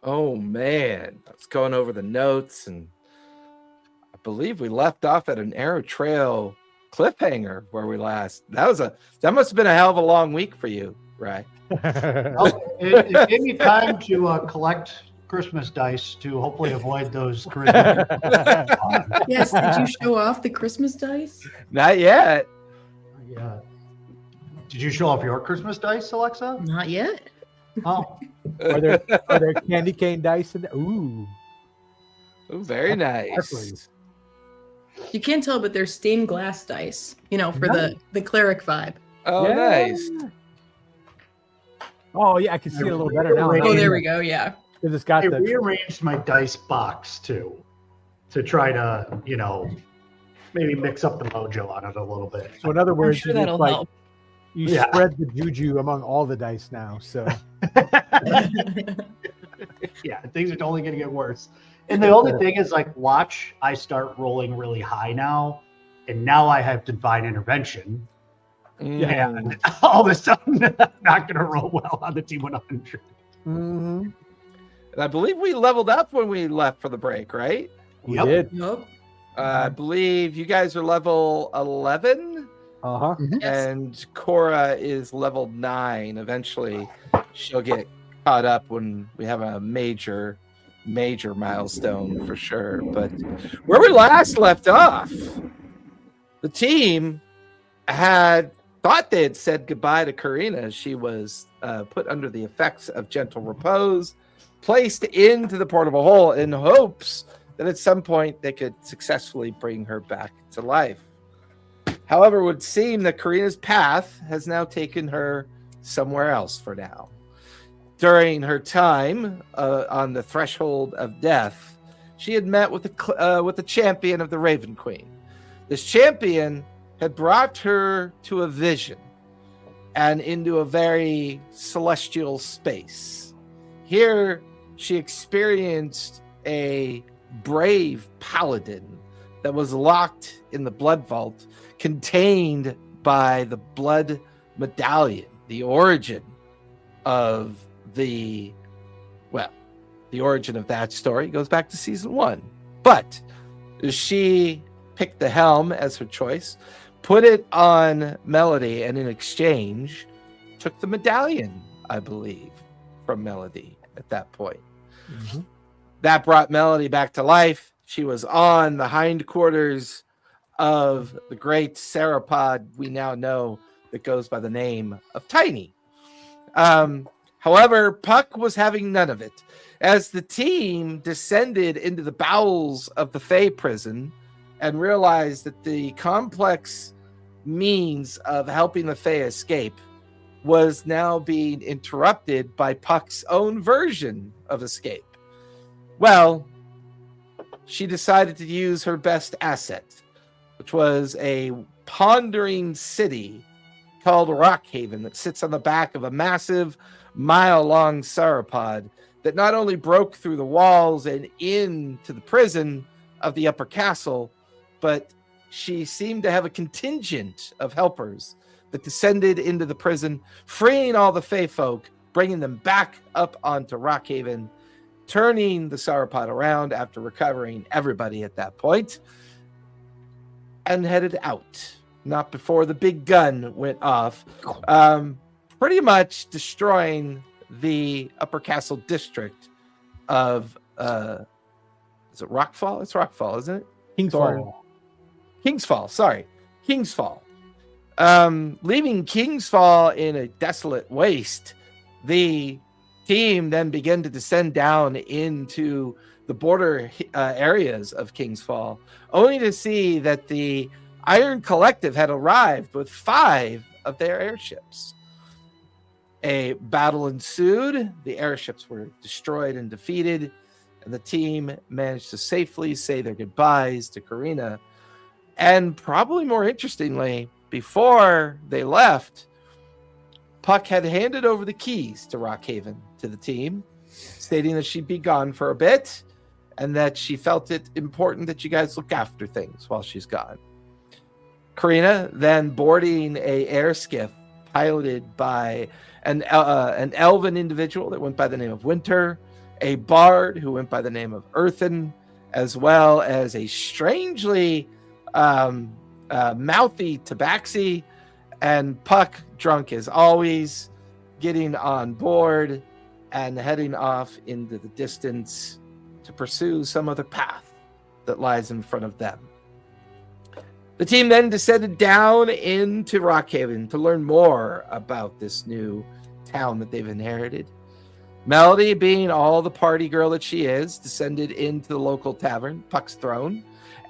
Oh man, I was going over the notes, and I believe we left off at an Arrow Trail cliffhanger where we last. That must have been a hell of a long week for you, right? Well, it gave me time to collect Christmas dice to hopefully avoid those charisma. Yes, did you show off the Christmas dice? Not yet. Yeah. Did you show off your Christmas dice, Alexa? Not yet. Oh, Are there candy cane dice in there? Ooh. Oh, very nice. You can't tell, but they're stained glass dice, for the cleric vibe. Oh, Yeah. nice. Oh yeah, I can see it a little better now. Oh, there we go. Yeah. Because it's got I the rearranged my dice box too, to try to, maybe mix up the mojo on it a little bit. so in other I'm words, sure that'll help. you Yeah. spread the juju among all the dice now. So Yeah, things are only going to get worse. And the only thing is, watch, I start rolling really high now, and now I have divine intervention. And all of a sudden, I'm not going to roll well on the T100. And I believe we leveled up when we left for the break, right? we Yep. did. Nope. I believe you guys are level 11, Uh-huh. and Cora is level 9. Eventually, she'll get caught up when we have a major milestone for sure. But where we last left off, the team had thought they had said goodbye to Karina. She was put under the effects of gentle repose, placed into the portable hole in hopes that at some point they could successfully bring her back to life. However, it would seem that Karina's path has now taken her somewhere else for now. During her time on the threshold of death, she had met with the champion of the Raven Queen. This champion had brought her to a vision and into a very celestial space. Here, she experienced a brave paladin that was locked in the blood vault, contained by the blood medallion. The origin of the origin of that story goes back to season 1. But she picked the helm as her choice, put it on Melody, and in exchange took the medallion, I believe, from Melody at that point. Mm-hmm. That brought Melody back to life. She was on the hindquarters of the great sauropod we now know that goes by the name of Tiny. However, Puck was having none of it. As the team descended into the bowels of the Fey prison and realized that the complex means of helping the Fey escape was now being interrupted by Puck's own version of escape. Well, she decided to use her best asset, which was a pondering city called Rockhaven that sits on the back of a massive mile-long sauropod that not only broke through the walls and into the prison of the upper castle, but she seemed to have a contingent of helpers that descended into the prison, freeing all the Fey folk, bringing them back up onto Rockhaven, turning the sauropod around after recovering everybody at that point, and headed out. Not before the big gun went off, pretty much destroying the Upper Castle district of, is it Rockfall? It's Rockfall, isn't it? Kingsfall, sorry. Kingsfall. Leaving Kingsfall in a desolate waste, the team then began to descend down into the border areas of Kingsfall, only to see that the Iron Collective had arrived with 5 of their airships. A battle ensued, the airships were destroyed and defeated, and the team managed to safely say their goodbyes to Karina. And probably more interestingly, before they left, Puck had handed over the keys to Rockhaven to the team, stating that she'd be gone for a bit and that she felt it important that you guys look after things while she's gone. Karina then boarding a air skiff piloted by an elven individual that went by the name of Winter, a bard who went by the name of Earthen, as well as a strangely mouthy Tabaxi, and Puck, drunk as always, getting on board and heading off into the distance to pursue some other path that lies in front of them. The team then descended down into Rockhaven to learn more about this new town that they've inherited. Melody, being all the party girl that she is, descended into the local tavern, Puck's Throne,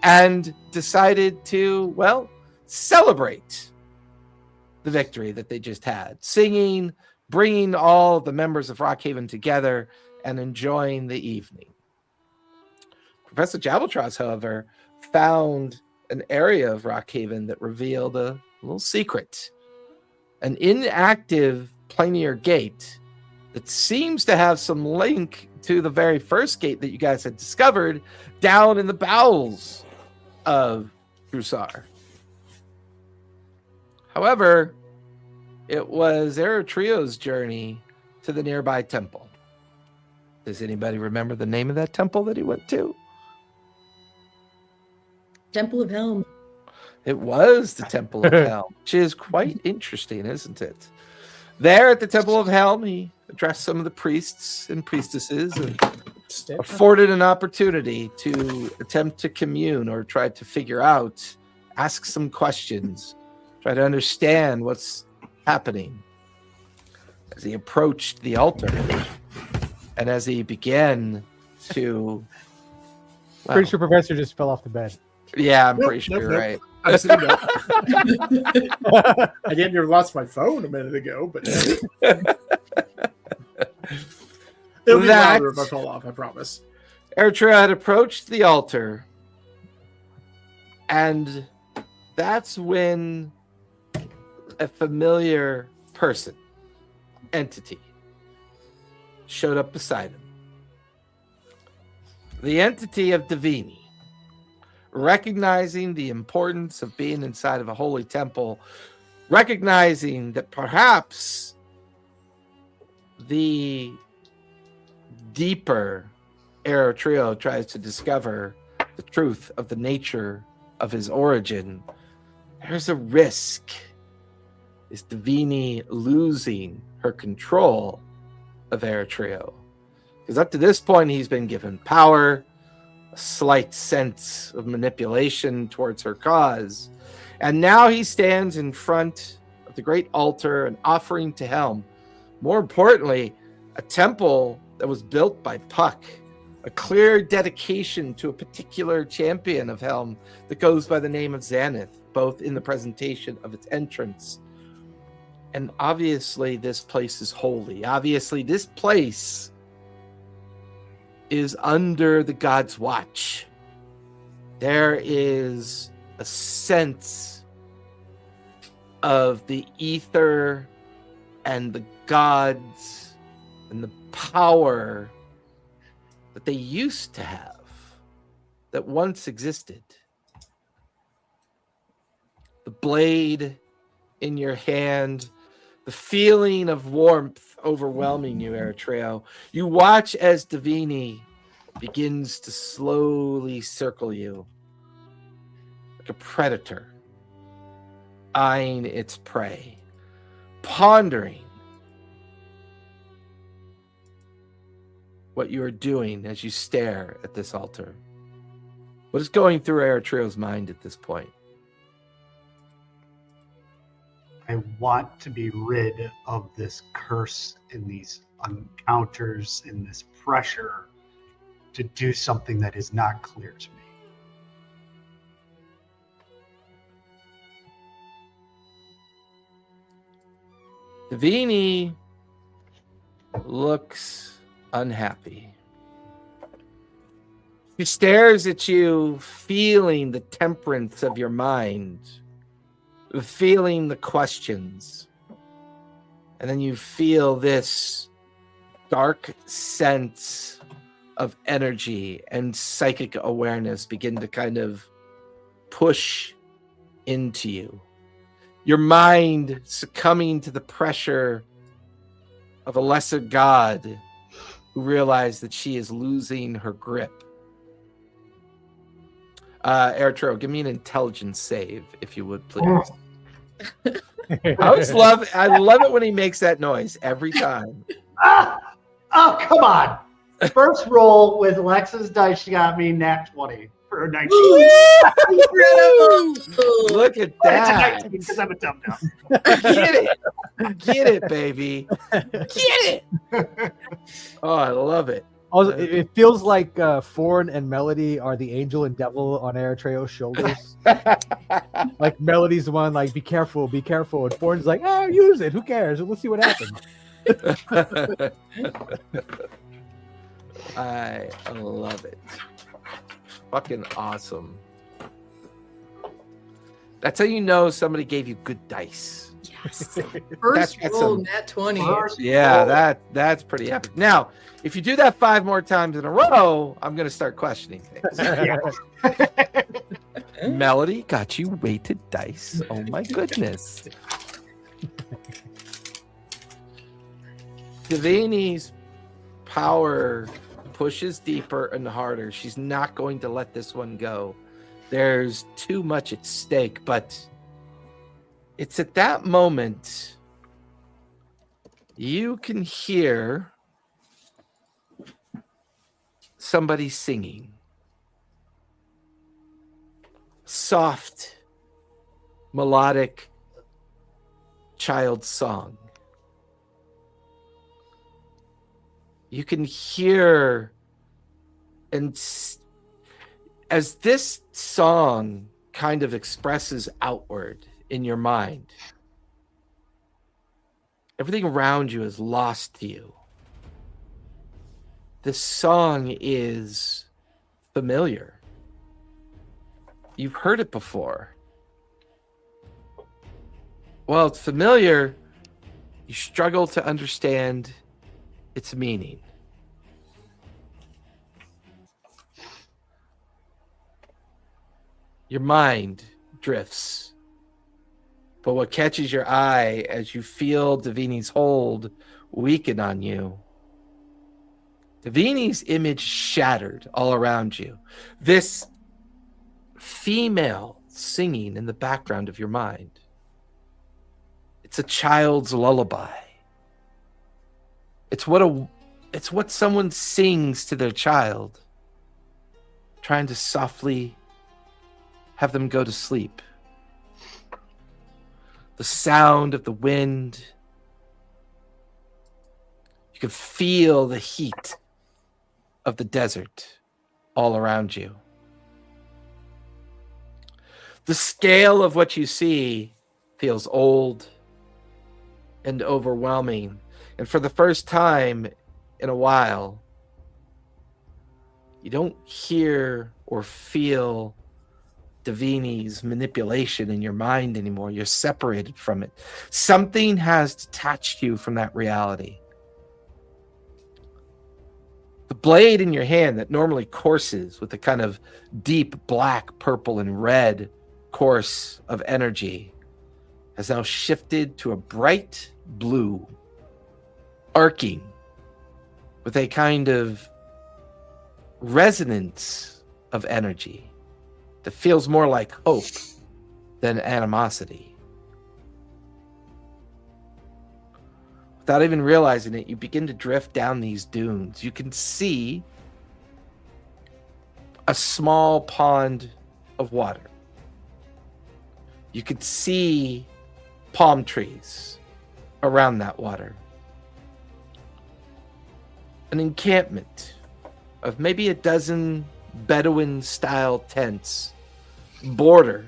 and decided to, well, celebrate the victory that they just had, singing, bringing all the members of Rockhaven together and enjoying the evening. Professor Jabbletros, however, found an area of Rockhaven that revealed a little secret. An inactive planar gate that seems to have some link to the very first gate that you guys had discovered down in the bowels of Jrusar. However, it was Eretrio's journey to the nearby temple. Does anybody remember the name of that temple that he went to? Temple of Helm. It was the Temple of Helm, which is quite interesting, isn't it? There at the Temple of Helm, he addressed some of the priests and priestesses and afforded an opportunity to attempt to commune or try to figure out, ask some questions, try to understand what's happening. As he approached the altar and as he began to... Well, Pretty sure Professor just fell off the bed. yeah, I'm pretty sure you're right. I'm sitting up. I damn near lost my phone a minute ago, but it'll be louder if I fall off, I promise. Eritrea had approached the altar, and that's when a familiar person, entity, showed up beside him. The entity of Divini, recognizing the importance of being inside of a holy temple, recognizing that perhaps the deeper Eritrea tries to discover the truth of the nature of his origin, there's a risk. Is Divini losing her control of Eritrea? Because up to this point, he's been given power, a slight sense of manipulation towards her cause. And now he stands in front of the great altar, an offering to Helm. More importantly, a temple that was built by Puck, a clear dedication to a particular champion of Helm that goes by the name of Xaneth, both in the presentation of its entrance. And obviously, this place is holy. Obviously, this place is under the God's watch. There is a sense of the ether and the gods and the power that they used to have, that once existed. The blade in your hand, the feeling of warmth overwhelming you, Eritrea. You watch as Divini begins to slowly circle you like a predator, eyeing its prey, pondering what you are doing as you stare at this altar. What is going through Eritrea's mind at this point? I want to be rid of this curse in these encounters, in this pressure to do something that is not clear to me. Divini looks unhappy. She stares at you, feeling the temperance of your mind, feeling the questions. And then you feel this dark sense of energy and psychic awareness begin to kind of push into you. Your mind succumbing to the pressure of a lesser god who realize that she is losing her grip. Eritro, give me an intelligence save, if you would, please. I love it when he makes that noise every time. Oh, come on. First roll with Alexa's dice, she got me nat 20 for a 19. Look at that. It's a 19 because I'm a dumb dumb. Get it, baby. Get it. Oh, I love it. Also, it feels like Foreign and Melody are the angel and devil on Eritreo's shoulders. Like Melody's the one, like, be careful, and Foreign's like, use it. Who cares? We'll see what happens. I love it. Fucking awesome. That's how you know somebody gave you good dice. Yes. First That's roll, some- nat 20. Yeah, that's pretty epic. Now, if you do that 5 more times in a row, I'm going to start questioning things. Melody got you weighted dice. Oh my goodness. Devini's power pushes deeper and harder. She's not going to let this one go. There's too much at stake, but it's at that moment you can hear somebody singing. Soft, melodic child song. You can hear, and as this song kind of expresses outward in your mind, everything around you is lost to you. This song is familiar. You've heard it before. Well, it's familiar. You struggle to understand its meaning. Your mind drifts. But what catches your eye as you feel Davini's hold weaken on you, Davini's image shattered all around you. This female singing in the background of your mind. It's a child's lullaby. It's what someone sings to their child, trying to softly have them go to sleep. The sound of the wind. You can feel the heat of the desert all around you. The scale of what you see feels old and overwhelming. And for the first time in a while, you don't hear or feel Davini's manipulation in your mind anymore. You're separated from it. Something has detached you from that reality. The blade in your hand that normally courses with a kind of deep black, purple, and red course of energy has now shifted to a bright blue, arcing with a kind of resonance of energy that feels more like hope than animosity. Without even realizing it, you begin to drift down these dunes. You can see a small pond of water. You could see palm trees around that water. An encampment of maybe a dozen Bedouin-style tents border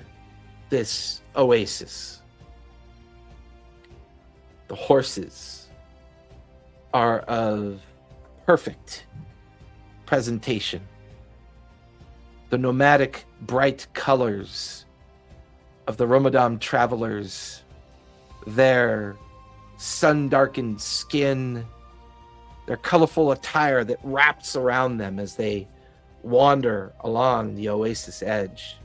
this oasis. The horses are of perfect presentation. The nomadic bright colors of the Ramadan travelers, their sun-darkened skin, their colorful attire that wraps around them as they wander along the oasis edge.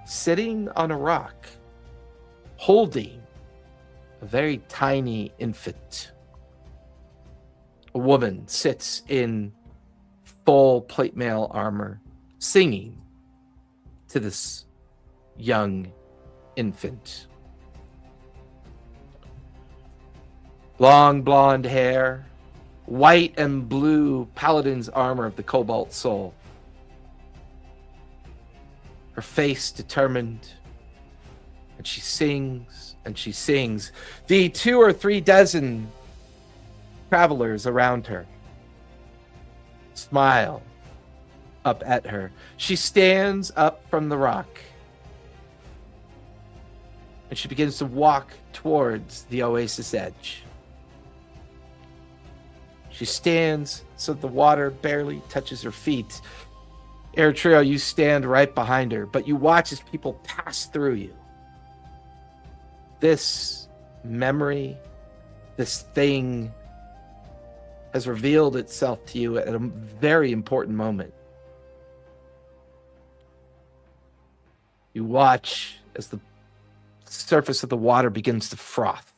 Sitting on a rock, holding a very tiny infant. A woman sits in full plate mail armor, singing to this young infant. Long blonde hair, white and blue paladin's armor of the Cobalt Soul. Her face determined, and she sings and she sings. The 2 or 3 dozen travelers around her smile up at her. She stands up from the rock, and she begins to walk towards the oasis edge. She stands so the water barely touches her feet. Eritrea, you stand right behind her, but you watch as people pass through you. This memory, this thing, has revealed itself to you at a very important moment. You watch as the surface of the water begins to froth.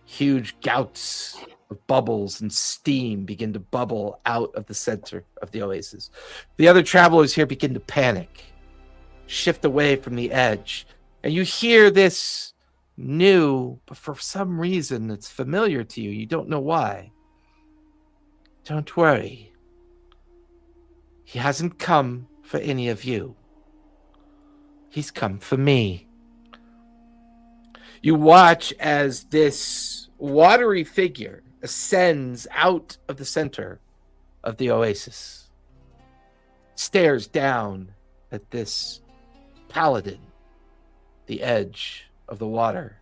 Huge gouts of bubbles and steam begin to bubble out of the center of the oasis. The other travelers here begin to panic, shift away from the edge, and you hear this new, but for some reason it's familiar to you. You don't know why. Don't worry. He hasn't come for any of you. He's come for me. You watch as this watery figure ascends out of the center of the oasis, stares down at this paladin, the edge of the water.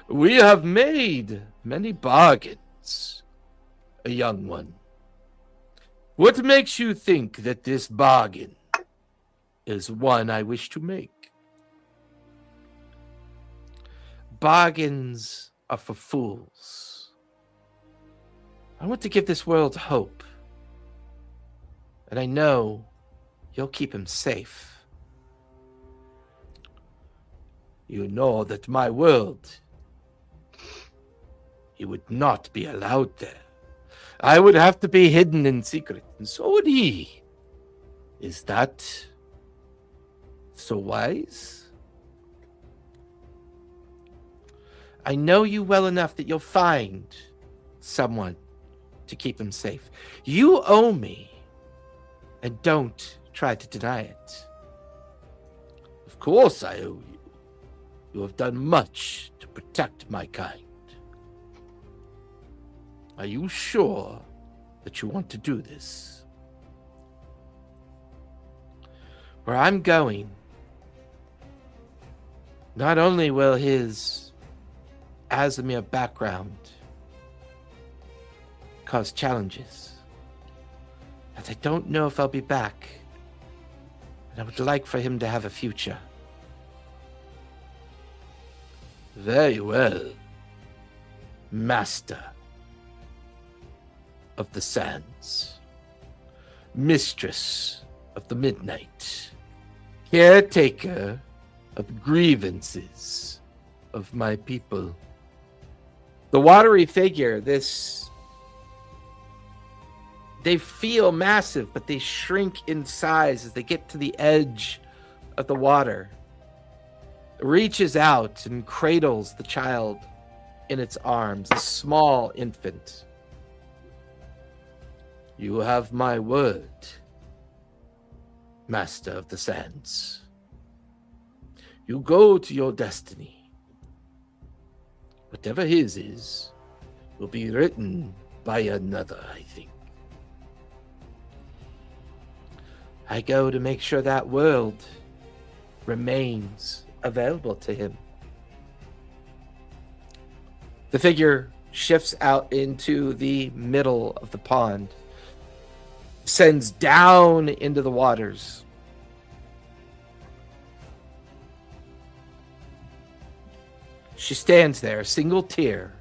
We have made many bargains, a young one. What makes you think that this bargain is one I wish to make? Bargains are for fools. I want to give this world hope. And I know you'll keep him safe. You know that my world, he would not be allowed there. I would have to be hidden in secret, and so would he. Is that so wise? I know you well enough that you'll find someone to keep him safe. You owe me, and don't try to deny it. Of course I owe you. You have done much to protect my kind. Are you sure that you want to do this? Where I'm going, not only will his Azamir background cause challenges, but I don't know if I'll be back, and I would like for him to have a future. Very well, Master of the Sands, Mistress of the Midnight, Caretaker of grievances of my people. The watery figure, they feel massive, but they shrink in size as they get to the edge of the water. It reaches out and cradles the child in its arms, a small infant. You have my word, Master of the Sands. You go to your destiny. Whatever his is, will be written by another, I think. I go to make sure that world remains available to him. The figure shifts out into the middle of the pond, sends down into the waters. She stands there, a single tear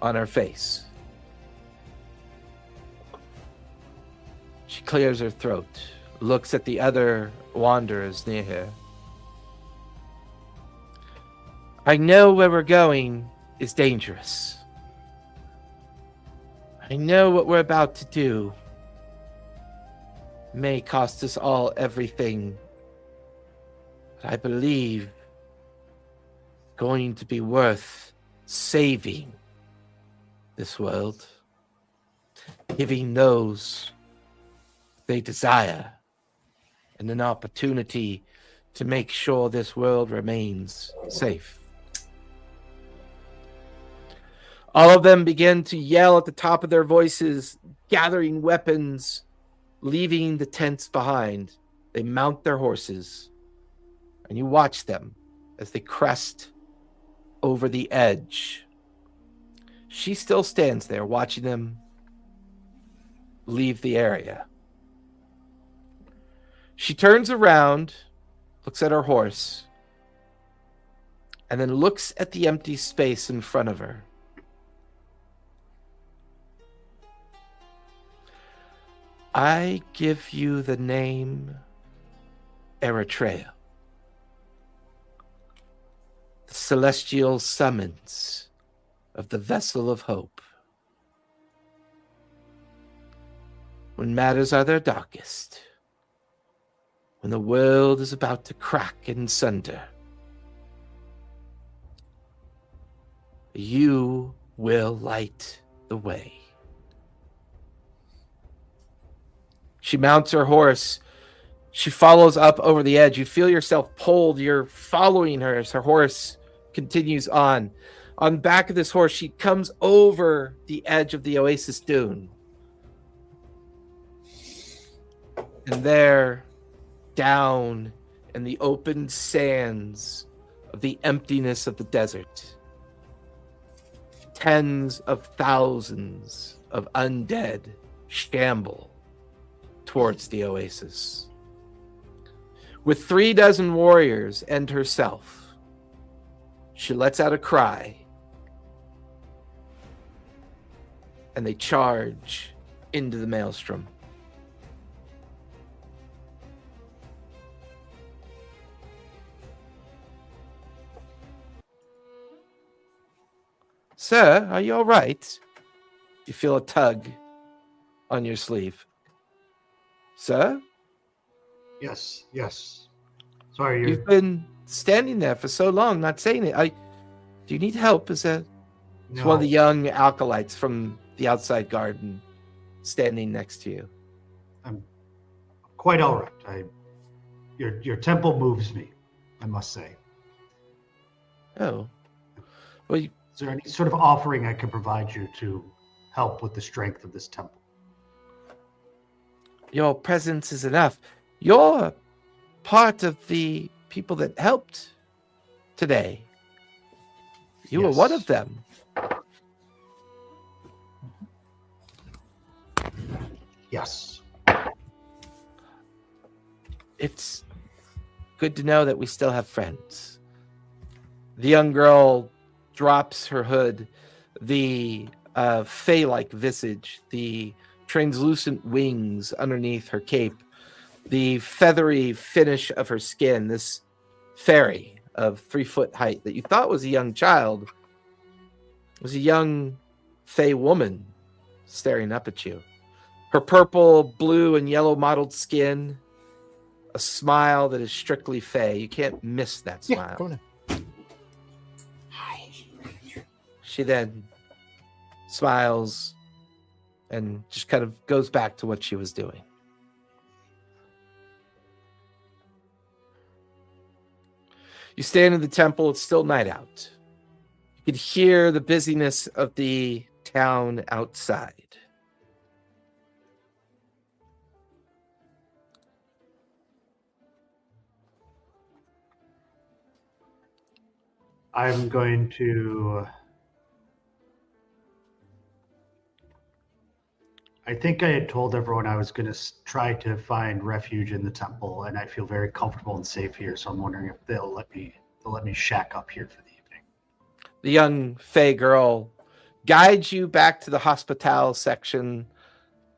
on her face. She clears her throat, looks at the other wanderers near her. I know where we're going, is dangerous. I know what we're about to do may cost us all everything, but I believe it's going to be worth saving this world, giving those they desire, and an opportunity to make sure this world remains safe. All of them begin to yell at the top of their voices, gathering weapons, leaving the tents behind. They mount their horses, and you watch them as they crest over the edge. She still stands there watching them leave the area. She turns around, looks at her horse, and then looks at the empty space in front of her. I give you the name Eritrea. The celestial summons of the vessel of hope. When matters are their darkest, when the world is about to crack and sunder, you will light the way. She mounts her horse. She follows up over the edge. You feel yourself pulled. You're following her as her horse continues on. On the back of this horse, she comes over the edge of the oasis dune. And there, down in the open sands of the emptiness of the desert, tens of thousands of undead shamble towards the oasis. With 36 warriors and herself, she lets out a cry, and they charge into the maelstrom. Sir, are you all right? You feel a tug on your sleeve. Sir? Yes. Sorry, You've been standing there for so long, not saying it. Do you need help? It's one of the young acolytes from the outside garden standing next to you. I'm quite all right. Your temple moves me, I must say. Oh. Well, Is there any sort of offering I can provide you to help with the strength of this temple? your presence is enough. You're part of the people that helped today. You were one of them. Yes. It's good to know that we still have friends. The young girl drops her hood. The fey-like visage, the translucent wings underneath her cape, the feathery finish of her skin, this fairy of 3-foot height that you thought was a young child was a young fey woman staring up at you. Her purple, blue, and yellow mottled skin, a smile that is strictly fey. You can't miss that smile. Yeah, go on. She then smiles and just kind of goes back to what she was doing. You stand in the temple. It's still night out. You can hear the busyness of the town outside. I'm going to... I think I had told everyone I was going to try to find refuge in the temple, and I feel very comfortable and safe here. So I'm wondering if they'll let me shack up here for the evening. The young fey girl guides you back to the hospital section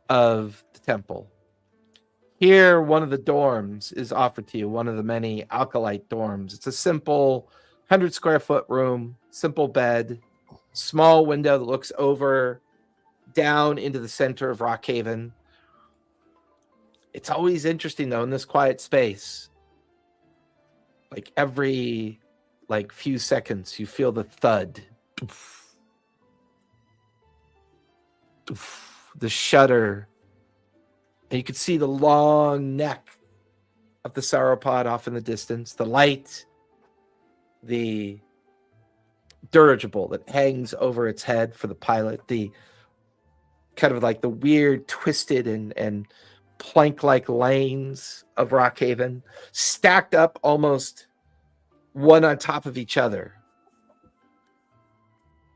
of the temple. Here, one of the dorms is offered to you, one of the many alkalite dorms. It's a simple 100 square foot room, simple bed, small window that looks over down into the center of Rockhaven. It's always interesting though in this quiet space. Like every few seconds, you feel the thud, the shudder, and you can see the long neck of the sauropod off in the distance, the light, the dirigible that hangs over its head for the pilot, the kind of like the weird twisted and plank-like lanes of Rockhaven stacked up almost one on top of each other.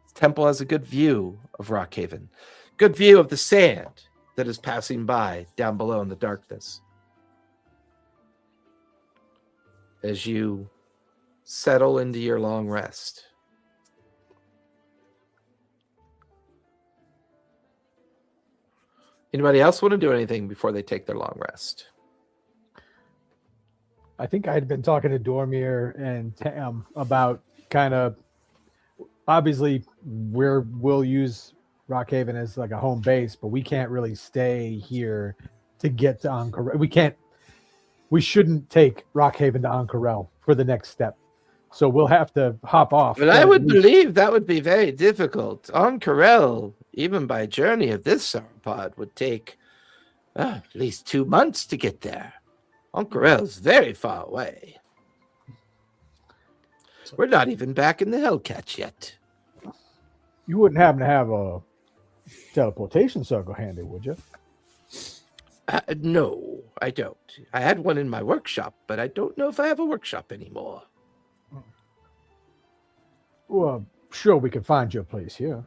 The temple has a good view of Rockhaven, good view of the sand that is passing by down below in the darkness. As you settle into your long rest. Anybody else want to do anything before they take their long rest? I think I had been talking to Dormir and Tam about kind of, obviously we'll use Rockhaven as like a home base, but we can't really stay here to get to Ankarel. We shouldn't take Rockhaven to Ankarel for the next step. So we'll have to hop off. But I would believe that would be very difficult. Ankarel, even by journey of this sauropod, would take at least 2 months to get there. Ankarel's very far away. We're not even back in the Hellcatch yet. You wouldn't happen to have a teleportation circle handy, would you? No, I don't. I had one in my workshop, but I don't know if I have a workshop anymore. Well, sure, we can find you a place here.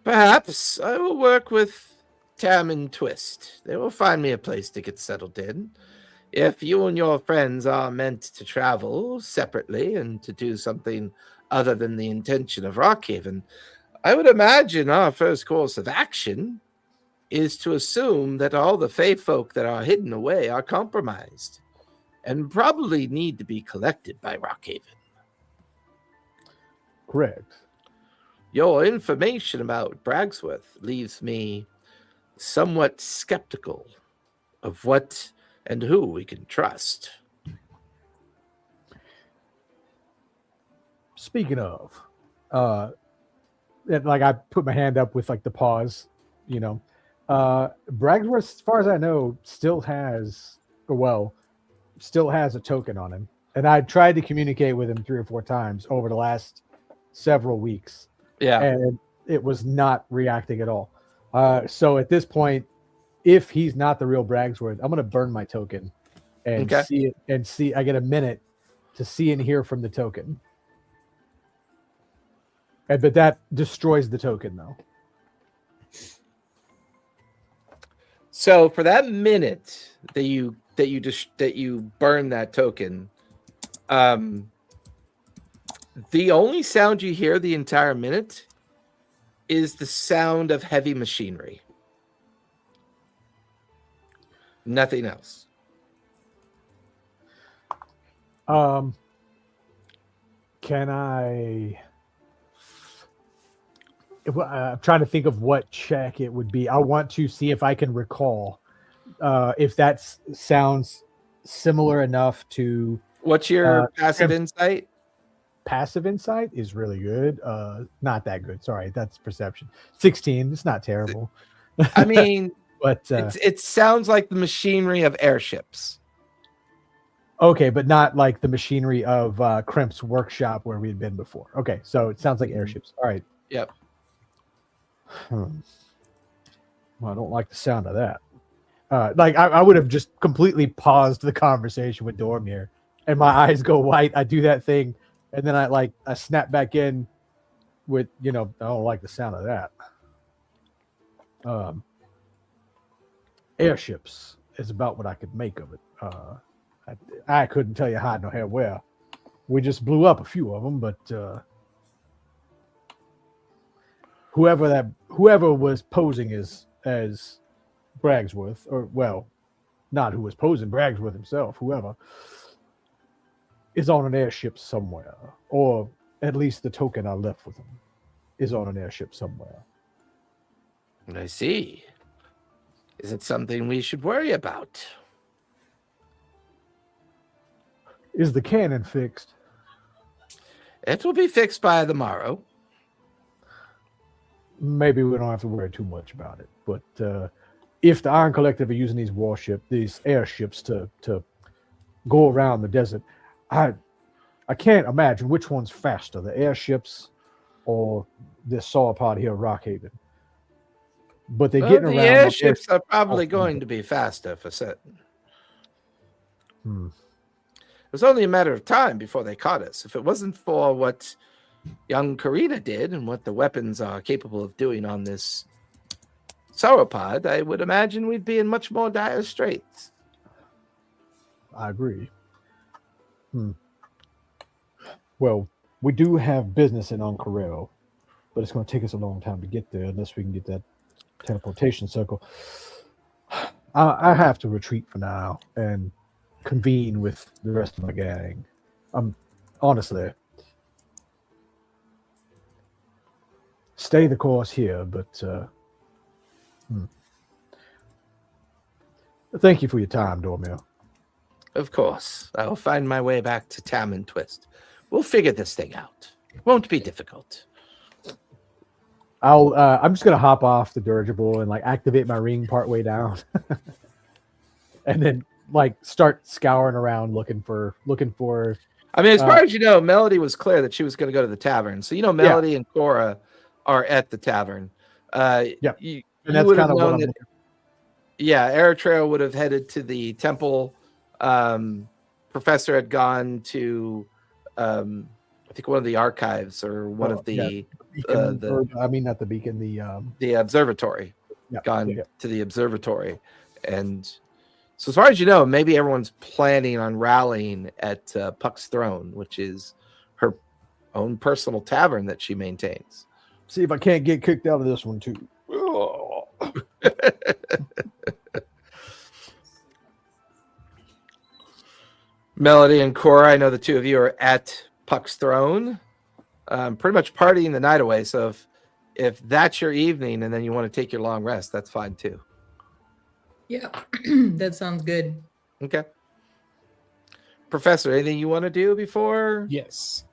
Perhaps I will work with Tam and Twist. They will find me a place to get settled in. If you and your friends are meant to travel separately and to do something other than the intention of Rockhaven, I would imagine our first course of action is to assume that all the Fae folk that are hidden away are compromised and probably need to be collected by Rockhaven. Correct. Your information about Bragsworth leaves me somewhat skeptical of what and who we can trust. Speaking of, like I put my hand up with like the pause, Bragsworth, as far as I know, still has a token on him. And I tried to communicate with him 3 or 4 times over the last several weeks. Yeah. And it was not reacting at all. So at this point, if he's not the real Bragsworth, I'm going to burn my token and see it and see. I get a minute to see and hear from the token. But that destroys the token, though. So for that minute that you burn that token, the only sound you hear the entire minute is the sound of heavy machinery. Nothing else. Can I? I'm trying to think of what check it would be. I want to see if I can recall if that sounds similar enough to. What's your passive insight? Passive insight is really good. Not that good. Sorry, that's perception. 16. It's not terrible. I mean, but it sounds like the machinery of airships. Okay, but not like the machinery of Crimp's workshop where we had been before. Okay, so it sounds like airships. All right. Yep. Well, I don't like the sound of that. I would have just completely paused the conversation with Dormir, and my eyes go white. I do that thing, and then I snap back in with, I don't like the sound of that. Airships is about what I could make of it. I couldn't tell you how nor hair where. We just blew up a few of them, but whoever was posing as Bragsworth, or not who was posing, Bragsworth himself, whoever is on an airship somewhere, or at least the token I left with him is on an airship somewhere. I see. Is it something we should worry about? Is the cannon fixed? It will be fixed by the morrow. Maybe we don't have to worry too much about it. But if the Iron Collective are using these airships to go around the desert, I can't imagine which one's faster, the airships or this sauropod here, Rockhaven. But they're getting the around. airships are probably going to be faster for certain. It was only a matter of time before they caught us. If it wasn't for what young Karina did and what the weapons are capable of doing on this sauropod, I would imagine we'd be in much more dire straits. I agree. Well, we do have business in Oncarero, but it's going to take us a long time to get there unless we can get that teleportation circle. I have to retreat for now and convene with the rest of my gang. Honestly, stay the course here, but thank you for your time, Dormir. Of course. I will find my way back to Tam and Twist. We'll figure this thing out. It won't be difficult. I'm just gonna hop off the dirigible and like activate my ring partway down, and then like start scouring around looking for. I mean, as far as you know, Melody was clear that she was going to go to the tavern. So Melody and Cora are at the tavern. And that's kind of what I'm looking. Yeah, Eritrea would have headed to the temple. Professor had gone to, I think, one of the archives or one of the. Not the beacon. The observatory. Yeah, gone to the observatory, and so as far as you know, maybe everyone's planning on rallying at Puck's Throne, which is her own personal tavern that she maintains. See if I can't get kicked out of this one too. Melody and Cora, I know the two of you are at Puck's Throne, pretty much partying the night away. So if that's your evening and then you want to take your long rest, that's fine too. Yeah, that sounds good. Okay. Professor, anything you want to do before? Yes.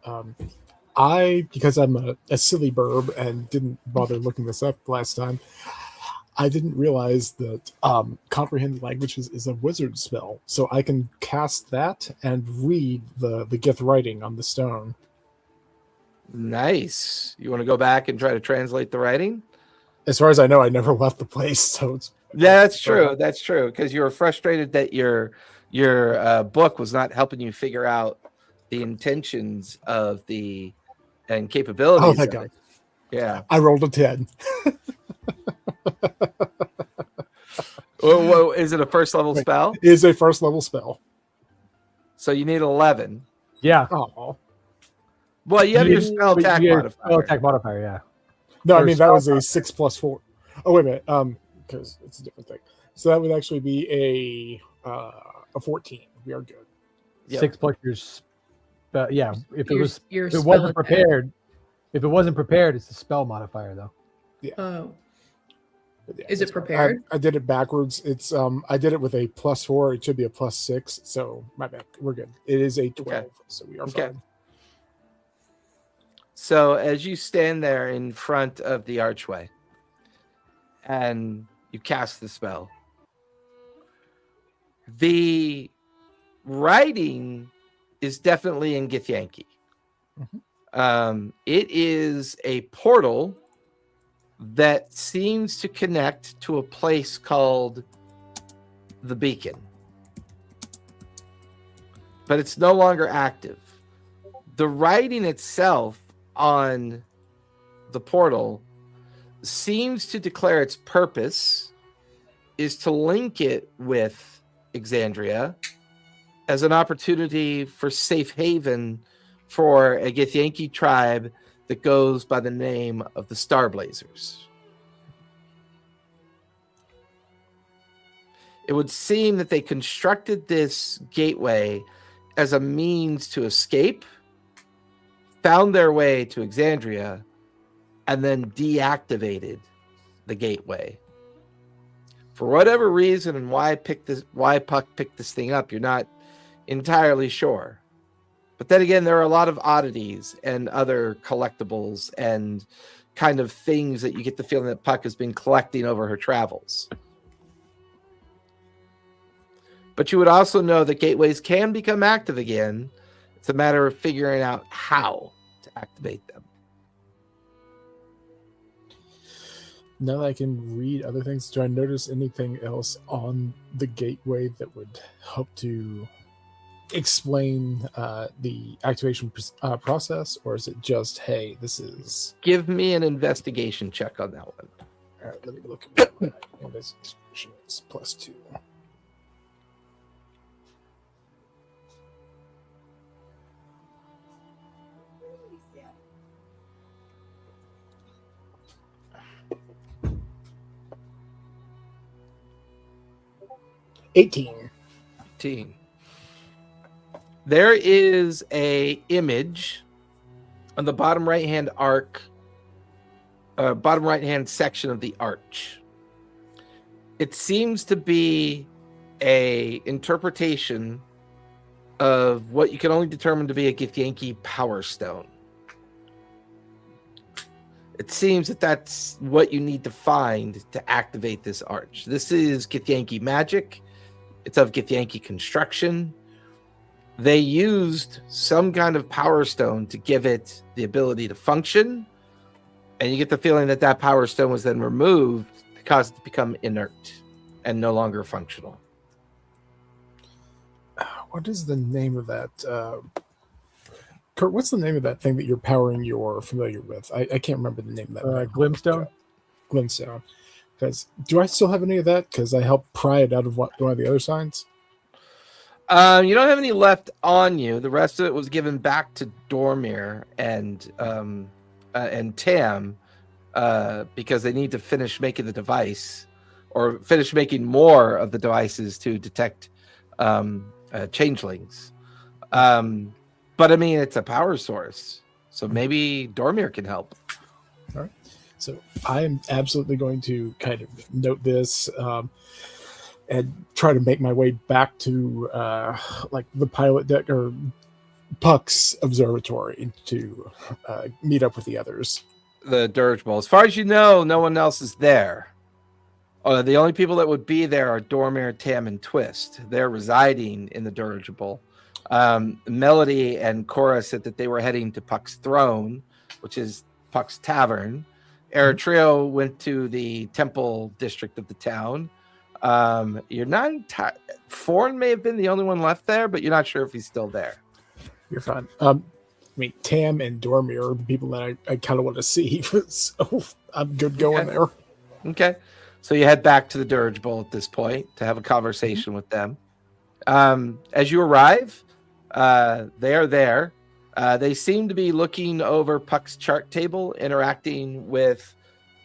Because I'm a silly burb and didn't bother looking this up last time, I didn't realize that comprehend languages is a wizard spell. So I can cast that and read the Gith writing on the stone. Nice. You want to go back and try to translate the writing? As far as I know, I never left the place, so it's... Yeah, that's true. That's true. Because you were frustrated that your book was not helping you figure out the intentions of and capabilities. Oh, thank God. Yeah. I rolled a 10. Whoa, is it a first level spell? It is a first level spell. So you need 11. Yeah. Oh. Well, you have your spell attack modifier. Spell attack modifier, yeah. No, Your I mean that was a 6 + 4. Oh, wait a minute. Because it's a different thing. So that would actually be a 14. We are good. Yep. 6 plus your spell. Yeah, if it wasn't prepared, it's a spell modifier though. Yeah. Oh. Yeah, Is it prepared? I did it backwards. It's I did it with a +4. It should be a +6. So my bad. We're good. It is a 12. Okay. So we are fine. So as you stand there in front of the archway and you cast the spell, the writing is definitely in Githyanki. Mm-hmm. It is a portal that seems to connect to a place called the Beacon, but it's no longer active. The writing itself on the portal seems to declare its purpose is to link it with Exandria as an opportunity for safe haven for a Githyanki tribe that goes by the name of the Starblazers. It would seem that they constructed this gateway as a means to escape found their way to Exandria and then deactivated the gateway. For whatever reason and why Puck picked this thing up, you're not entirely sure. But then again, there are a lot of oddities and other collectibles and kind of things that you get the feeling that Puck has been collecting over her travels. But you would also know that gateways can become active again. It's a matter of figuring out how to activate them. Now that I can read other things, do I notice anything else on the gateway that would help to explain the activation process, or is it just, hey, this is... Give me an investigation check on that one. All right, let me look at what my investigation is. +2. $18. There is a image on the bottom right hand section of the arch. It seems to be a interpretation of what you can only determine to be a Githyanki power stone. It seems that that's what you need to find to activate this arch. This is Githyanki magic. It's of Githyanki construction. They used some kind of power stone to give it the ability to function. And you get the feeling that that power stone was then removed to cause it to become inert and no longer functional. What is the name of that? Kurt, what's the name of that thing that you're powering you're familiar with? I can't remember the name of that. Glimstone? Glimstone. Because do I still have any of that? Because I helped pry it out of one of the other signs. You don't have any left on you. The rest of it was given back to Dormir and Tam because they need to finish making the device or finish making more of the devices to detect changelings. But I mean, it's a power source, so maybe Dormir can help. All right. So I am absolutely going to kind of note this and try to make my way back to like the pilot deck or Puck's observatory to meet up with the others. The dirigible. As far as you know, no one else is there. The only people that would be there are Dormir, Tam, and Twist. They're residing in the dirigible. Melody and Cora said that they were heading to Puck's throne, which is Puck's tavern. Eritrea went to the temple district of the town. You're not Forn may have been the only one left there, but you're not sure if he's still there. You're fine. I mean, Tam and Dormir are the people that I kind of want to see. So I'm good going there. Okay. So you head back to the dirigible at this point to have a conversation with them. As you arrive, they are there. They seem to be looking over Puck's chart table, interacting with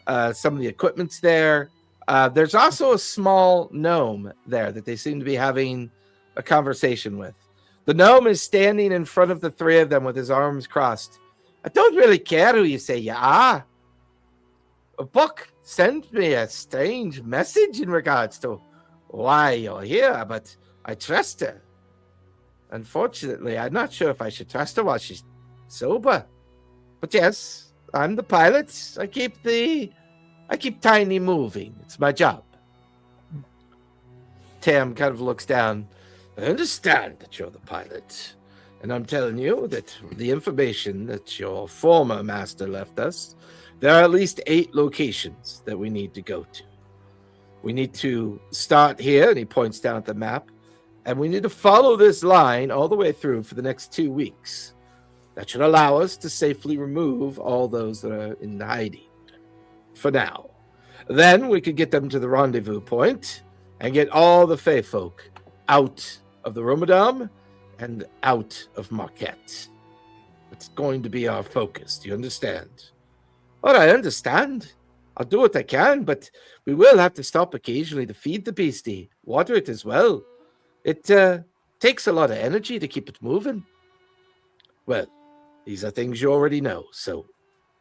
some of the equipments there. There's also a small gnome there that they seem to be having a conversation with. The gnome is standing in front of the three of them with his arms crossed. I don't really care who you say you are. Puck sent me a strange message in regards to why you're here, but I trust her. Unfortunately, I'm not sure if I should trust her while she's sober. But yes, I'm the pilot. I keep Tiny moving. It's my job. Tam kind of looks down. I understand that you're the pilot. And I'm telling you that the information that your former master left us, there are at least 8 locations that we need to go to. We need to start here, and he points down at the map, and we need to follow this line all the way through for the next 2 weeks. That should allow us to safely remove all those that are in hiding for now. Then we could get them to the rendezvous point and get all the Fey folk out of the Ramadan and out of Marquet. It's going to be our focus. Do you understand? Well, I understand. I'll do what I can, but we will have to stop occasionally to feed the beastie, water it as well. It takes a lot of energy to keep it moving. Well, these are things you already know, so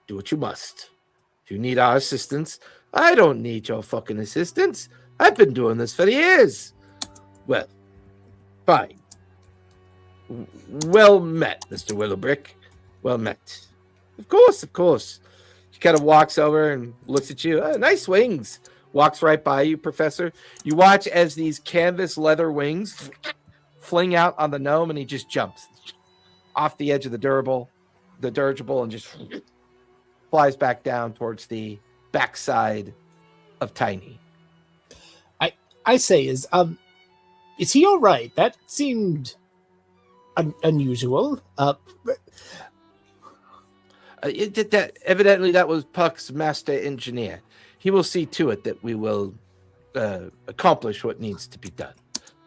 do what you must. If you need our assistance, I don't need your fucking assistance. I've been doing this for years. Well, fine. Well met, Mr. Willowbrick. Well met. Of course. He kind of walks over and looks at you. Nice wings. Walks right by you, Professor. You watch as these canvas leather wings fling out on the gnome, and he just jumps off the edge of the dirigible, and just flies back down towards the backside of Tiny. I say, is he all right? That seemed unusual. Evidently, that was Puck's master engineer. He will see to it that we will accomplish what needs to be done.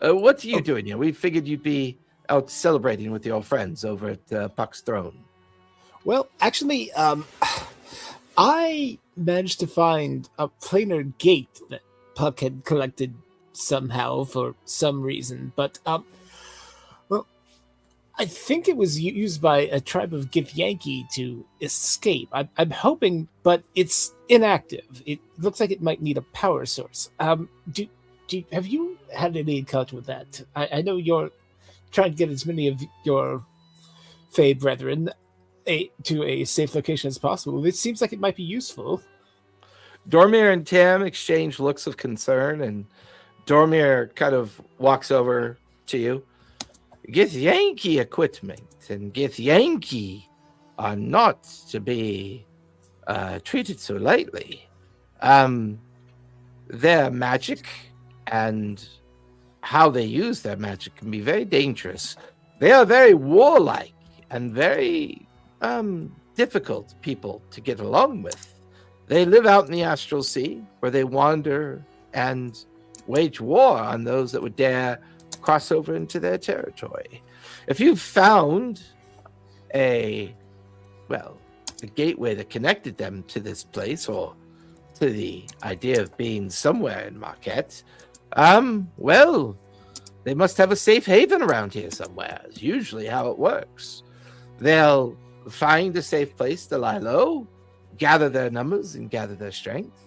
What are you doing here? We figured you'd be out celebrating with your friends over at Puck's throne. Well, actually, I managed to find a planar gate that Puck had collected somehow for some reason, but well, I think it was used by a tribe of Githyanki to escape. I'm hoping, but it's inactive. It looks like it might need a power source. Have you had any encounter with that? I know you're trying to get as many of your Fey brethren to a safe location as possible. It seems like it might be useful. Dormir and Tam exchange looks of concern, and Dormir kind of walks over to you. Githyanki equipment and Githyanki are not to be treated so lightly. Their magic and how they use their magic can be very dangerous. They are very warlike and very difficult people to get along with. They live out in the Astral Sea, where they wander and wage war on those that would dare cross over into their territory. If you've found a gateway that connected them to this place, or to the idea of being somewhere in Marquet, well, they must have a safe haven around here somewhere. It's usually how it works. They'll find a safe place to lie low, gather their numbers and gather their strength,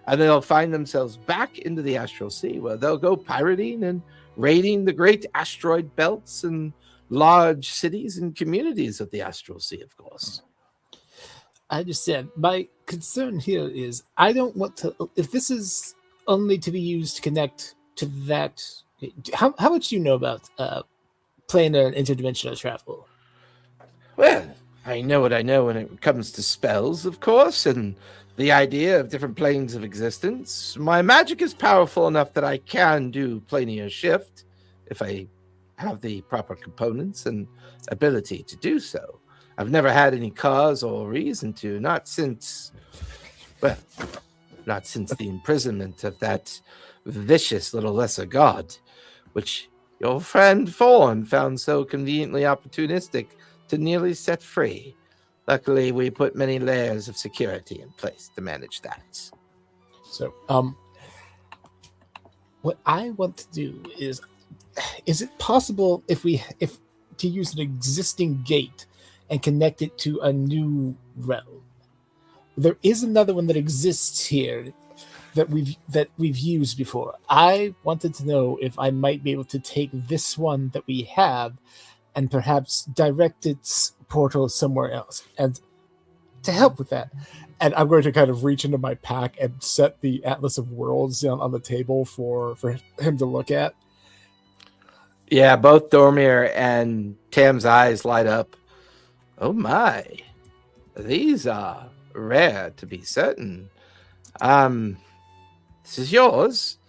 and they'll find themselves back into the Astral Sea, where they'll go pirating and raiding the great asteroid belts and large cities and communities of the Astral Sea, of course. I understand. My concern here is I don't want to, if this is only to be used to connect to that, how much do you know about planar and interdimensional travel? Well, I know what I know when it comes to spells, of course, and the idea of different planes of existence. My magic is powerful enough that I can do planar shift if I have the proper components and ability to do so. I've never had any cause or reason to, not since the imprisonment of that vicious little lesser god, which your friend Fawn found so conveniently opportunistic to nearly set free. Luckily, we put many layers of security in place to manage that. So, what I want to do is it possible if to use an existing gate and connect it to a new realm? There is another one that exists here that we've used before. I wanted to know if I might be able to take this one that we have and perhaps direct its portal somewhere else. And to help with that, and I'm going to kind of reach into my pack and set the Atlas of Worlds down on the table for him to look at. Yeah, both Dormir and Tam's eyes light up. Oh my, these are rare to be certain. This is yours.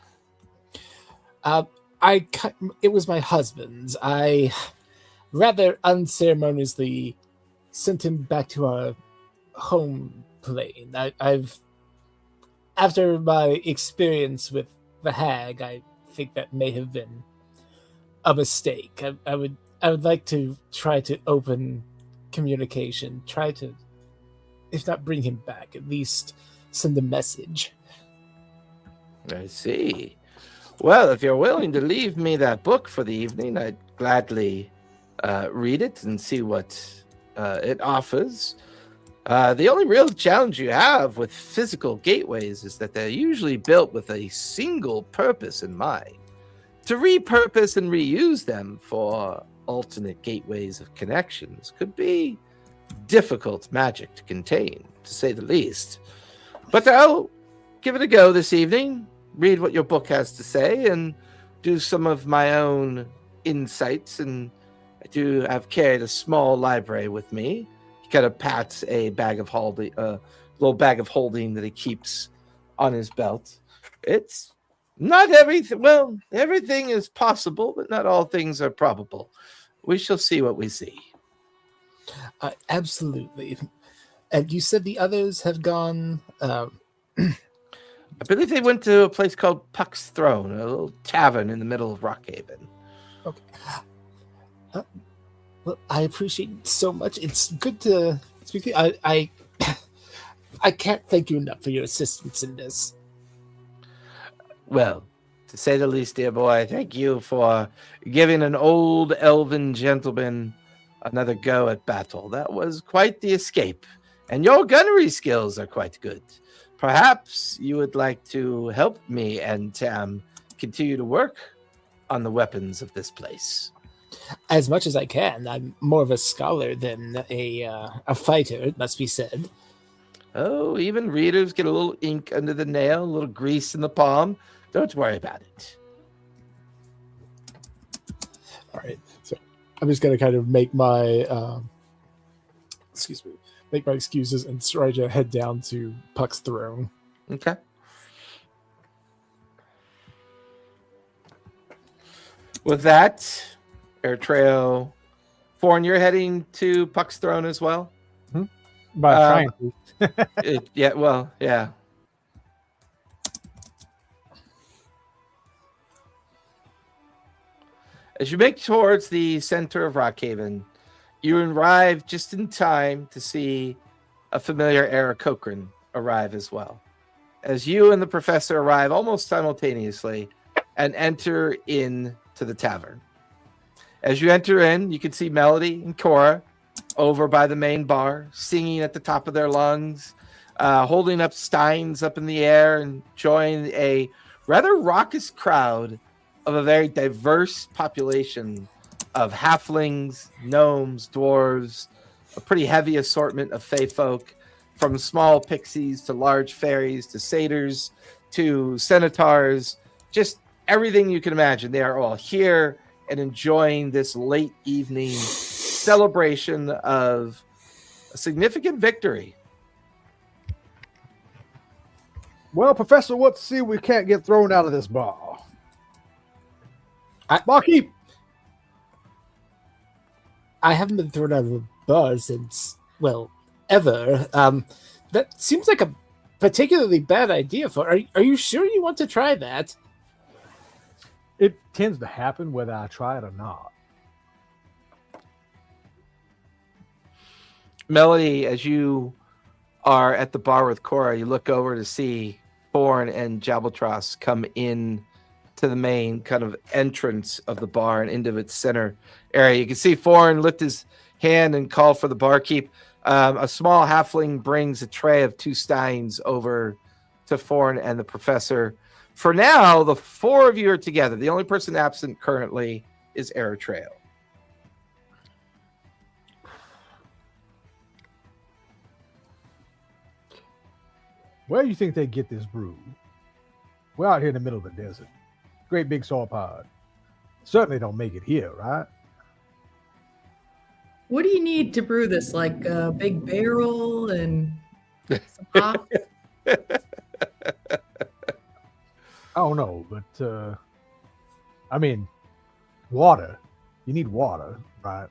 It was my husband's. I rather unceremoniously sent him back to our home plane. After my experience with the hag, I think that may have been a mistake. I would like to try to open communication, try to, if not bring him back, at least send a message. I see. Well, if you're willing to leave me that book for the evening, I'd gladly read it and see what it offers. The only real challenge you have with physical gateways is that they're usually built with a single purpose in mind. To repurpose and reuse them for alternate gateways of connections could be difficult magic to contain, to say the least. But I'll give it a go this evening, read what your book has to say, and do some of my own insights. And I've carried a small library with me. He kind of pats a little bag of holding that he keeps on his belt. It's not everything. Well, everything is possible, but not all things are probable. We shall see what we see. Absolutely. And you said the others have gone. I believe they went to a place called Puck's Throne, a little tavern in the middle of Rockhaven. Okay. Well, I appreciate it so much. It's good to speak to you. I can't thank you enough for your assistance in this. Well, to say the least, dear boy, thank you for giving an old elven gentleman another go at battle. That was quite the escape. And your gunnery skills are quite good. Perhaps you would like to help me and Tam continue to work on the weapons of this place. As much as I can. I'm more of a scholar than a fighter, it must be said. Oh, even readers get a little ink under the nail, a little grease in the palm. Don't worry about it. All right. So I'm just going to kind of make my, make my excuses and try to head down to Puck's Throne. Okay. With that, Eritrea, Forn, you're heading to Puck's Throne as well? By trying to. Yeah. As you make towards the center of Rockhaven, you arrive just in time to see a familiar Era Cochrane arrive as well. As you and the professor arrive almost simultaneously and enter into the tavern. As you enter in, you can see Melody and Cora over by the main bar, singing at the top of their lungs, holding up steins up in the air, and enjoying a rather raucous crowd of a very diverse population of halflings, gnomes, dwarves, a pretty heavy assortment of fey folk, from small pixies to large fairies to satyrs to centaurs, just everything you can imagine. They are all here and enjoying this late evening celebration of a significant victory. Well, Professor, let's see if we can't get thrown out of this bar. Barkeep! I haven't been thrown out of the bar since, well, ever. That seems like a particularly bad idea. Are you sure you want to try that? It tends to happen whether I try it or not. Melody, as you are at the bar with Cora, you look over to see Thorn and Jabaltros come in to the main kind of entrance of the bar and into its center area. You can see Thorn lift his hand and call for the barkeep. A small halfling brings a tray of 2 steins over to Thorn and the professor. For now, the 4 of you are together. The only person absent currently is Eritrea. Where do you think they get this brew? We're out here in the middle of the desert. Great big saw pod. Certainly don't make it here, right? What do you need to brew this? Like a big barrel and some hops? I don't know, but I mean, water. You need water, right?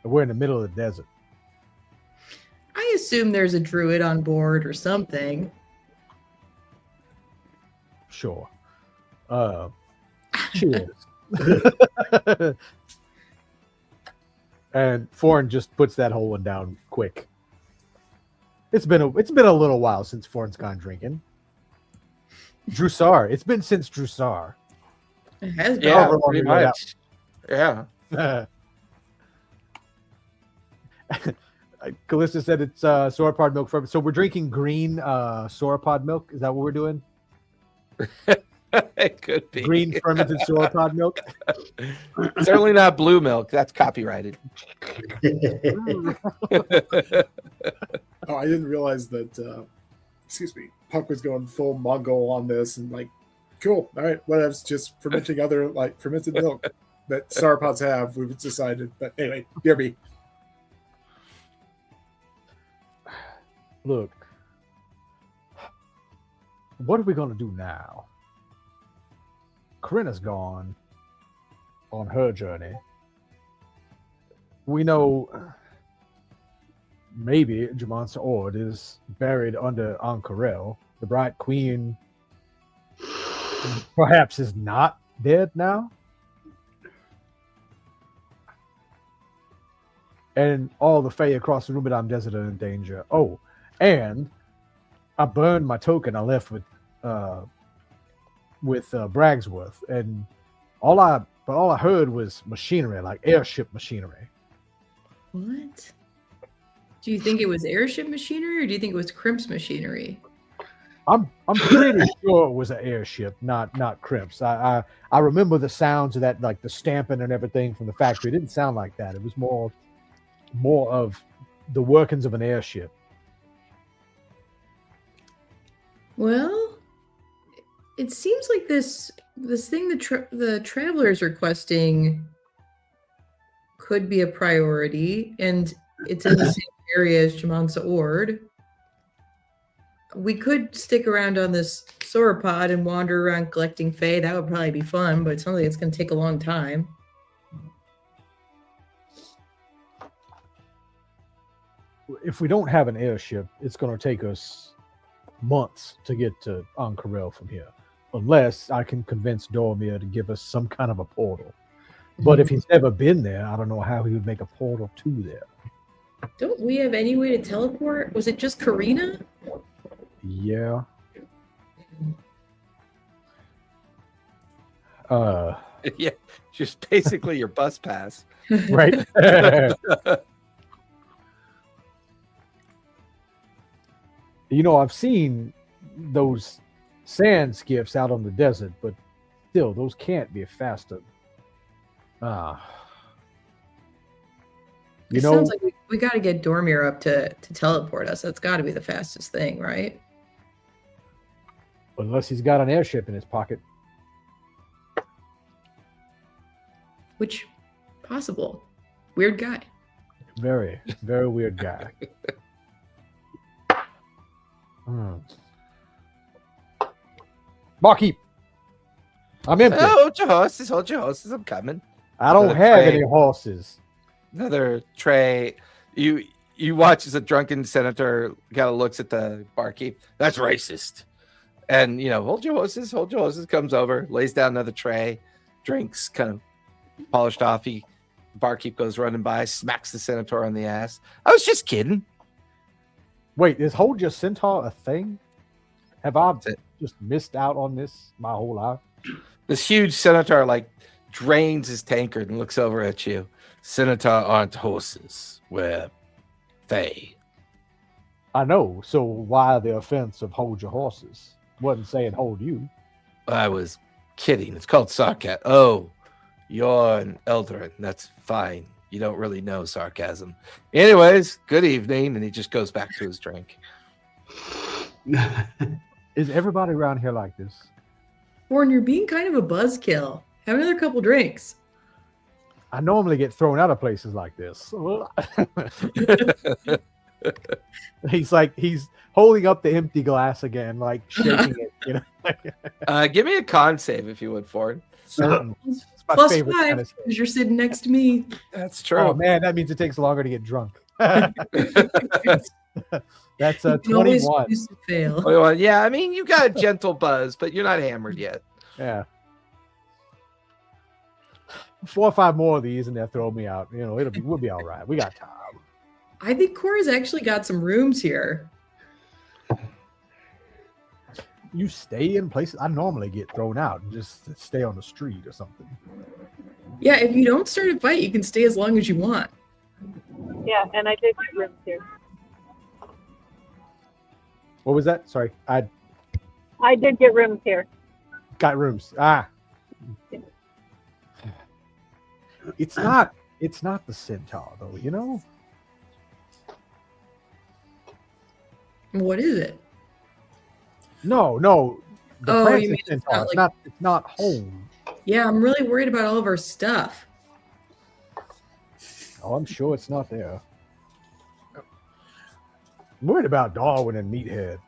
We're in the middle of the desert. I assume there's a druid on board or something. Sure. Cheers. And Foreign just puts that whole one down quick. It's been a little while since Foreign's gone drinking. Jrusar. It's been since Jrusar. It has been. Yeah, pretty much. Yeah. Callista said it's sauropod milk. So we're drinking green sauropod milk. Is that what we're doing? It could be Green fermented sauropod milk. Certainly not blue milk. That's copyrighted. Oh, I didn't realize that. Excuse me, Puck was going full Mongol on this, and like, cool. All right, whatever's just fermenting other like fermented milk that sauropods have. We've decided, but anyway, BRB. Look, what are we gonna do now? Corinna's gone on her journey. We know maybe Jrusar Ord is buried under Ankarel. The Bright Queen perhaps is not dead now. And all the Fae across the Rubidoum Desert are in danger. Oh, and I burned my token I left with Bragsworth, and all I heard was machinery, like airship machinery. What? Do you think it was airship machinery, or do you think it was Crimp's machinery? I'm pretty sure it was an airship, not Crimp's. I remember the sounds of that, like the stamping and everything from the factory. It didn't sound like that. It was more of the workings of an airship. Well, it seems like this thing the traveler is requesting could be a priority, and it's in the same area as Jrusar Ord. We could stick around on this sauropod and wander around collecting Fae. That would probably be fun, but it sounds like it's going to take a long time. If we don't have an airship, it's going to take us months to get to Ankarel from here, unless I can convince Dormir to give us some kind of a portal. But if he's never been there, I don't know how he would make a portal to there. Don't we have any way to teleport? Was it just Karina? Yeah. Yeah, just basically your bus pass. Right. You know, I've seen those sand skiffs out on the desert, but still, those can't be faster. You know, Sounds like we got to get Dormir up to teleport us. That's got to be the fastest thing, right? unless he's got an airship in his pocket. Which, possible. Weird guy. Very, very weird guy. Barkeep, I'm empty. Oh, hold your horses, I'm coming. I don't Another have tray. any horses. Another tray. You watch as a drunken senator kind of looks at the barkeep. That's racist. And, hold your horses, comes over, lays down another tray, drinks, kind of polished off. Barkeep goes running by, smacks the senator on the ass. I was just kidding. Wait, is hold your centaur a thing? Have I That's it. just missed out on this my whole life? This huge senator drains his tankard and looks over at you. Senator aren't horses. We're Fae. I know. So why the offense of hold your horses? Wasn't saying hold you. I was kidding. It's called sarcasm. Oh, you're an Eldarin. That's fine. You don't really know sarcasm. Anyways, good evening. And he just goes back to his drink. Is everybody around here like this? Warren, you're being kind of a buzzkill. Have another couple drinks. I normally get thrown out of places like this. He's holding up the empty glass again, shaking it. Give me a con save if you would, Ford. Certain. It's my Plus favorite 5 kind of because you're sitting next to me. That's true. Oh man, that means it takes longer to get drunk. That's You can always 21. choose to fail. Well, yeah, I mean, you got a gentle buzz, but you're not hammered yet. Yeah. 4 or 5 more of these and they'll throw me out. We'll be all right. We got time. I think Cora's actually got some rooms here. You stay in places. I normally get thrown out and just stay on the street or something. Yeah, if you don't start a fight, you can stay as long as you want. Yeah, and I did get rooms here. What was that? Sorry, I I did get rooms here. got rooms. It's not the centaur though, you know? What is it? No. The Oh, Francis you mean it's centaur. not It's like- not home. Yeah, I'm really worried about all of our stuff. Oh, I'm sure it's not there. I'm worried about Darwin and Meathead.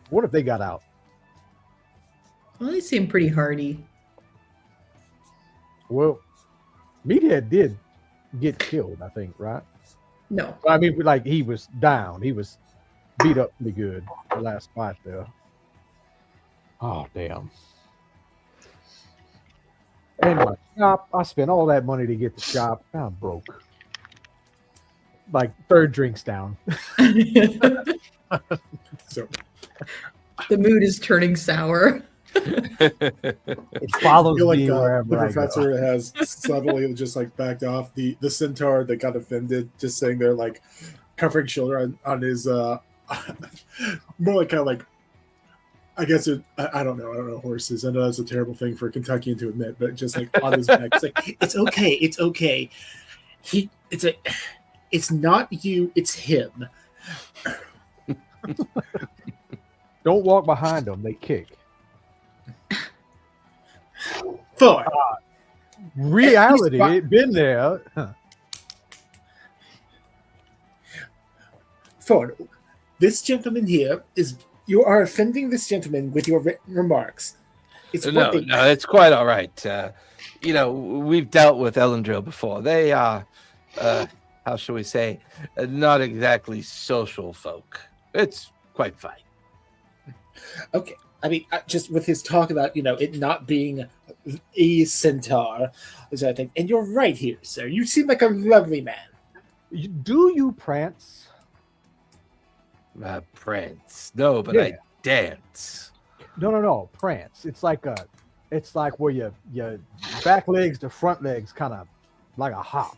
What if they got out? Well, they seem pretty hardy. Well, Meathead did get killed, I think, right? No. I mean, like, he was down. He was beat up pretty good the last fight there. Oh, damn. And my shop, I spent all that money to get the shop. Now I'm broke. Like, third drink's down. The So mood is turning sour. It follows I feel like me the wherever I go. professor has suddenly just like backed off. The centaur that got offended, just sitting there like covering shoulder on his more like kind of like, I guess I don't know horses. I know that's a terrible thing for a Kentuckian to admit, but just like on his back, it's like it's okay. It's not you, it's him. Don't walk behind them. They kick. Thor. Reality, it been there. Thor, this gentleman here you are offending this gentleman with your written remarks. It's No, it's quite all right. We've dealt with Elendril before. They are, how shall we say, not exactly social folk. It's quite fine. Okay. I mean, just with his talk about, it not being a centaur, is I think, and you're right here, sir. You seem like a lovely man. Do you prance? Prance. No, but Yeah. I dance. No. Prance. It's like where your back legs to front legs kind of like a hop.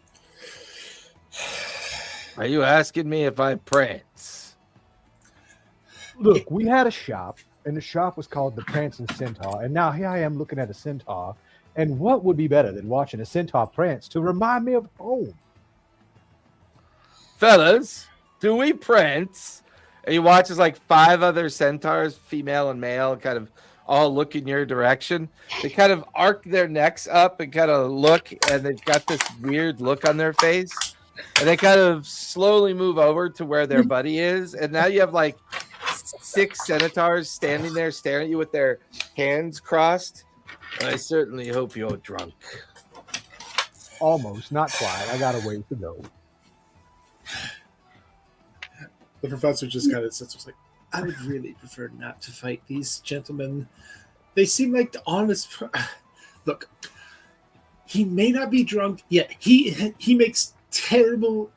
Are you asking me if I prance? Look, we had a shop, and the shop was called the Prancing Centaur, and now here I am looking at a centaur, and what would be better than watching a centaur prance to remind me of home? Fellas, do we prance? And you watch as like 5 other centaurs, female and male, kind of all look in your direction. They kind of arc their necks up and kind of look, and they've got this weird look on their face. And they kind of slowly move over to where their buddy is. And now you have like 6 centaurs standing there staring at you with their hands crossed. I certainly hope you're drunk. Almost, not quite. I got a ways to go. The professor just kind of sits there like, I would really prefer not to fight these gentlemen. They seem like the honest. Look, he may not be drunk yet. He makes terrible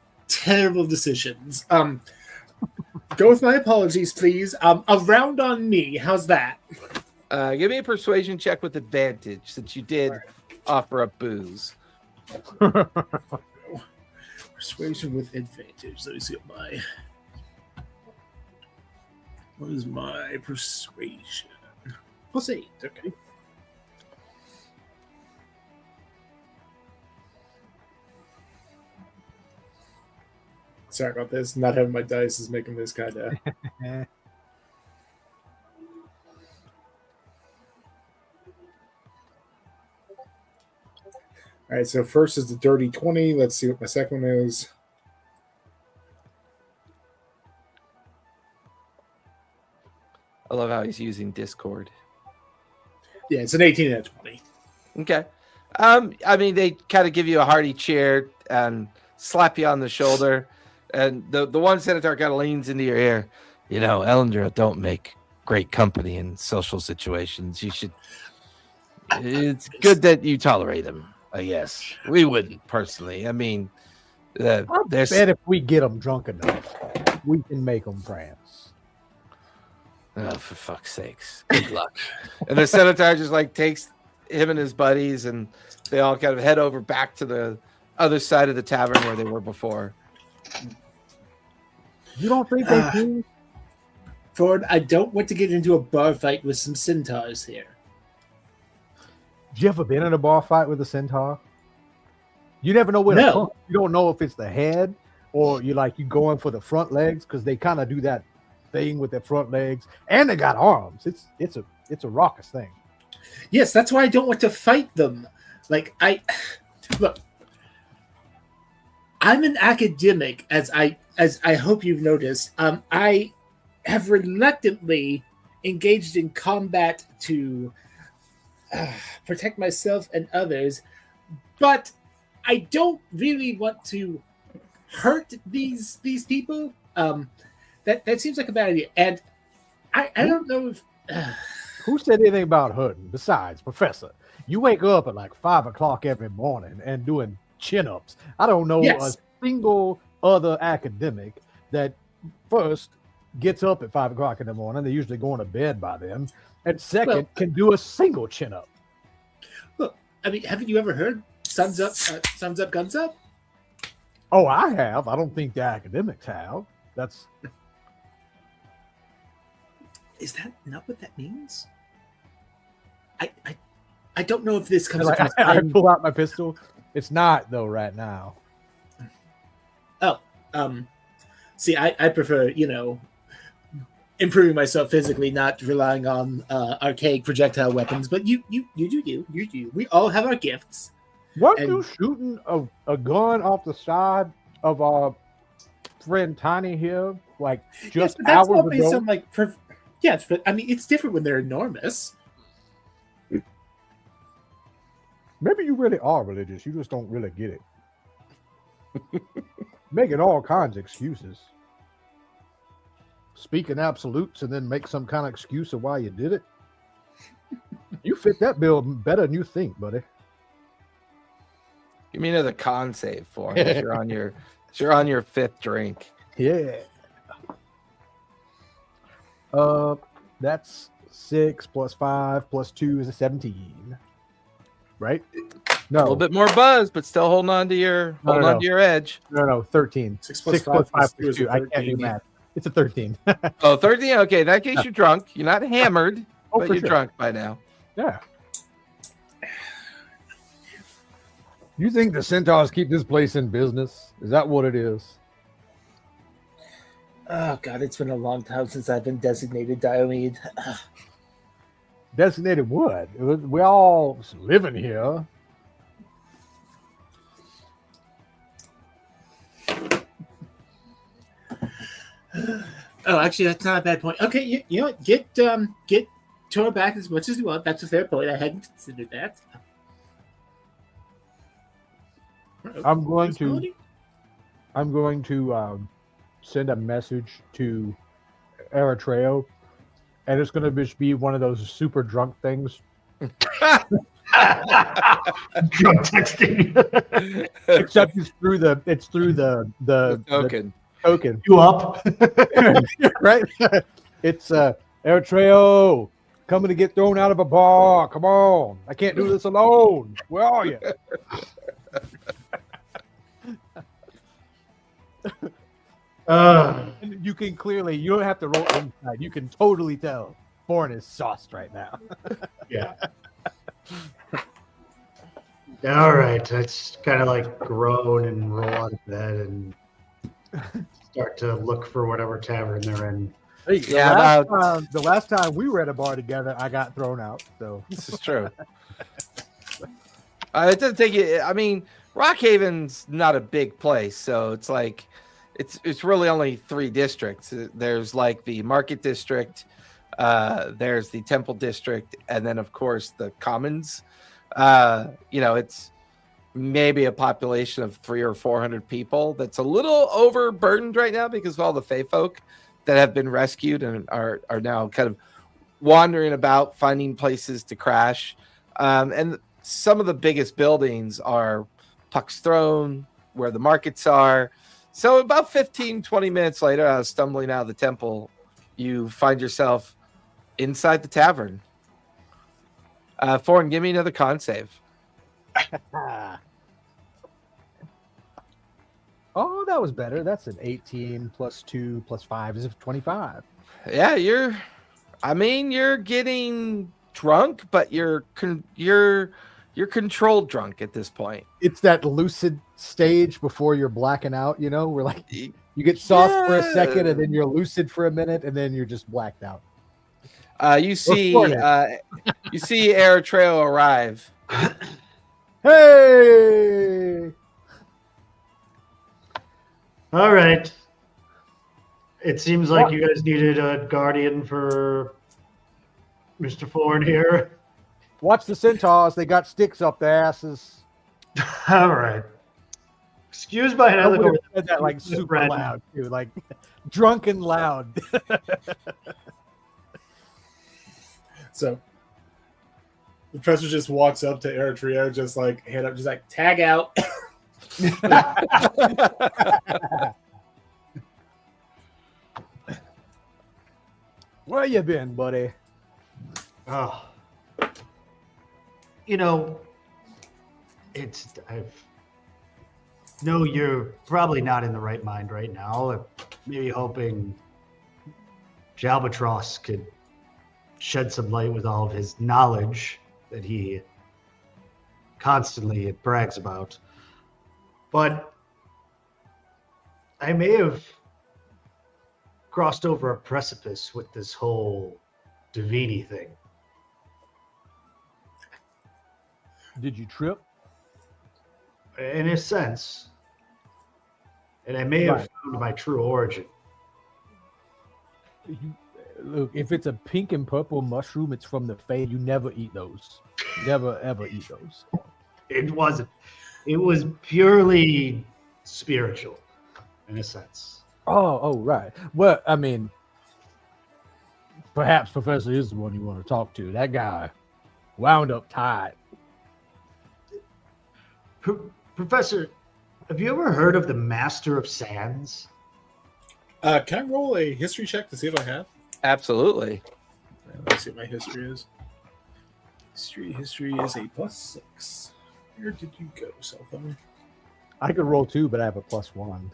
decisions. Go with my apologies, please. A round on me. How's that? Give me a persuasion check with advantage, since you did offer up booze. Persuasion with advantage. Let me see what is my persuasion? +8. Okay. Sorry about this. Not having my dice is making this kind of. All right, so first is the dirty 20. Let's see what my second one is. I love how he's using Discord. Yeah, it's an 18 and a 20. Okay. I mean, they kind of give you a hearty cheer and slap you on the shoulder. And the one senator kind of leans into your ear. Elendril don't make great company in social situations. It's good that you tolerate him, I guess. We wouldn't, personally. I mean, there's... Bet if we get them drunk enough, we can make them prance. Oh, for fuck's sakes. Good luck. And the senator just takes him and his buddies, and they all kind of head over back to the other side of the tavern where they were before. You don't think they do? Ford, I don't want to get into a bar fight with some centaurs here. You ever been in a bar fight with a centaur? You never know where to No. punch. You don't know if it's the head or you going for the front legs because they kind of do that thing with their front legs, and they got arms. It's a raucous thing. Yes, that's why I don't want to fight them. Like look, I'm an academic, as I hope you've noticed. I have reluctantly engaged in combat to protect myself and others, but I don't really want to hurt these people. That seems like a bad idea, and I don't know if. Who said anything about hurting? Besides, Professor, you wake up at like 5 o'clock every morning and doing chin-ups. I don't know Yes. a single other academic that first gets up at 5 o'clock in the morning. They're usually going to bed by then. And second, can do a single chin-up. Look, I mean, haven't you ever heard "Suns up, guns up"? Oh, I have. I don't think the academics have. That's Is that not what that means? I don't know if this comes. like, across I any- pull out my pistol. It's not though right now. See, I prefer, improving myself physically, not relying on archaic projectile weapons. But you do. We all have our gifts. Weren't And- you shooting a gun off the side of our friend Tiny here, like just Yes, but that's hours all based ago? on yes, but I mean, it's different when they're enormous. Maybe you really are religious. You just don't really get it. Making all kinds of excuses. Speaking absolutes and then make some kind of excuse of why you did it. You fit that bill better than you think, buddy. Give me another con save for him. You're on your fifth drink. Yeah. That's 6 plus 5 plus 2 is a 17. Right? No. A little bit more buzz, but still holding on to your No. your edge. No, 13. 6 6 plus 5 2 plus is a 2. I can't do 13. math. It's a 13. Oh, 13. Okay, in that case you're drunk. You're not hammered, Oh, but for you're sure. drunk by now. Yeah. You think the centaurs keep this place in business? Is that what it is? Oh God, it's been a long time since I've been designated Diomede. Designated what? We all living here. Oh, actually, that's not a bad point. Okay, you know what? Get Tor back as much as you want. That's a fair point. I hadn't considered that. I'm going to send a message to Eritreo, and it's going to just be one of those super drunk things. Drunk texting. Except it's through the Token. token. You up? Right? It's Eritreo coming to get thrown out of a bar. Come on. I can't do this alone. Where are you? And you can clearly, you don't have to roll inside. You can totally tell Born is sauced right now. Yeah. All right. Let's kind of like groan and roll out of bed and start to look for whatever tavern they're in. Hey, Yeah, the last time we were at a bar together, I got thrown out. So This is true. It doesn't take you. I mean, Rockhaven's not a big place, so it's like it's really only 3 districts. There's like the Market District, there's the Temple District, and then of course the Commons. It's maybe a population of 300 or 400 people. That's a little overburdened right now because of all the Fae folk that have been rescued and are now kind of wandering about, finding places to crash. And some of the biggest buildings are Puck's Throne, where the markets are. So about 15, 20 minutes later, I was stumbling out of the temple. You find yourself inside the tavern. Foreign, give me another con save. Oh, that was better. That's an 18 plus 2 plus 5 is 25. Yeah, you're getting drunk, but you're controlled drunk at this point. It's that lucid stage before you're blacking out, you know, where like you get soft for a second and then you're lucid for a minute and then you're just blacked out. You see Eritrea arrive. Hey! All right. It seems like you guys needed a guardian for Mr. Thorne here. Watch the centaurs. They got sticks up their asses. All right. Excuse my head. I would have said that like super loud, too. Like drunken loud. So the professor just walks up to Eritrea, just like hand up, just like tag out. Where you been, buddy? Oh. You know, no, you're probably not in the right mind right now. I'm maybe hoping Jalbatross could shed some light with all of his knowledge that he constantly brags about. But I may have crossed over a precipice with this whole Davini thing. Did you trip? In a sense. And I may have found my true origin. Look, if it's a pink and purple mushroom, it's from the Fae. You never eat those. Never, ever eat those. It wasn't. It was purely spiritual, in a sense. Oh, right. Well, I mean, perhaps Professor is the one you want to talk to. That guy wound up tight. Professor, have you ever heard of the Master of Sands? Can I roll a history check to see if I have? Absolutely. Let's see what my history is. History is a +6. Where did you go, cell phone? I could roll 2, but I have a +1.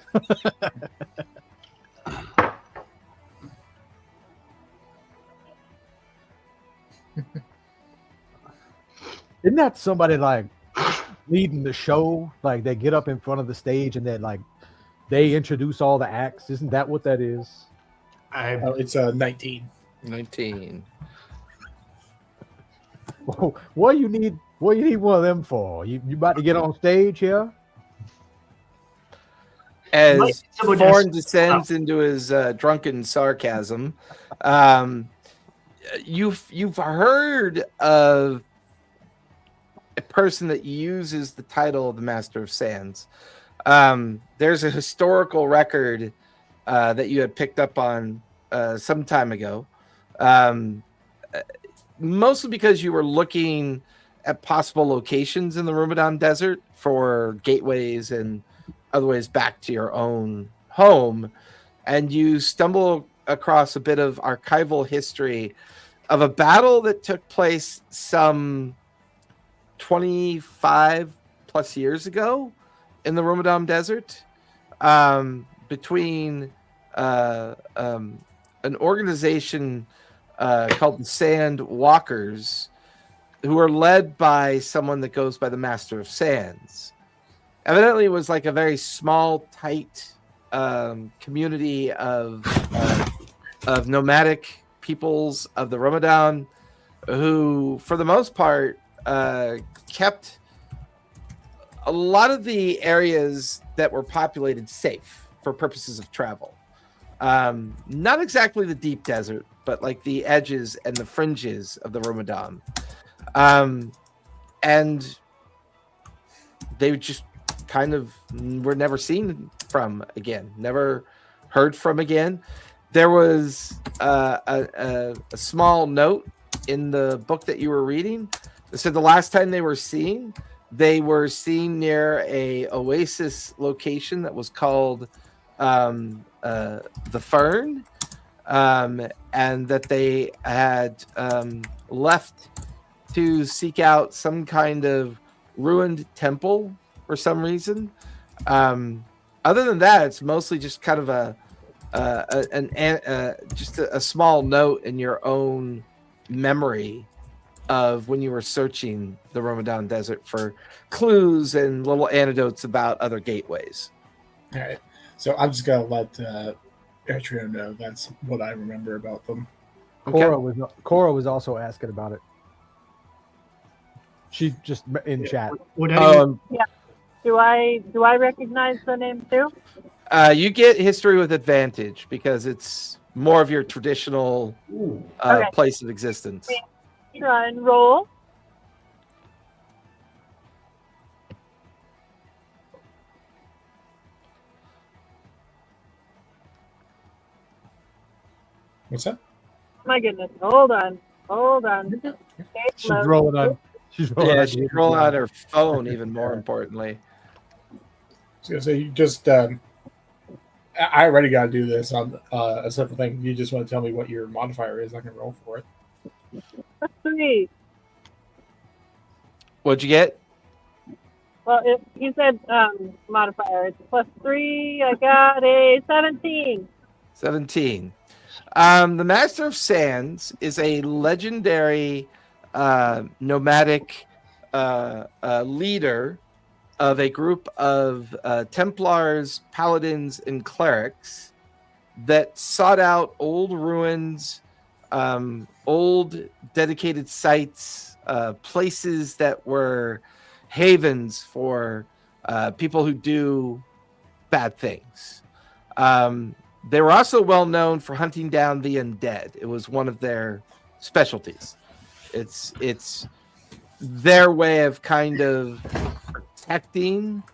Isn't that somebody like leading the show? Like they get up in front of the stage and then like they introduce all the acts. Isn't that what that is? It's 19. 19. What do you need one of them for? You about to get on stage here? As Thorne descends into his drunken sarcasm, you've heard of a person that uses the title of the Master of Sands. There's a historical record that you had picked up on some time ago, mostly because you were looking at possible locations in the Rumadan Desert for gateways and other ways back to your own home, and you stumble across a bit of archival history of a battle that took place some 25 plus years ago in the Rumadan Desert, between an organization called the Sand Walkers, who are led by someone that goes by the Master of Sands. Evidently, it was like a very small, tight community of nomadic peoples of the Rumadan, who, for the most part, kept a lot of the areas that were populated safe for purposes of travel. Not exactly the deep desert, but like the edges and the fringes of the Rumadan. And they just kind of were never seen from again, never heard from again. There was a small note in the book that you were reading that said the last time they were seen near a oasis location that was called the Fern, and that they had left to seek out some kind of ruined temple for some reason. Other than that, it's mostly just kind of just a small note in your own memory of when you were searching the Ramadan Desert for clues and little anecdotes about other gateways. All right. So I'm just gonna let Eritrea know that's what I remember about them. Okay. Cora was also asking about it. She just in chat. Would anyone, Do I recognize the name too? You get history with advantage because it's more of your traditional Okay. place of existence. Try and roll. What's that? My goodness. Hold on. She's rolling on. She's rolling. Yeah, on she's rolling on her phone. Even more importantly. So you just, I already got to do this on a separate thing. You just want to tell me what your modifier is. I can roll for it. +3. What'd you get? Well, you said modifier. It's +3. I got a 17. 17. The Master of Sands is a legendary nomadic leader of a group of Templars, Paladins, and Clerics that sought out old ruins, old dedicated sites, places that were havens for people who do bad things. They were also well known for hunting down the undead. It was one of their specialties. It's their way of kind of protecting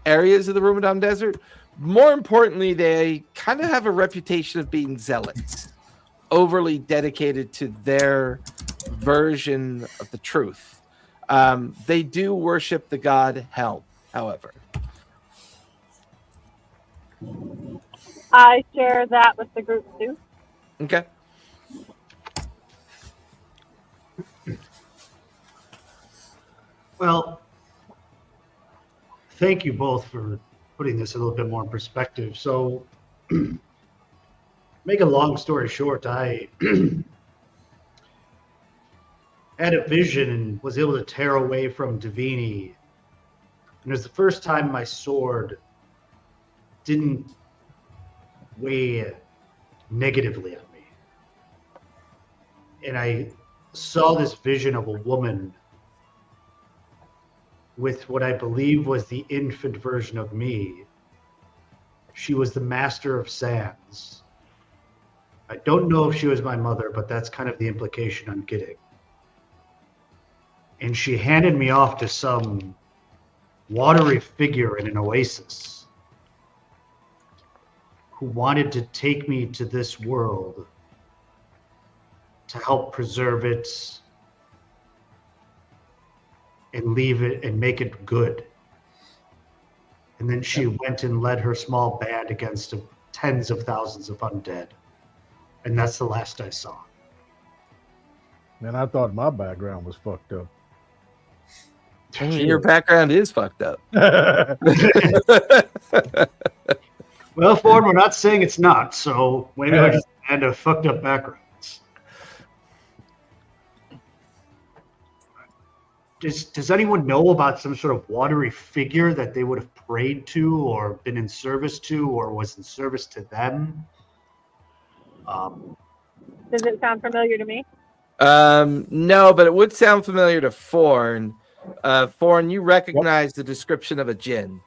areas of the Ramadan Desert. More importantly, they kind of have a reputation of being zealots, overly dedicated to their version of the truth. They do worship the god Helm, however. I share that with the group too. Okay. well, thank you both for putting this a little bit more in perspective. So, make a long story short, I had a vision and was able to tear away from Divini. And it was the first time my sword didn't weigh negatively on me. And I saw this vision of a woman with what I believe was the infant version of me. She was the Master of Sands. I don't know if she was my mother, but that's kind of the implication I'm getting. And she handed me off to some watery figure in an oasis who wanted to take me to this world to help preserve it and leave it and make it good. And then she went and led her small band against tens of thousands of undead. And that's the last I saw. And I thought my background was fucked up. Your background is fucked up. Well, Ford, we're not saying it's not, so maybe I just had a fucked up backgrounds. Does anyone know about some sort of watery figure that they would have prayed to or been in service to or was in service to them? Does it sound familiar to me? No, but it would sound familiar to Forn. Forn, you recognize the description of a djinn.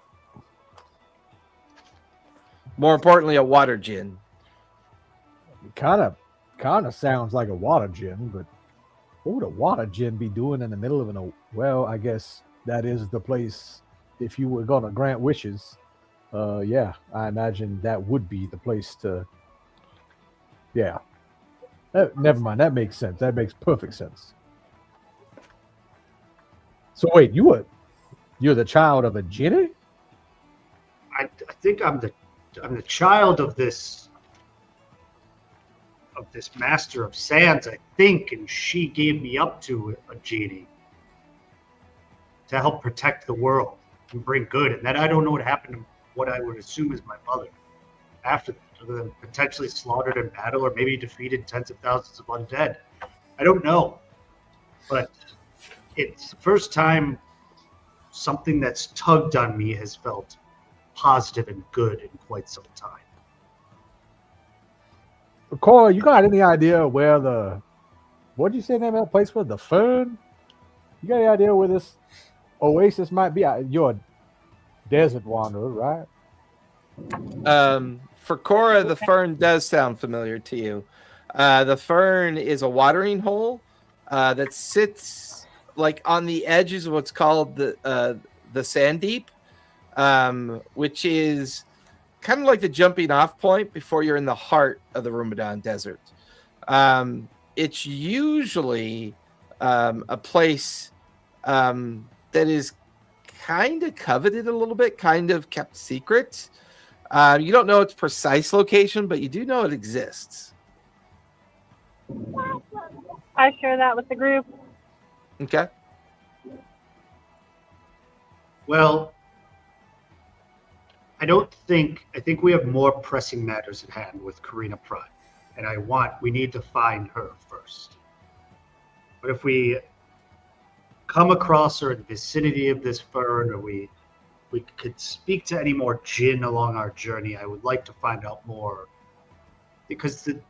More importantly, a water djinn. Kind of sounds like a water djinn, but what would a water djinn be doing in the middle of well, I guess that is the place. If you were gonna grant wishes, yeah, I imagine that would be the place to. Yeah. Never mind. That makes sense. That makes perfect sense. So wait, you're the child of a djinn? I think I'm the child of this Master of Sands, I think, and she gave me up to a genie to help protect the world and bring good. And then I don't know what happened what I would assume is my mother after that, other than potentially slaughtered in battle or maybe defeated tens of thousands of undead. I don't know. But it's the first time something that's tugged on me has felt positive and good in quite some time. Cora, you got any idea where what did you say the name of that place was? The Fern? You got any idea where this oasis might be? You're a desert wanderer, right? For Cora, the Fern does sound familiar to you. The Fern is a watering hole that sits like on the edges of what's called the Sand Deep, which is kind of like the jumping off point before you're in the heart of the Rumadan Desert. It's usually a place that is kind of coveted a little bit, kind of kept secret. You don't know its precise location, but you do know it exists. I share that with the group. Okay. Well, I think we have more pressing matters at hand with Karina Prime, and we need to find her first. But if we come across her in the vicinity of this fern, or we could speak to any more jinn along our journey, I would like to find out more, because the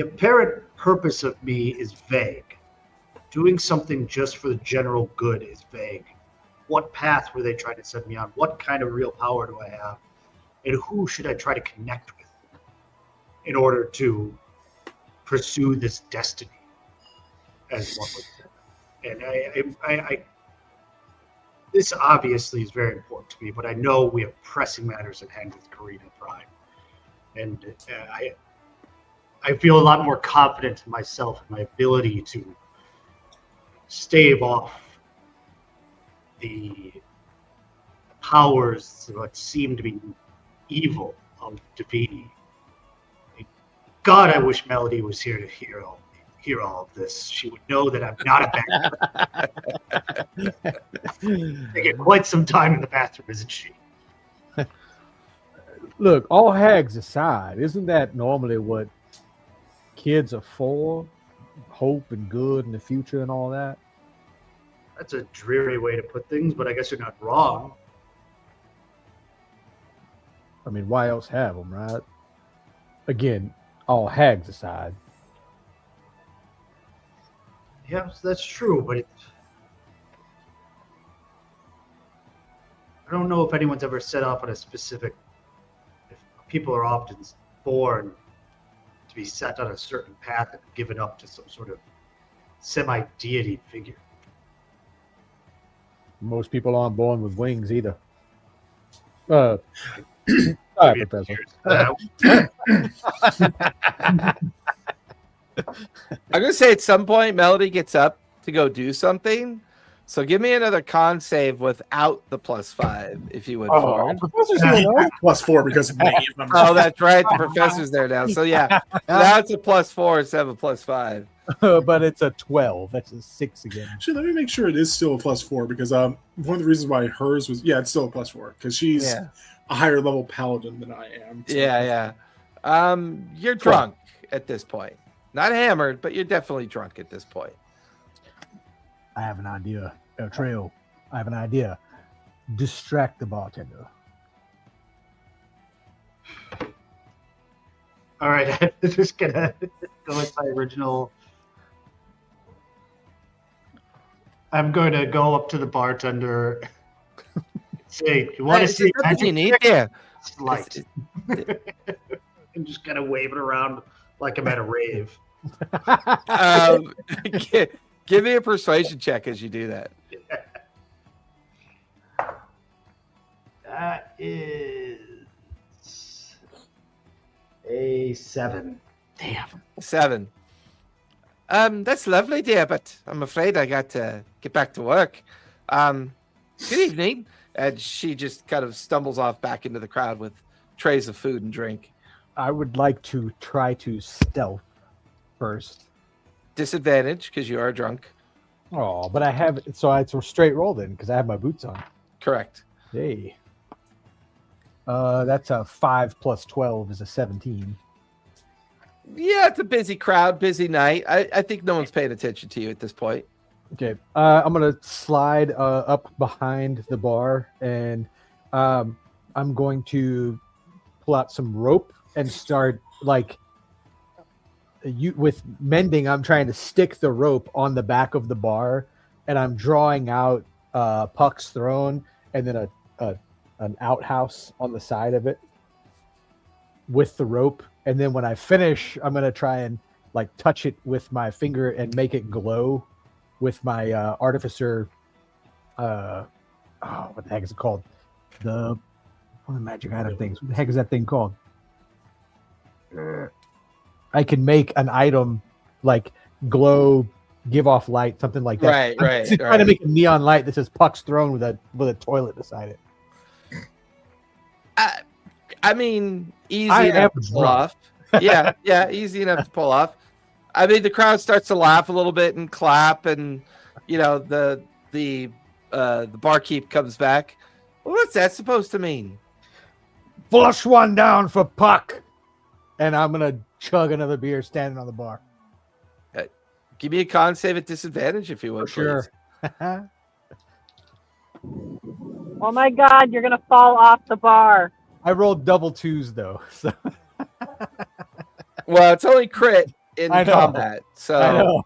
apparent purpose of me is vague. Doing something just for the general good is vague. What path were they trying to send me on? What kind of real power do I have? And who should I try to connect with in order to pursue this destiny, as one would say? And I this obviously is very important to me, but I know we have pressing matters at hand with Karina Prime. And I feel a lot more confident in myself and my ability to stave off the powers that seem to be evil of defeating. God, I wish Melody was here to hear all of this. She would know that I'm not a bad guy. They get quite some time in the bathroom, isn't she? Look, all hags aside, isn't that normally what kids are for? Hope and good in the future and all that? That's a dreary way to put things, but I guess you're not wrong. I mean, why else have them, right? Again, all hags aside. Yes, that's true, but I don't know if anyone's ever set off on a specific. If people are often born to be set on a certain path and given up to some sort of semi-deity figure. Most people aren't born with wings either. Sorry, Professor. I'm going to say at some point, Melody gets up to go do something. So give me another con save without the +5, if you would. Ford. Professor's +4 because of me. Oh, that's right. The professor's there now. So yeah, now it's a +4 instead of a +5. But it's a 12. That's a 6 again. Actually, let me make sure it is still a +4 because one of the reasons why hers was it's still a +4 because she's a higher level paladin than I am. So. Yeah. You're drunk at this point. Not hammered, but you're definitely drunk at this point. I have an idea. Trail. I have an idea. Distract the bartender. All right, I'm just gonna go with my original. I'm going to go up to the bartender. Say, you want to see magic? You need there. Slight. I'm just gonna wave it around like I'm at a rave. Give me a persuasion check as you do that. That is a 7. Damn. 7. That's lovely, dear, but I'm afraid I got to get back to work. Good evening. And she just kind of stumbles off back into the crowd with trays of food and drink. I would like to try to stealth first. Disadvantage because you are drunk. Oh, but I have it's a straight roll then because I have my boots on. Correct. Hey. That's a 5 plus 12 is a 17. Yeah, it's a busy crowd, busy night. I think no one's paying attention to you at this point. Okay. I'm gonna slide up behind the bar, and I'm going to pull out some rope and start with mending. I'm trying to stick the rope on the back of the bar, and I'm drawing out Puck's throne and then an outhouse on the side of it with the rope. And then when I finish, I'm gonna try and touch it with my finger and make it glow with my artificer. What the heck is it called? One of the magic item things. What the heck is that thing called? I can make an item glow, give off light, something like that. Right. I'm trying to make a neon light that says Puck's throne with a toilet beside it. I mean, easy I enough am to pull off. Yeah, easy enough to pull off. I mean, the crowd starts to laugh a little bit and clap, and the barkeep comes back. What's that supposed to mean? Flush one down for Puck, and I'm gonna chug another beer standing on the bar. Give me a con save at disadvantage if you would. Sure. Oh my God, you're gonna fall off the bar. I rolled double 2s though. So. Well, it's only crit in I know. combat. So I know.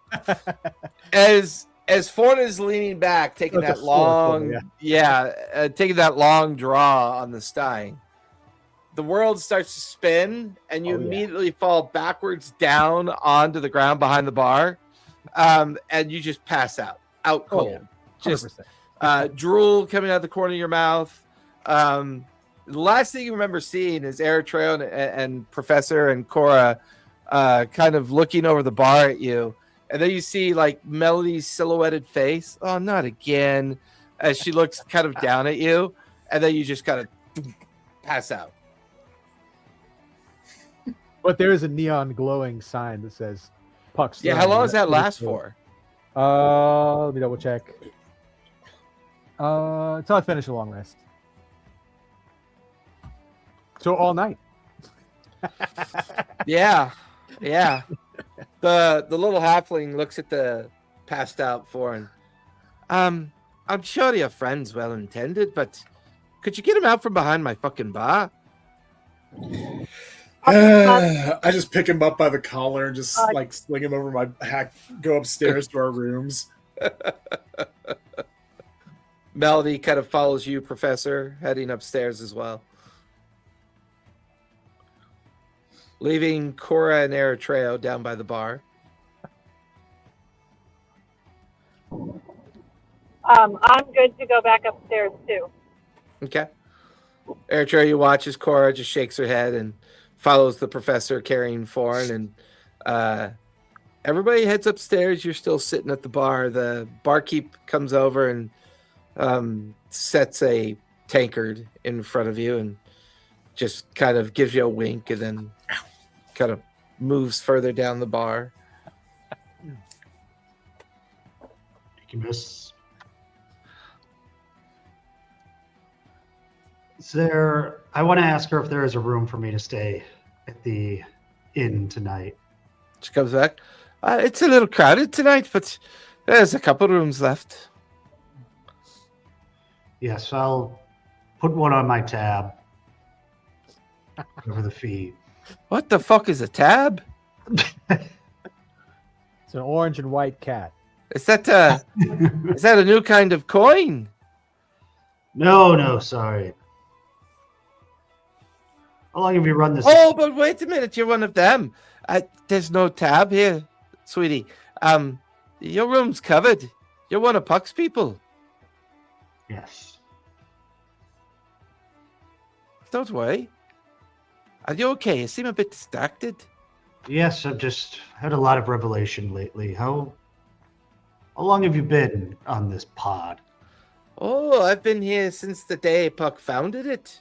as Forn is leaning back, taking That's that a sword long, for taking that long draw on the Stein, the world starts to spin, and you immediately fall backwards down onto the ground behind the bar, and you just pass out cold. Just drool coming out the corner of your mouth. The last thing you remember seeing is Eritrea and Professor and Cora kind of looking over the bar at you. And then you see Melody's silhouetted face. Oh, not again. As she looks kind of down at you. And then you just kind of pass out. But there is a neon glowing sign that says Puck's Yeah, throne. how long does that last for? Let me double check. Until I finish a long rest. So all night. Yeah. The little halfling looks at the passed out Foreign. I'm sure your friend's well intended, but could you get him out from behind my fucking bar? I just pick him up by the collar and just sling him over my back, go upstairs to our rooms. Melody kind of follows you, Professor, heading upstairs as well. Leaving Cora and Eritrea down by the bar. I'm good to go back upstairs too. Okay. Eritrea, you watch as Cora just shakes her head and follows the professor carrying Foreign, and everybody heads upstairs. You're still sitting at the bar. The barkeep comes over and sets a tankard in front of you and just kind of gives you a wink and then kind of moves further down the bar. Thank you, miss. I want to ask her if there is a room for me to stay at the inn tonight. She comes back. It's a little crowded tonight, but there's a couple rooms left. Yes, I'll put one on my tab over the fee. What the fuck is a tab? It's an orange and white cat. Is that a new kind of coin? No, sorry. How long have you run this? Oh, but wait a minute, you're one of them. There's no tab here, sweetie. Your room's covered. You're one of Puck's people. Yes. Don't worry. Are you okay? You seem a bit distracted. Yes, I've just had a lot of revelation lately. How long have you been on this pod? Oh, I've been here since the day Puck founded it.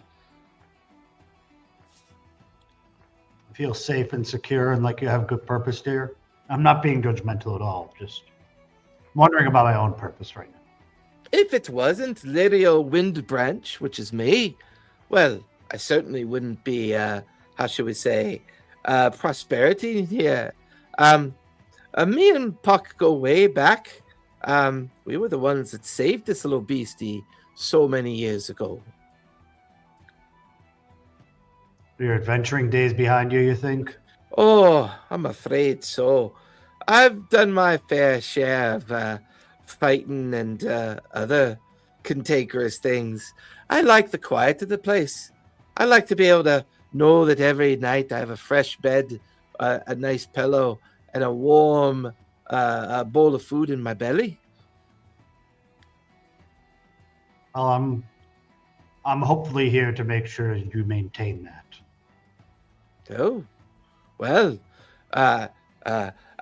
Feel safe and secure and like you have good purpose here? I'm not being judgmental at all. Just wondering about my own purpose right now. If it wasn't Lirio Windbranch, which is me, well, I certainly wouldn't be, how should we say, prosperity here. Me and Puck go way back. We were the ones that saved this little beastie so many years ago. Your adventuring days behind you, you think? Oh, I'm afraid so. I've done my fair share of fighting and other cantankerous things. I like the quiet of the place. I like to be able to know that every night I have a fresh bed, a nice pillow, and a warm bowl of food in my belly. Well, I'm hopefully here to make sure you maintain that. Oh, well,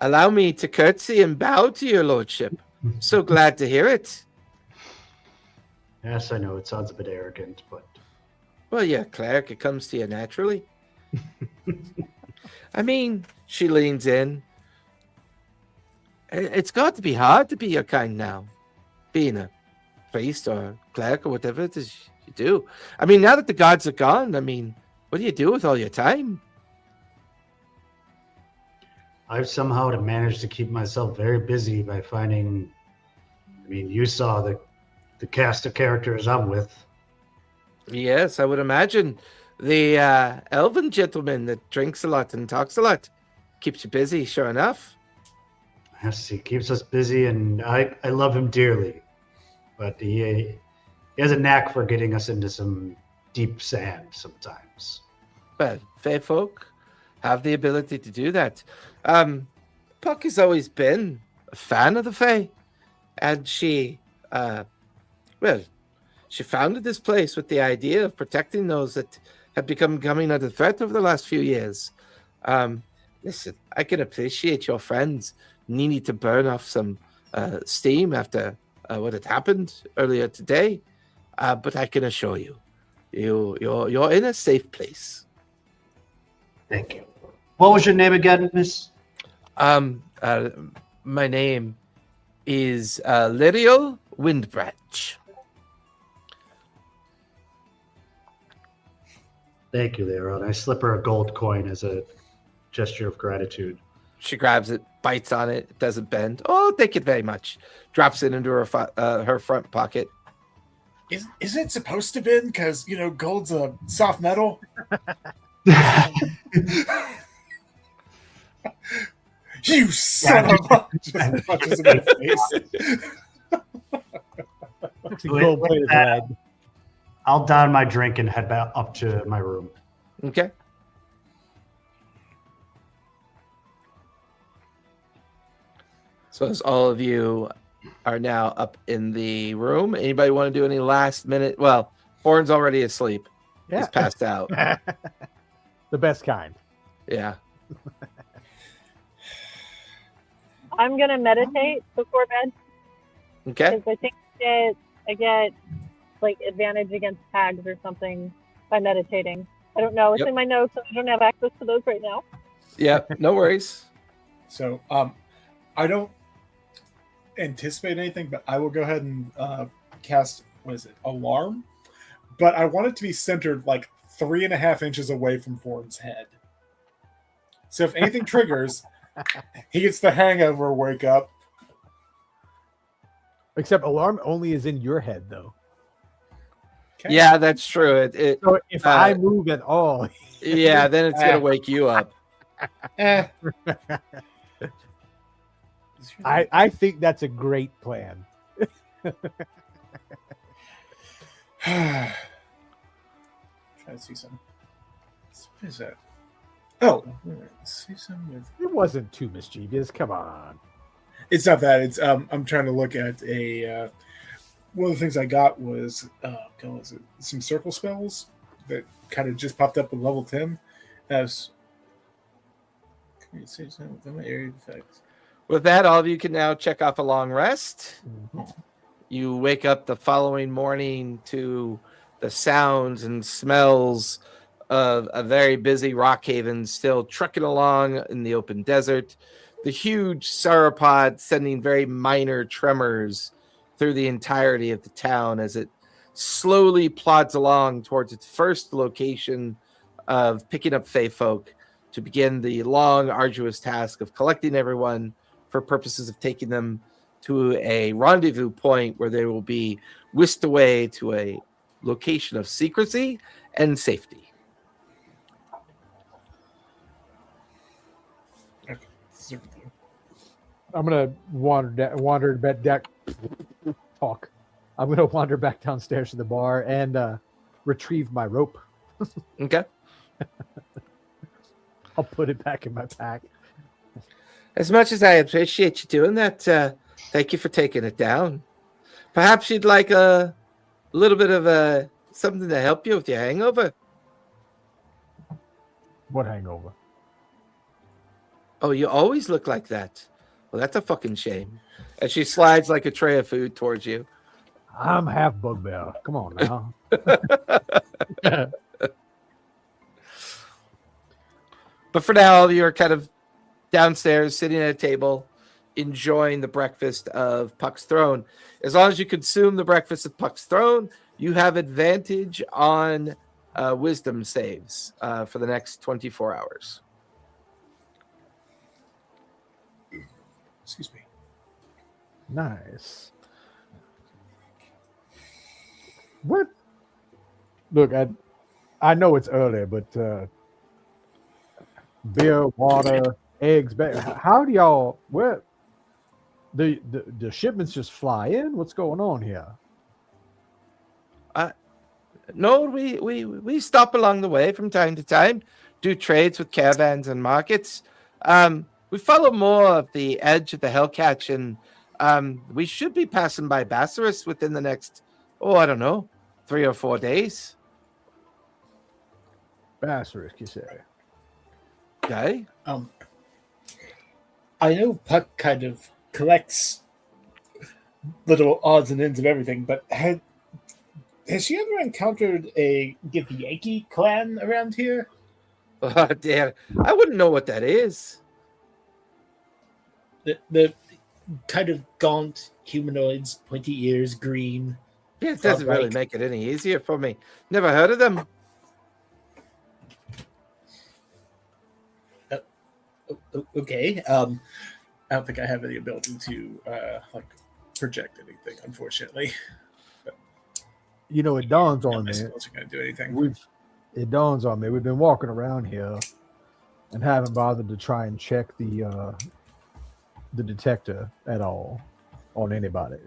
allow me to curtsy and bow to your lordship. So glad to hear it. Yes, I know it sounds a bit arrogant, but Well, yeah, cleric, it comes to you naturally. I mean, she leans in. It's got to be hard to be your kind now, being a priest or cleric or whatever it is you do. I mean, now that the gods are gone, I mean, what do you do with all your time? I've somehow managed to keep myself very busy by finding. I mean, you saw the cast of characters I'm with. Yes, I would imagine. The elven gentleman that drinks a lot and talks a lot keeps you busy, sure enough. Yes, he keeps us busy, and I love him dearly. But he has a knack for getting us into some deep sand sometimes. Well, fae folk have the ability to do that. Puck has always been a fan of the fae, and she founded this place with the idea of protecting those that have become coming under threat over the last few years. Listen, I can appreciate your friends needing to burn off some steam after what had happened earlier today, but I can assure you, you're in a safe place. Thank you. What was your name again, Miss? My name is Lirio Windbranch. Thank you, Leon. I slip her a gold coin as a gesture of gratitude. She grabs it, bites on it, it doesn't bend. Oh, thank you very much. Drops it into her front pocket. Is it supposed to bend? Because, gold's a soft metal. You son of a... Just punches him in the face. Gold plated head. I'll down my drink and head back up to my room. Okay. So as all of you are now up in the room, anybody want to do any last minute? Well, Horn's already asleep. Yeah. He's passed out. The best kind. Yeah. I'm gonna meditate before bed Okay. because I think I get like advantage against tags or something by meditating. I don't know. It's Yep. in my notes. I don't have access to those right now. Yeah. No worries. So I don't anticipate anything, but I will go ahead and cast, alarm? But I want it to be centered like 3.5 inches away from Ford's head. So if anything triggers, he gets the hangover, wake up. Except alarm only is in your head, though. Okay. Yeah, that's true. So if I move at all, Yeah, then it's gonna wake you up. I think that's a great plan. Try to see some. What is that? Oh, see some with. It wasn't too mischievous. Come on. It's not that. It's I'm trying to look at a. One of the things I got was some circle spells that kind of just popped up with level 10 as. Can you say something with my area effects? With that, all of you can now check off a long rest. Mhm. You wake up the following morning to the sounds and smells of a very busy Rockhaven still trucking along in the open desert. The huge sauropod sending very minor tremors through the entirety of the town as it slowly plods along towards its first location of picking up Fey folk to begin the long, arduous task of collecting everyone for purposes of taking them to a rendezvous point where they will be whisked away to a location of secrecy and safety. I'm gonna wander back. Talk. I'm gonna wander back downstairs to the bar and retrieve my rope. Okay. I'll put it back in my pack. As much as I appreciate you doing that, thank you for taking it down. Perhaps you'd like a little bit of something to help you with your hangover. What hangover? Oh, you always look like that. Well, that's a fucking shame. And she slides like a tray of food towards you. I'm half bugbear. Come on now. But for now, you're kind of downstairs, sitting at a table, enjoying the breakfast of Puck's Throne. As long as you consume the breakfast of Puck's Throne, you have advantage on wisdom saves for the next 24 hours. Excuse me. Nice. What? Look, I know it's early, but beer, water, eggs. How do y'all? Where? The shipments just fly in? What's going on here? No, we stop along the way from time to time, do trades with caravans and markets. We follow more of the edge of the Hellcatch, and we should be passing by Bassaris within the next, 3 or 4 days. Bassaris, you say? Okay. I know Puck kind of collects little odds and ends of everything, but has she ever encountered a Githyanki clan around here? Oh, dear. I wouldn't know what that is. The kind of gaunt humanoids, pointy ears, green. Yeah, it doesn't really make it any easier for me. Never heard of them. Okay. I don't think I have any ability to project anything, unfortunately. You know, it dawns on me. Going to do anything. It dawns on me. We've been walking around here and haven't bothered to try and check the detector at all on anybody.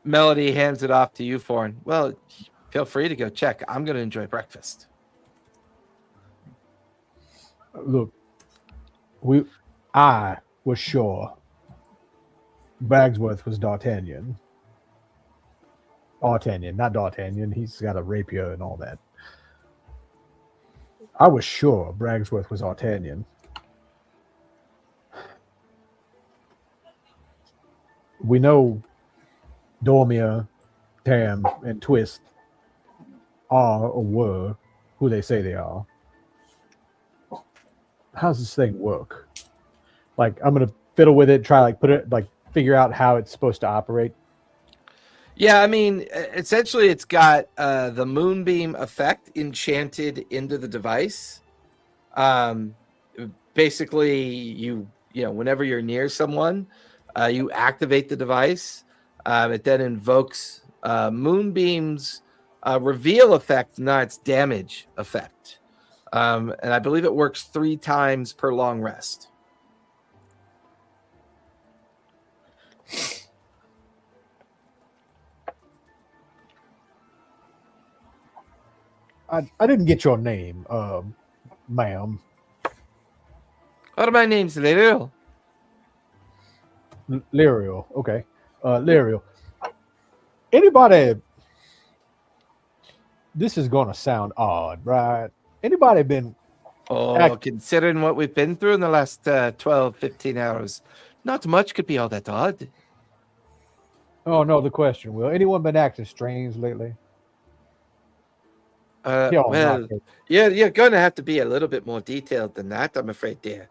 Melody hands it off to you, Foreign. Well, feel free to go check. I'm going to enjoy breakfast. Look, I was sure Bagsworth was D'Artagnan. D'Artagnan, not D'Artagnan. He's got a rapier and all that. I was sure Bragsworth was D'Artagnan. We know Dormia, Tam, and Twist are or were who they say they are. How's this thing work? Like, I'm gonna fiddle with it, try put it figure out how it's supposed to operate. Yeah, I mean, essentially, it's got the moonbeam effect enchanted into the device. Basically, you whenever you're near someone, you activate the device. It then invokes moonbeam's reveal effect, not its damage effect. And I believe it works 3 times per long rest. I didn't get your name, ma'am. My name's Liriel. Liriel, okay. Liriel. Anybody, this is going to sound odd, right? Anybody been... Considering what we've been through in the last 12, 15 hours, not much could be all that odd. Oh, no, the question, Will. Anyone been acting strange lately? You're going to have to be a little bit more detailed than that, I'm afraid, dear.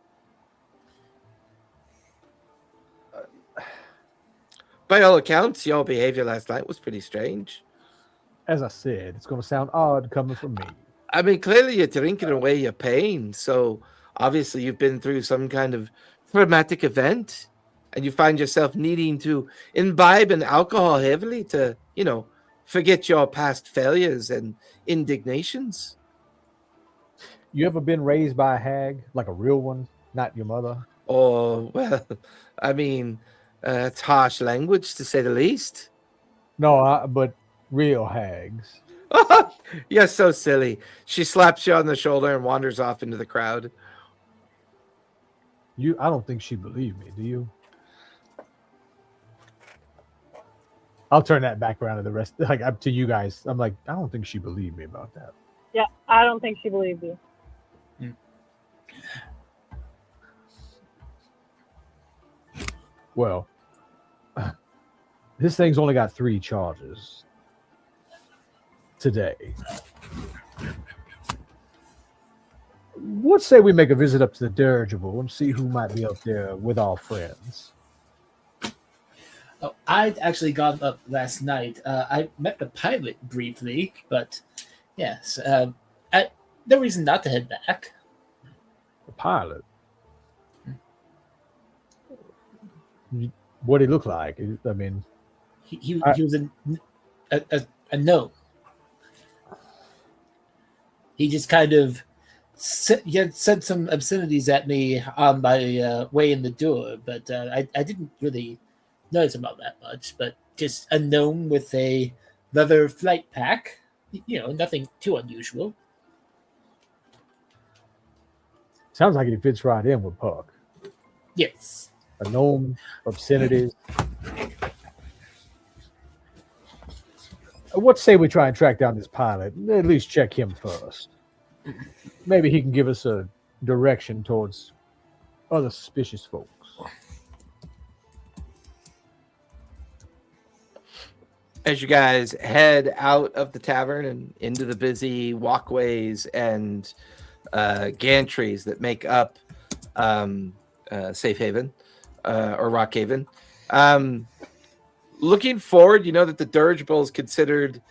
By all accounts, your behavior last night was pretty strange. As I said, it's going to sound odd coming from me. I mean, clearly you're drinking away your pain, so obviously you've been through some kind of traumatic event, and you find yourself needing to imbibe in alcohol heavily to, forget your past failures and indignations. You ever been raised by a hag, like a real one, not your mother? Or, well, I mean, it's harsh language to say the least. No, but real hags. You're so silly. She slaps you on the shoulder and wanders off into the crowd. I don't think she believed me, do you? I'll turn that back around to the rest, like up to you guys. I'm like, I don't think she believed me about that. Yeah, I don't think she believed you. Well, this thing's only got 3 charges today. Let's say we make a visit up to the dirigible and see who might be up there with our friends. Oh, I'd actually gone up last night. I met the pilot briefly, but yes, no reason not to head back. The pilot? What did he look like? I mean, he was a gnome. He just kind of said some obscenities at me on my way in the door, but I didn't really notice him all that much. But just a gnome with a leather flight pack, nothing too unusual. sounds like he fits right in with Puck. Yes. A gnome, obscenities. What say we try and track down this pilot? At least check him first. Maybe he can give us a direction towards other suspicious folks. As you guys head out of the tavern and into the busy walkways and gantries that make up Safe Haven or Rock Haven, looking forward, you know that the dirigible is considered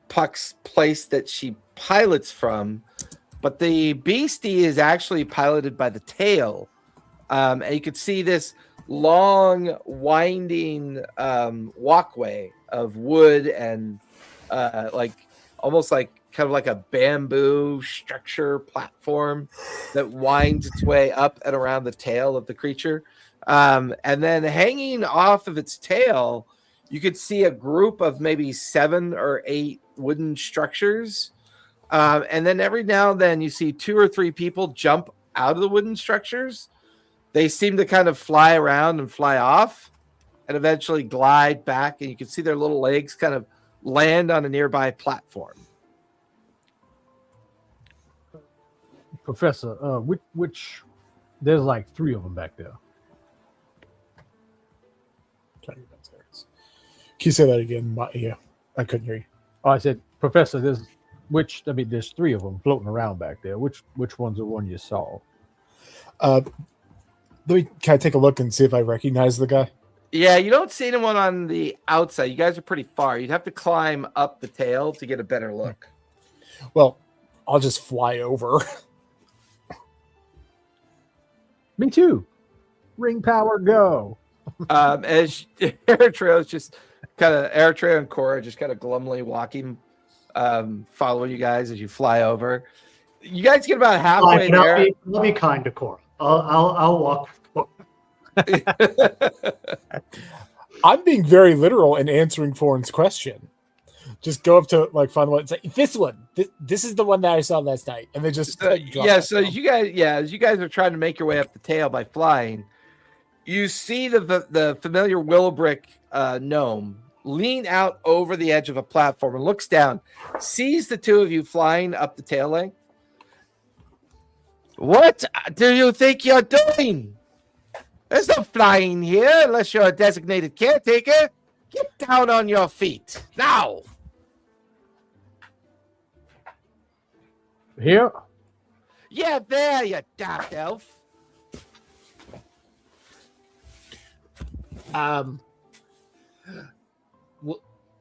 Puck's place that she pilots from, but the beastie is actually piloted by the tail. And you could see this long, winding walkway of wood and almost like kind of like a bamboo structure platform that winds its way up and around the tail of the creature. And then hanging off of its tail, you could see a group of maybe 7 or 8 wooden structures. And then every now and then you see 2 or 3 people jump out of the wooden structures. They seem to kind of fly around and fly off and eventually glide back. And you can see their little legs kind of land on a nearby platform. Professor, which there's like 3 of them back there. Can you say that again? Yeah, I couldn't hear you. Oh, I said, Professor, there's 3 of them floating around back there. Which one's the one you saw? Can I take a look and see if I recognize the guy? Yeah, you don't see anyone on the outside. You guys are pretty far. You'd have to climb up the tail to get a better look. Well, I'll just fly over. Me too. Ring power, go. As Eritrea and Cora just kind of glumly walking, following you guys as you fly over. You guys get about halfway there. I'll be kind to Cora. I'll walk. I'm being very literal in answering Foreign's question. Just go up to find one and say, this one. This is the one that I saw last night. And they just so as you guys are trying to make your way up the tail by flying, you see the familiar willow brick gnome lean out over the edge of a platform and looks down, sees the 2 of you flying up the tail length. What do you think you're doing? There's no flying here unless you're a designated caretaker. Get down on your feet now. Here? Yeah, there, you dark elf.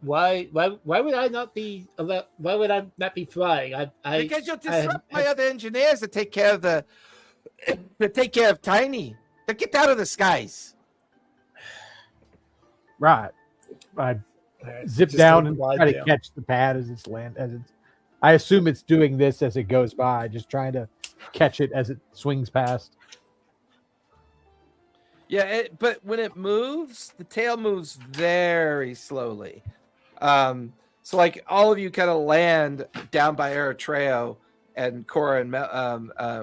Why would I not be? Why would I not be flying? Because you'll disrupt my other engineers that take care of Tiny. They get out of the skies. Right. I zip Just down take and the glide try to down. catch the pad as it's I assume it's doing this as it goes by, just trying to catch it as it swings past. Yeah, but when it moves, the tail moves very slowly. So like all of you kind of land down by Eritrea, and Cora and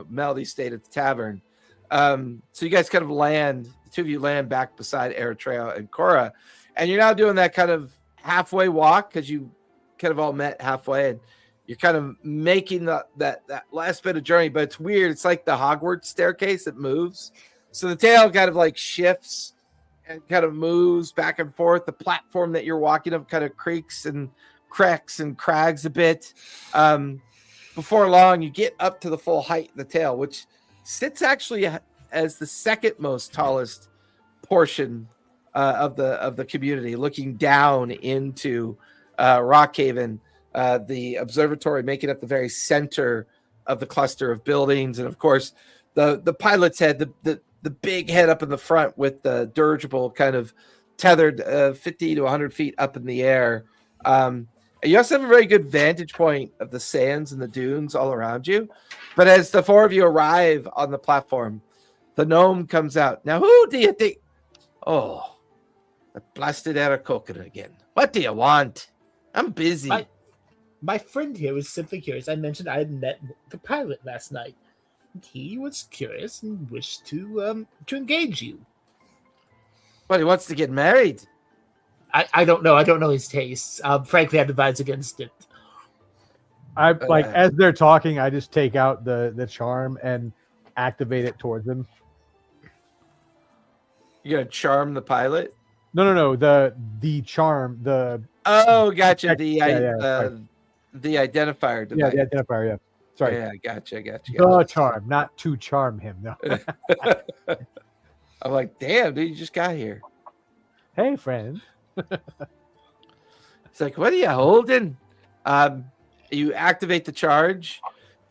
Melody stayed at the tavern. So you guys kind of land, the two of you land back beside Eritrea and Cora, and you're now doing that kind of halfway walk because you kind of all met halfway, and you're kind of making that last bit of journey. But it's weird. It's like the Hogwarts staircase that moves. So the tail kind of like shifts and kind of moves back and forth. The platform that you're walking up kind of creaks and cracks and crags a bit. Before long, you get up to the full height of the tail, which sits actually as the second most tallest portion of the community, looking down into Rockhaven, the observatory making up the very center of the cluster of buildings, and of course the pilot's head, the big head up in the front with the dirigible kind of tethered 50 to 100 feet up in the air. You also have a very good vantage point of the sands and the dunes all around you. But as the four of you arrive on the platform, the gnome comes out. Now, who do you think? Oh, the blasted Aarakocra again. What do you want? I'm busy. My friend here was simply curious. I mentioned I had met the pilot last night. He was curious and wished to engage you. But he wants to get married. I don't know. I don't know his tastes. Frankly, I'd advise against it. I like as they're talking, I just take out the charm and activate it towards them. You're gonna charm the pilot? No. The charm. Oh, gotcha. The Yeah, identifier device. the identifier. Yeah. Sorry. Yeah, gotcha. The charm, not to charm him. No. I'm like, damn, dude, you just got here. Hey, friend. It's like, what are you holding? You activate the charge.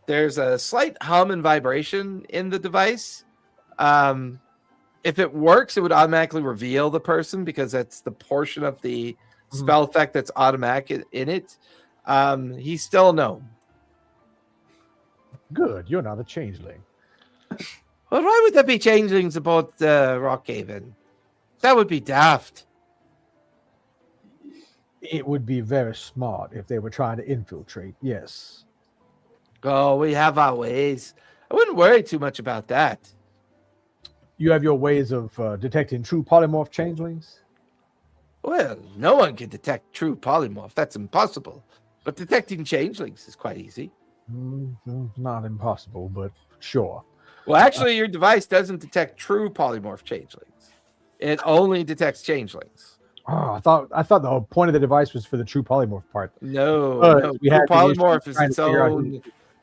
There's a slight hum and vibration in the device. If it works, it would automatically reveal the person because that's the portion of the spell effect that's automatic in it. He's still a gnome. Good. You're not a changeling. Well, why would there be changelings about Rockhaven? That would be daft. It would be very smart if they were trying to infiltrate. Yes. Oh, we have our ways. I wouldn't worry too much about that. You have your ways of detecting true polymorph changelings? Well, no one can detect true polymorph. That's impossible. But detecting changelings is quite easy. Not impossible, but sure. Well, actually, your device doesn't detect true polymorph changelings. It only detects changelings. Oh, I thought the whole point of the device was for the true polymorph part. No, we true had the polymorph issue is trying its to figure out own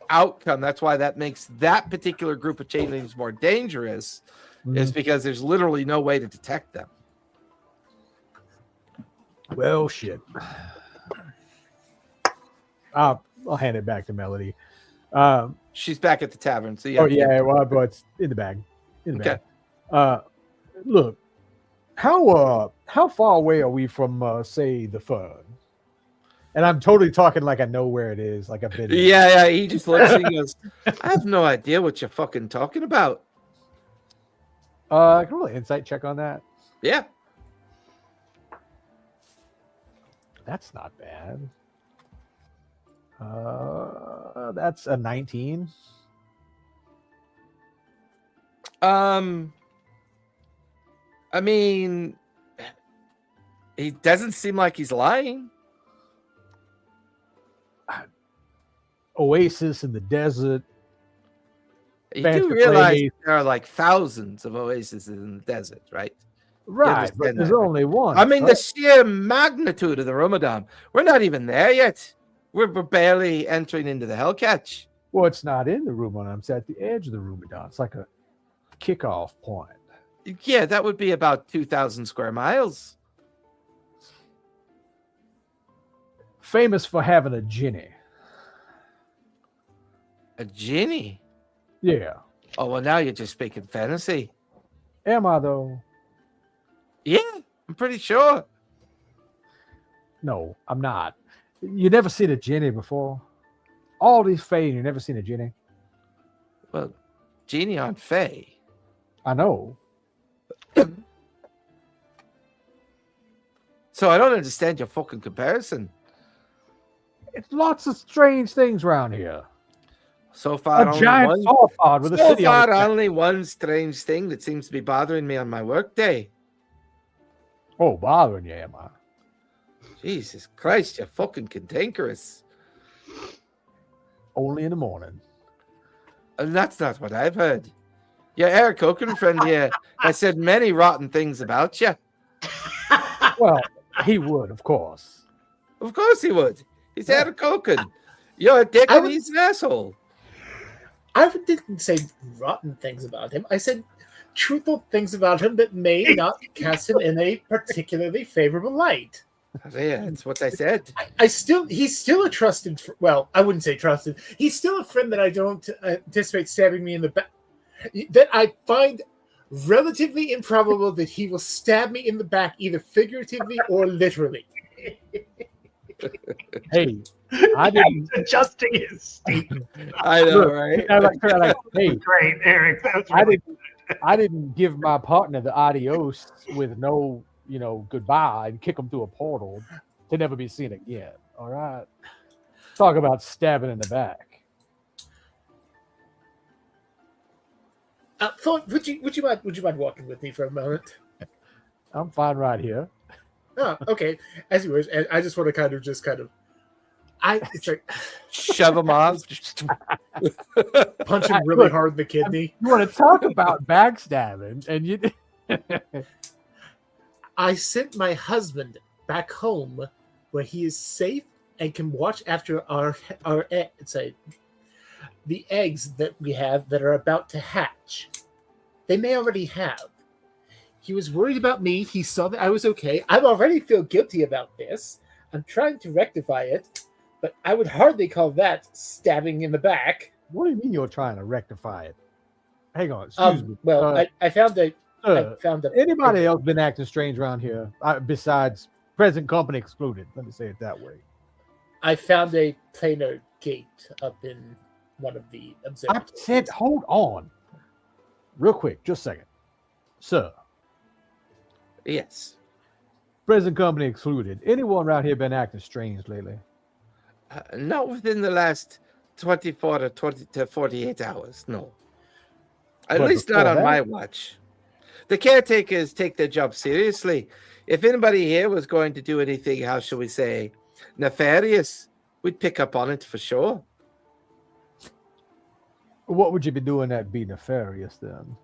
outcome. That's why that makes that particular group of changelings more dangerous, is because there's literally no way to detect them. Well, shit. I'll hand it back to Melody. She's back at the tavern. So but it's in the bag. Bag. Look, how far away are we from say the fern? And I'm totally talking like I know where it is, like I've been. Yeah. He just looks and he goes, I have no idea what you're fucking talking about. I can roll an insight check on that. Yeah. That's not bad. That's a 19. I mean, he doesn't seem like he's lying. Oasis in the desert. You Fancy do realize place. there are like thousands of oases in the desert, right? Right, but understand there's that, only one. I mean, right? the sheer magnitude of the Ramadan. We're not even there yet. We're barely entering into the Hellcatch. Well, it's not in the Ramadan. It's at the edge of the Ramadan. It's like a kickoff point. Yeah, that would be about 2,000 square miles. famous for having a Ginny. A genie? Yeah. Oh, well, now you're just speaking fantasy. Am I though? Yeah, I'm pretty sure. No, I'm not. You never seen a Ginny before? All these Fae, you never seen a Ginny? Well, genie on Fae. I know. So I don't understand your fucking comparison. It's lots of strange things around here. So far, A only giant one. sauropod with a So city on far, its back. only one strange thing that seems to be bothering me on my workday. Oh, bothering you, am I? Jesus Christ, you're fucking cantankerous. Only in the morning. And that's not what I've heard. Your Eric Oaken friend here has said many rotten things about you. Well, he would, of course. Of course he would. He's Eric Oaken. You're a dick and he's an asshole. I didn't say rotten things about him. I said truthful things about him that may not cast him in a particularly favorable light. Yeah, that's what I said. He's still a trusted. Well, I wouldn't say trusted. He's still a friend that I don't anticipate stabbing me in the back. That I find relatively improbable that he will stab me in the back, either figuratively or literally. Hey, I didn't. Adjusting his statement. I know, right? Hey, Great, Eric. That was really I didn't give my partner the adios with no, goodbye and kick him through a portal to never be seen again. All right. Talk about stabbing in the back. Thought, would you mind walking with me for a moment? I'm fine right here. Oh, okay. As you wish. And I just want to it's like Shove him off. punch him really hard in the kidney. You want to talk about backstabbing, and you. I sent my husband back home where he is safe and can watch after the eggs that we have that are about to hatch. They may already have. He was worried about me. He saw that I was okay. I already feel guilty about this. I'm trying to rectify it, but I would hardly call that stabbing in the back. What do you mean you're trying to rectify it? Hang on, excuse me. Well, I found a. Anybody else been acting strange around here besides present company excluded? Let me say it that way. I found a planar gate up in one of the I observatories. said, hold on, real quick, just a second, sir. Yes. Present company excluded. Anyone around here been acting strange lately? Not within the last 24 to 48 hours, no. At But least not before on that? my watch. The caretakers take their job seriously. If anybody here was going to do anything, how shall we say, nefarious, we'd pick up on it for sure. What would you be doing that'd be nefarious then?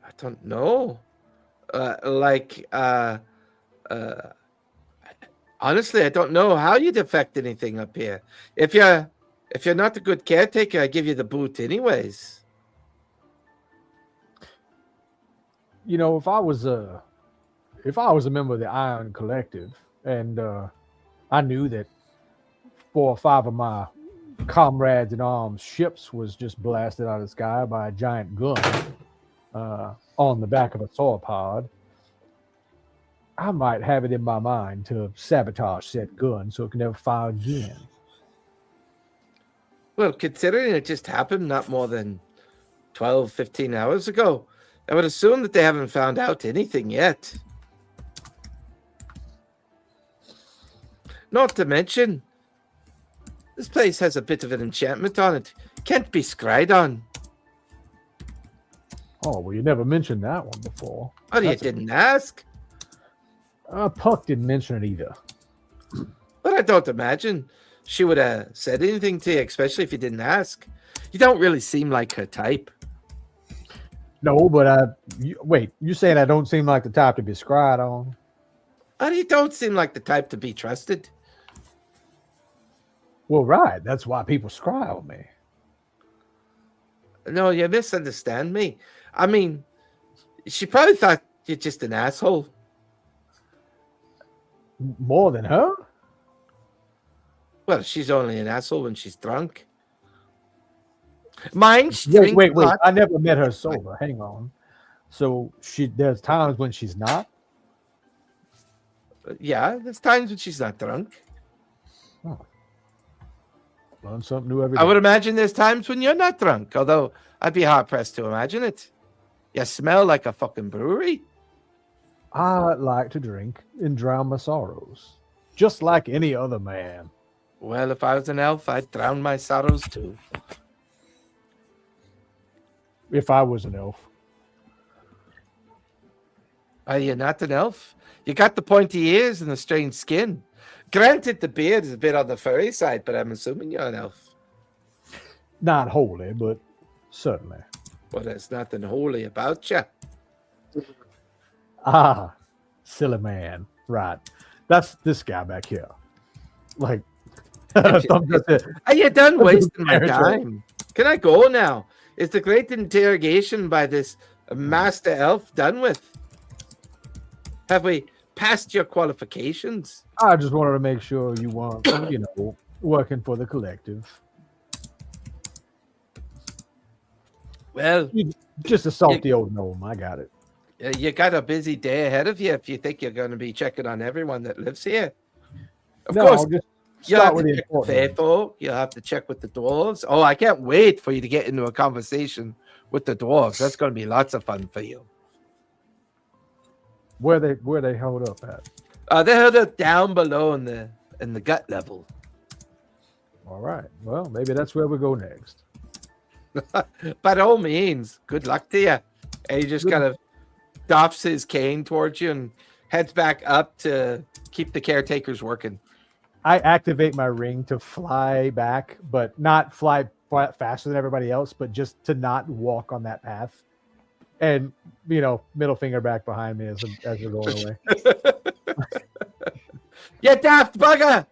I don't know. Honestly, I don't know how you'd affect anything up here. If you're not a good caretaker, I give you the boot anyways. If I was a member of the Iron Collective and I knew that 4 or 5 of my comrades in arms ships was just blasted out of the sky by a giant gun on the back of a sauropod, I might have it in my mind to sabotage said gun so it can never fire again. Well, considering it just happened not more than 12, 15 hours ago, I would assume that they haven't found out anything yet. Not to mention, this place has a bit of an enchantment on it. Can't be scryed on. Oh, well, you never mentioned that one before. Oh, you didn't ask? Puck didn't mention it either. But I don't imagine she would have said anything to you, especially if you didn't ask. You don't really seem like her type. No, but wait, you saying I don't seem like the type to be scryed on? You don't seem like the type to be trusted. Well, right. That's why people scry on me. No, you misunderstand me. I mean, she probably thought you're just an asshole. More than her? Well, she's only an asshole when she's drunk. Mine, she Wait, drinks wait, a wait. lot. I never met her sober. Hang on. So there's times when she's not. Yeah, there's times when she's not drunk. Learn something new every day. I would imagine there's times when you're not drunk, although I'd be hard pressed to imagine it. You smell like a fucking brewery. I like to drink and drown my sorrows, just like any other man. Well, if I was an elf, I'd drown my sorrows too. If I was an elf. Are you not an elf? You got the pointy ears and the strange skin. Granted, the beard is a bit on the furry side, but I'm assuming you're an elf. Not holy, but certainly. Well, there's nothing holy about you. Ah, silly man. Right. That's this guy back here. Like, Are you done wasting my Territory. time? Can I go now? Is the great interrogation by this master elf done with? Have we passed your qualifications? I just wanted to make sure you weren't, working for the collective. Well, Just a salty old gnome. I got it. you got a busy day ahead of you if you think you're going to be checking on everyone that lives here. Of course, I'll just you'll have start with to the check the important. faithful. You'll have to check with the dwarves. Oh, I can't wait for you to get into a conversation with the dwarves. That's going to be lots of fun for you. Where they held up at. They held it down below in the gut level. All right. Well, maybe that's where we go next. By all means, good luck to you. And he just Good. kind of doffs his cane towards you and heads back up to keep the caretakers working. I activate my ring to fly back, but not fly faster than everybody else, but just to not walk on that path. And, middle finger back behind me as we're going away. You daft bugger!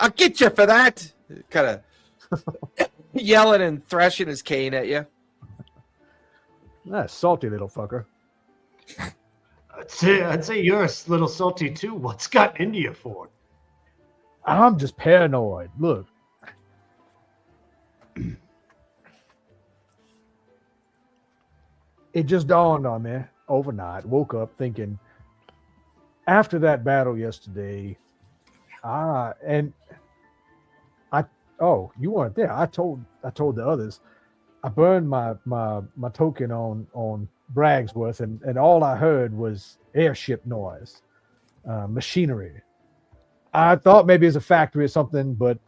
I'll get you for that. Kind of yelling and thrashing his cane at you. That salty little fucker. I'd say you're a little salty too. What's gotten into you for? I'm just paranoid. Look. It just dawned on me overnight. Woke up thinking, after that battle yesterday, you weren't there. I told the others, I burned my token on Bragsworth, and all I heard was airship noise, machinery. I thought maybe it was a factory or something, but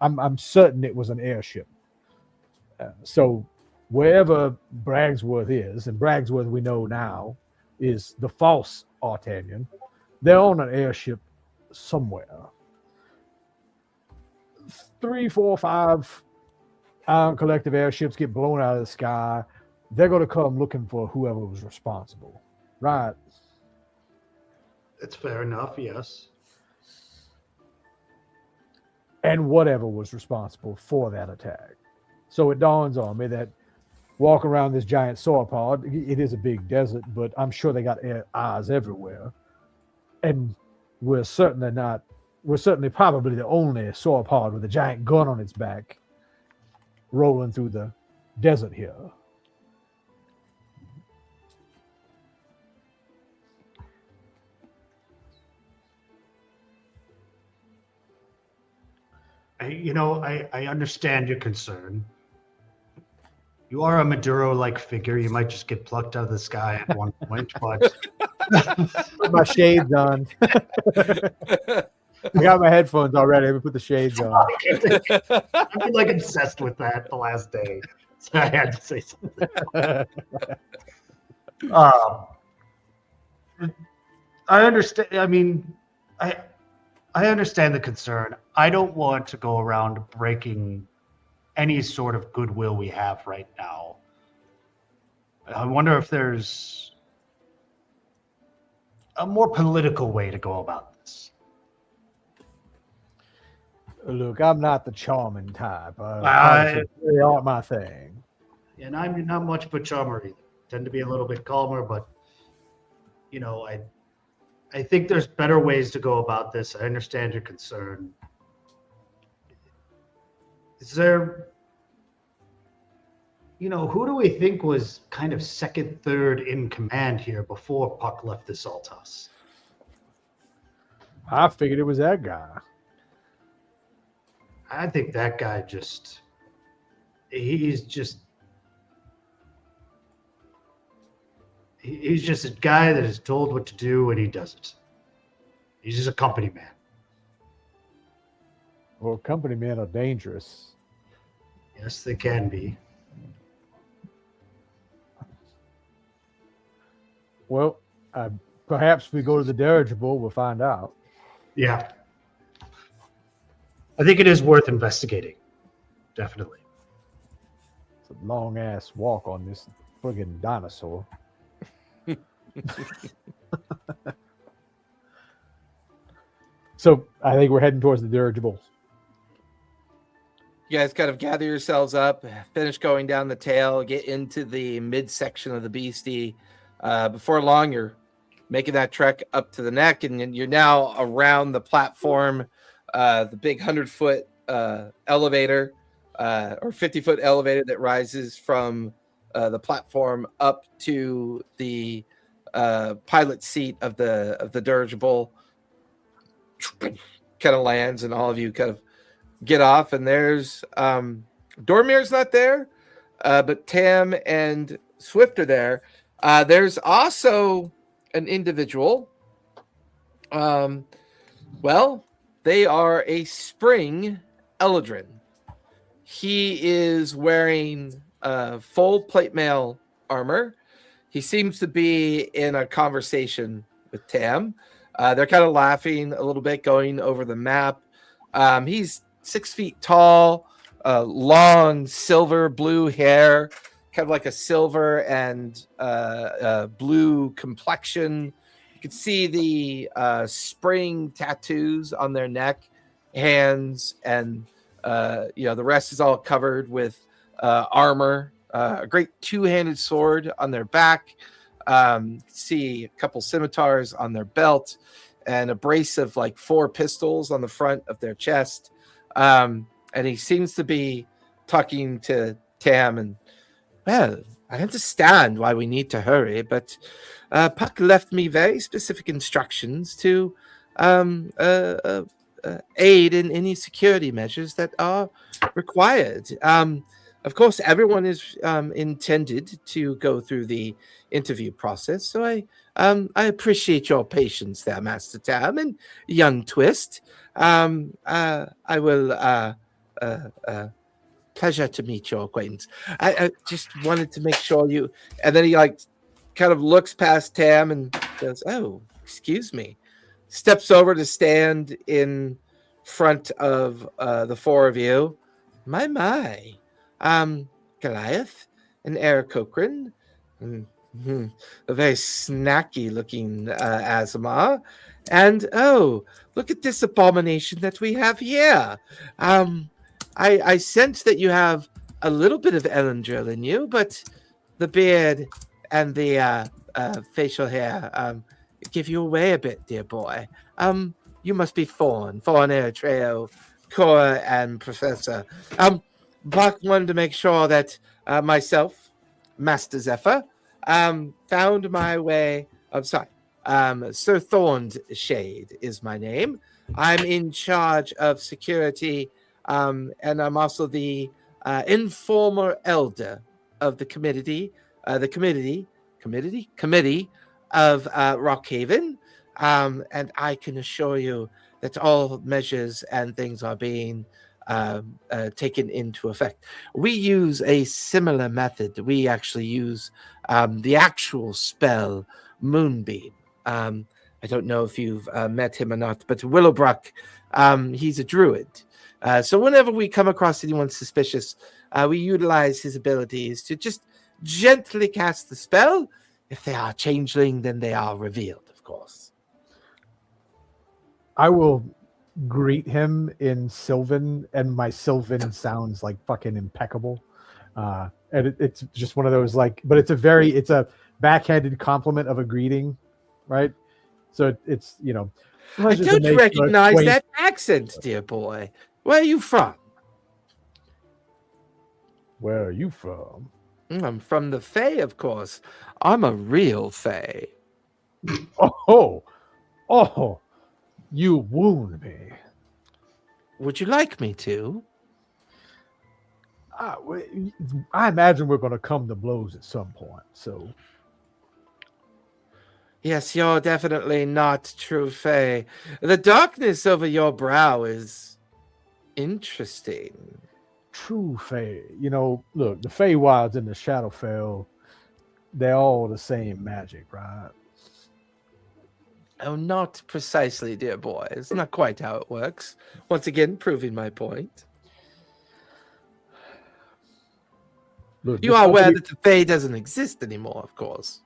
I'm certain it was an airship. So wherever Bragsworth is, and Bragsworth we know now is the false Artanian, they're on an airship somewhere. 3, 4, 5 collective airships get blown out of the sky. They're going to come looking for whoever was responsible, right? It's fair enough, yes. And whatever was responsible for that attack. So it dawns on me that walk around this giant sauropod, it is a big desert, but I'm sure they got eyes everywhere. And we're certainly probably the only sauropod with a giant gun on its back rolling through the desert here. I understand your concern. You are a Maduro-like figure. You might just get plucked out of the sky at one point, but Put my shades on. I got my headphones already. Let me put the shades on. I've been like obsessed with that the last day, so I had to say something. I understand. I mean, I understand the concern. I don't want to go around breaking any sort of goodwill we have right now. I wonder if there's a more political way to go about this. Look, I'm not the charming type. They aren't my thing. And I'm not much of a charmer either. Tend to be a little bit calmer, but I think there's better ways to go about this. I understand your concern. Is there, who do we think was kind of second, third in command here before Puck left the Saltas? I figured it was that guy. I think that guy he's just a guy that is told what to do and he does it. He's just a company man. Well, company men are dangerous. Yes, they can be. Well, perhaps we go to the dirigible, we'll find out. Yeah. I think it is worth investigating. Definitely. It's a long ass walk on this friggin' dinosaur. So I think we're heading towards the dirigibles. You guys kind of gather yourselves up, finish going down the tail, get into the midsection of the beastie. Before long, you're making that trek up to the neck, and you're now around the platform, the big 100-foot elevator or 50-foot elevator that rises from the platform up to the pilot seat of the dirigible. Kind of lands, and all of you kind of get off, and there's Dormir's not there, but Tam and Swift are there. There's also an individual. Well, they are a spring Eldrin. He is wearing full plate mail armor. He seems to be in a conversation with Tam. They're kind of laughing a little bit, going over the map. He's 6 feet tall, long silver blue hair, kind of like a silver and blue complexion. You can see the spring tattoos on their neck, hands, and the rest is all covered with armor. A great two-handed sword on their back. See a couple scimitars on their belt, and a brace of like 4 pistols on the front of their chest. And he seems to be talking to Tam, and well, I understand why we need to hurry, but Puck left me very specific instructions to aid in any security measures that are required. Of course, everyone is intended to go through the interview process, so I appreciate your patience there, Master Tam and young Twist. I will pleasure to meet your acquaintance. I just wanted to make sure you. And then he kind of looks past Tam and goes, "Oh, excuse me." Steps over to stand in front of the 4 of you. My. Goliath and Eric Cochran. A very snacky looking Azamar. And look at this abomination that we have here. I sense that you have a little bit of Elendril in you, but the beard and the facial hair give you away a bit, dear boy. You must be Fawn Eritreo, Cora, and Professor. Buck wanted to make sure that myself, Master Zephyr, found my way. I'm sorry. Sir Thorned Shade is my name. I'm in charge of security, and I'm also the informal elder of the committee of Rockhaven. And I can assure you that all measures and things are being taken into effect. We use a similar method. We actually use the actual spell Moonbeam. I don't know if you've met him or not, but Willowbrook, he's a druid. So whenever we come across anyone suspicious, we utilize his abilities to just gently cast the spell. If they are changeling, then they are revealed, of course. I will greet him in Sylvan, and my Sylvan sounds like fucking impeccable. And it's just one of those but it's a backhanded compliment of a greeting, right? So it's I pleasure to don't make recognize acquaint- that accent, dear boy. Where are you from? Where are you from? I'm from the Fae, of course. I'm a real Fae. Oh, you wound me. Would you like me to? I imagine we're going to come to blows at some point. So Yes, you're definitely not true Fae. The darkness over your brow is interesting. true Fae. Look, the Feywilds and the Shadowfell, they're all the same magic, right? Oh, not precisely, dear boy. It's not quite how it works. Once again, proving my point. Look, You are aware that the Fae doesn't exist anymore, of course.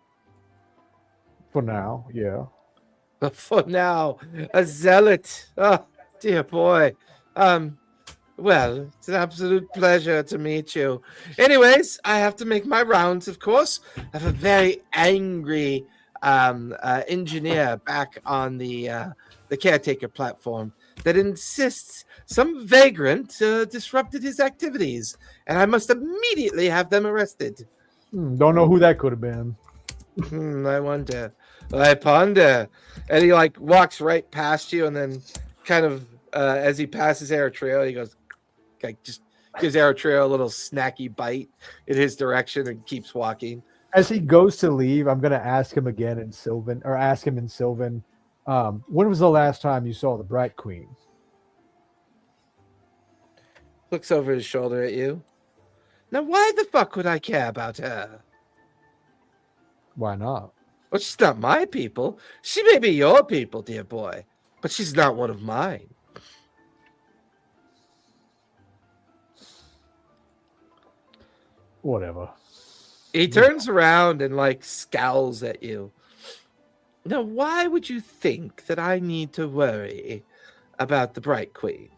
for now, yeah. But for now, a zealot. Oh, dear boy. Well, it's an absolute pleasure to meet you. Anyways, I have to make my rounds, of course. I have a very angry engineer back on the caretaker platform that insists some vagrant disrupted his activities, and I must immediately have them arrested. Don't know who that could have been. I wonder. I ponder. And he walks right past you, and then kind of as he passes Eritrea, he goes, just gives Eritrea a little snacky bite in his direction and keeps walking. As he goes to leave, I'm going to ask him again in Sylvan, or ask him in Sylvan, when was the last time you saw the Bright Queen? Looks over his shoulder at you. Now, why the fuck would I care about her? Why not? Well, she's not my people. She may be your people, dear boy, but she's not one of mine. Whatever. He turns around and scowls at you. Now, why would you think that I need to worry about the Bright Queen?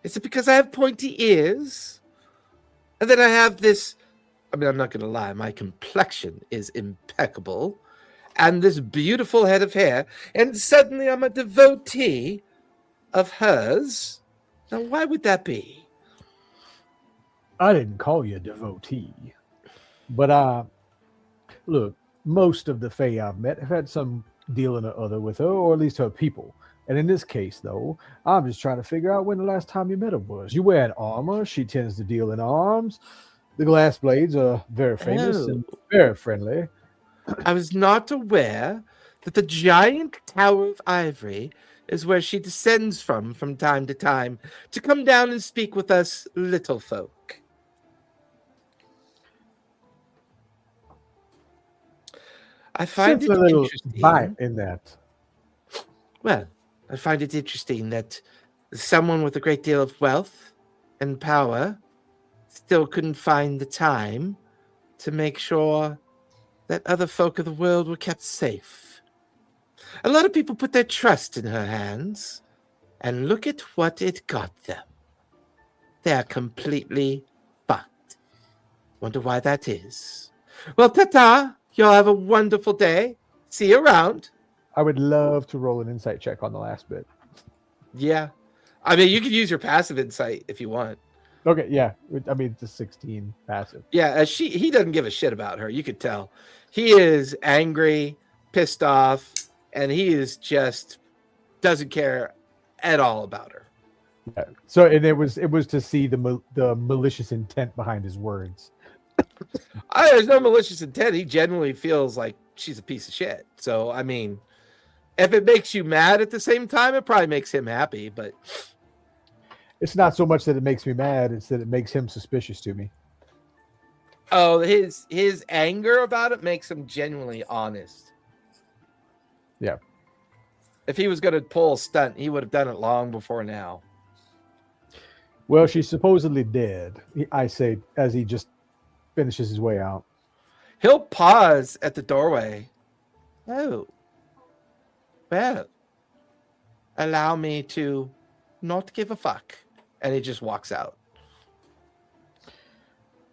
Is it because I have pointy ears? And then I have this, I'm not going to lie, my complexion is impeccable. And this beautiful head of hair. And suddenly I'm a devotee of hers. Now, why would that be? I didn't call you a devotee. But look, most of the Fae I've met have had some dealing or other with her, or at least her people. And in this case, though, I'm just trying to figure out when the last time you met her was. You wear an armor. She tends to deal in arms. The glass blades are very famous and very friendly. I was not aware that the giant Tower of Ivory is where she descends from time to time to come down and speak with us little folk. I find it a little interesting. vibe in that. Well, I find it interesting that someone with a great deal of wealth and power still couldn't find the time to make sure that other folk of the world were kept safe. A lot of people put their trust in her hands, and look at what it got them. They're completely fucked. Wonder why that is. Well, ta-ta. Y'all have a wonderful day. See you around. I would love to roll an insight check on the last bit. Yeah. You could use your passive insight if you want. Okay, yeah. It's a 16 passive. Yeah, he doesn't give a shit about her. You could tell. He is angry, pissed off, and he is just doesn't care at all about her. Yeah. So, and it was to see the malicious intent behind his words. There's no malicious intent. He genuinely feels like she's a piece of shit. So, if it makes you mad at the same time, it probably makes him happy. But it's not so much that it makes me mad; it's that it makes him suspicious to me. Oh, his anger about it makes him genuinely honest. Yeah. If he was going to pull a stunt, he would have done it long before now. Well, she's supposedly dead. I say as he just finishes his way out. He'll pause at the doorway. Oh. Well. Allow me to not give a fuck. And he just walks out.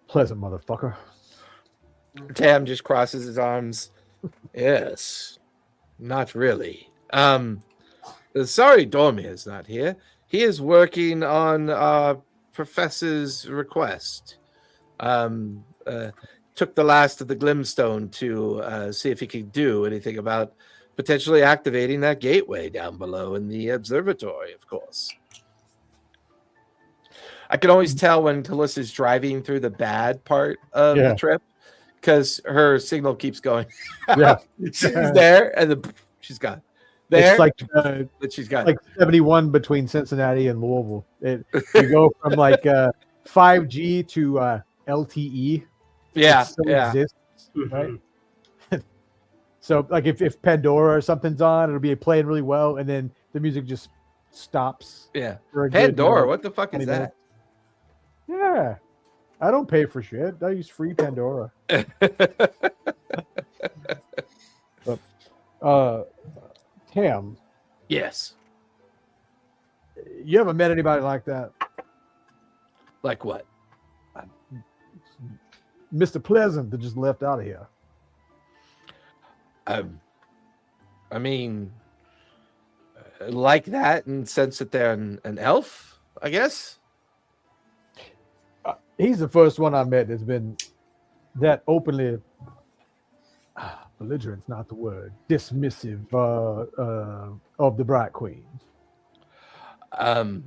Pleasant motherfucker. Tam just crosses his arms. Yes. Not really. Sorry, Dormir is not here. He is working on our professor's request. Took the last of the Glimstone to see if he could do anything about potentially activating that gateway down below in the observatory, of course. I can always tell when Callissa's driving through the bad part of the trip because her signal keeps going. Yeah. She's there and then she's gone. There, it's like but she's gone. Like 71 between Cincinnati and Louisville. You go from like 5G to LTE. Yeah, it still yeah. exists, right? So like if Pandora or something's on, it'll be playing really well, and then the music just stops. Yeah. For a Pandora, good, what the fuck is that? Yeah. I don't pay for shit. I use free Pandora. But, Tam. Yes. You haven't met anybody like that? Like what? Mr. Pleasant that just left out of here. I mean, like that in the sense that they're an elf, I guess. He's the first one I met that's been that openly belligerent's not the word, dismissive of the Bright Queen. Let's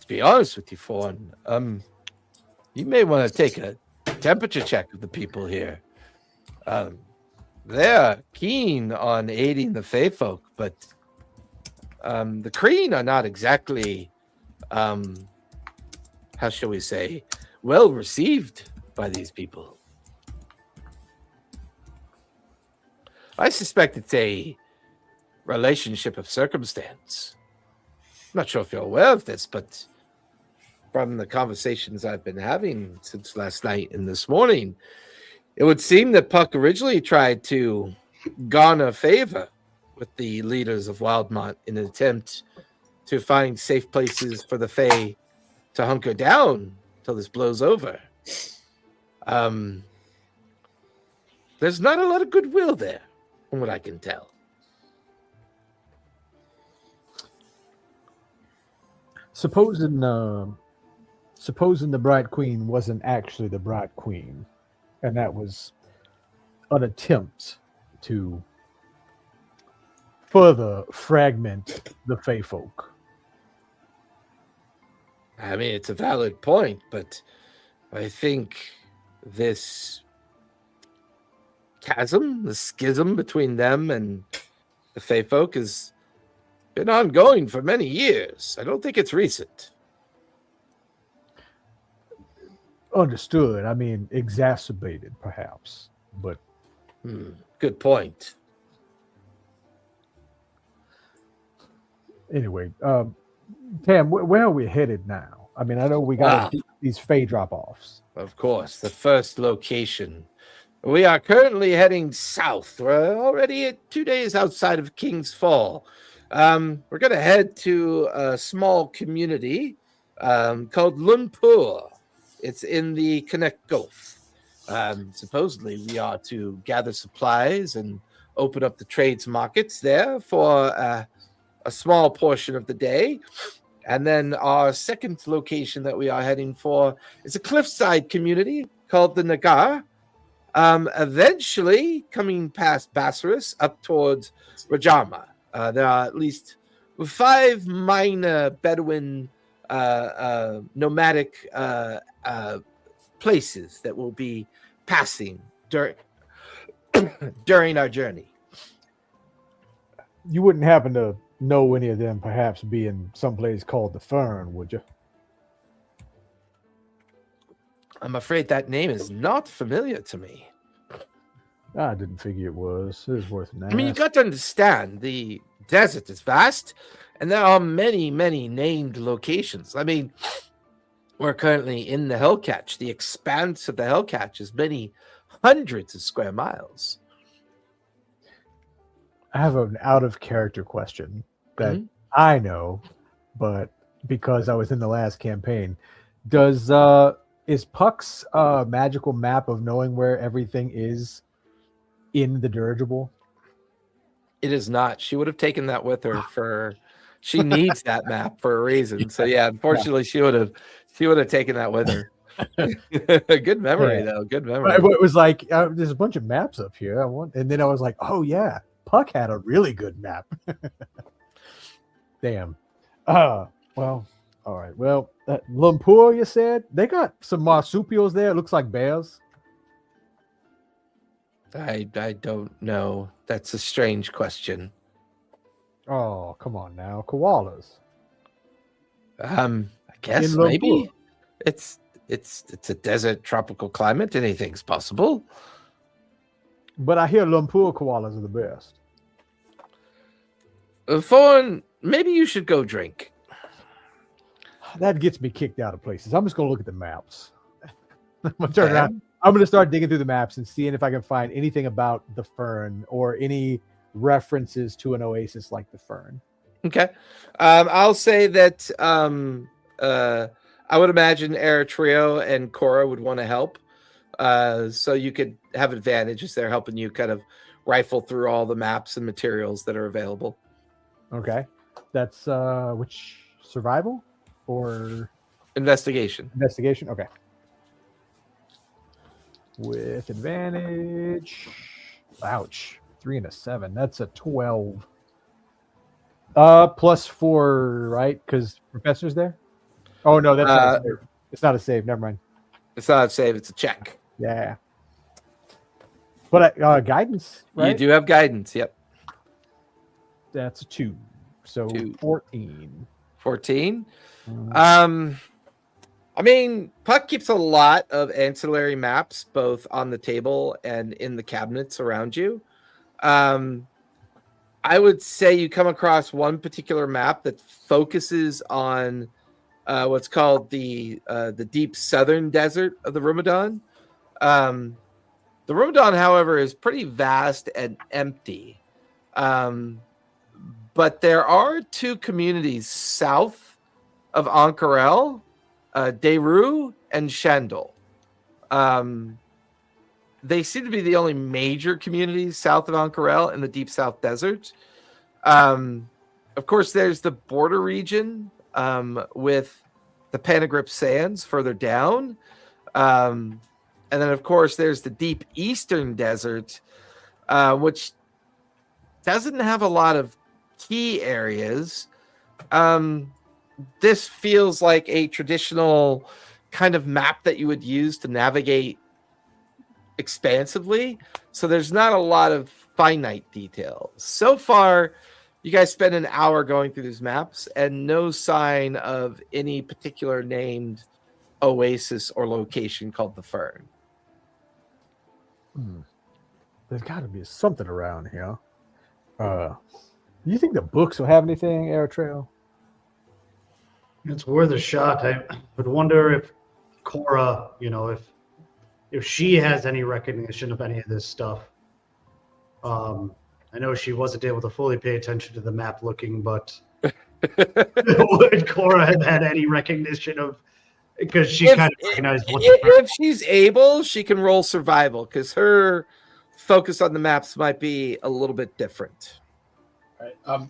be honest with you, Fawn. You may want to take a temperature check of the people here. They're keen on aiding the Fae folk, but the Kreen are not exactly, how shall we say, well received by these people. I suspect it's a relationship of circumstance. I'm not sure if you're aware of this, but from the conversations I've been having since last night and this morning, it would seem that Puck originally tried to garner favor with the leaders of Wildmont in an attempt to find safe places for the Fae to hunker down till this blows over. There's not a lot of goodwill there, from what I can tell. Supposing the Bright Queen wasn't actually the Bright Queen, and that was an attempt to further fragment the Fae folk. I mean, it's a valid point, but I think this chasm, the schism between them and the Fae folk has been ongoing for many years. I don't think it's recent. Understood. I mean, exacerbated, perhaps, but good point. Anyway, Tam, where are we headed now? I mean, I know we got these Fae drop-offs. Of course, the first location. We are currently heading south. We're already 2 days outside of King's Fall. We're going to head to a small community called Lumpur. It's in the Connect Gulf. Supposedly, we are to gather supplies and open up the trades markets there for a small portion of the day. And then our second location that we are heading for is a cliffside community called the Nagar. Eventually, coming past Bassaris up towards Rajama. There are at least 5 minor Bedouin nomadic places that will be passing during our journey. You wouldn't happen to know any of them perhaps being someplace called the Fern, would you? I'm afraid that name is not familiar to me. I didn't figure it was. It was worth an ask. I mean, you got to understand, the desert is vast, and there are many, many named locations. I mean, we're currently in the Hellcatch. The expanse of the Hellcatch is many hundreds of square miles. I have an out-of-character question that I know, but because I was in the last campaign, is Puck's magical map of knowing where everything is in the dirigible? It is not. She would have taken that with her for. She needs that map for a reason. So yeah, unfortunately, she would have taken that with her. Good memory though. Good memory. It was like there's a bunch of maps up here. And then I was like, oh yeah, Puck had a really good map. Damn. Well, all right. Well, Lumpur, you said they got some marsupials there. It looks like bears. I don't know. That's a strange question. Oh, come on now, koalas. I guess In maybe Lumpur. it's a desert tropical climate. Anything's possible. But I hear Lumpur koalas are the best. Fawn, maybe you should go drink. That gets me kicked out of places. I'm just gonna look at the maps. I'm gonna turn around. I'm gonna start digging through the maps and seeing if I can find anything about the fern or any references to an oasis like the fern. Okay. I'll say that I would imagine Eritrea and Cora would want to help. So you could have advantages there helping you kind of rifle through all the maps and materials that are available. Okay. That's which survival or Investigation. investigation? Okay. With advantage. Ouch. 3 and a 7. That's a 12. Plus 4, right? Because Professor's there? Oh no, that's not a save. It's not a save. Never mind. It's not a save, it's a check. Yeah. But guidance, right? You do have guidance, yep. That's a 2. So 2. 14. 14. I mean, Puck keeps a lot of ancillary maps, both on the table and in the cabinets around you. I would say you come across one particular map that focuses on what's called the deep southern desert of the Rumadan. The Rumadan, however, is pretty vast and empty. But there are 2 communities south of Ankarel, Deru and Shandel. They seem to be the only major communities south of Ankarel in the deep south desert. Of course, there's the border region with the Panagrip Sands further down. And then, of course, there's the deep eastern desert, which doesn't have a lot of key areas. This feels like a traditional kind of map that you would use to navigate expansively. So there's not a lot of finite detail. So far, you guys spend an hour going through these maps and no sign of any particular named oasis or location called the Fern. There's got to be something around here. Do you think the books will have anything, Air Trail? It's worth a shot. I would wonder if Cora, if she has any recognition of any of this stuff. I know she wasn't able to fully pay attention to the map looking, but would Cora have had any recognition of? Because she kind of recognized what. If she's able, she can roll survival because her focus on the maps might be a little bit different. All right.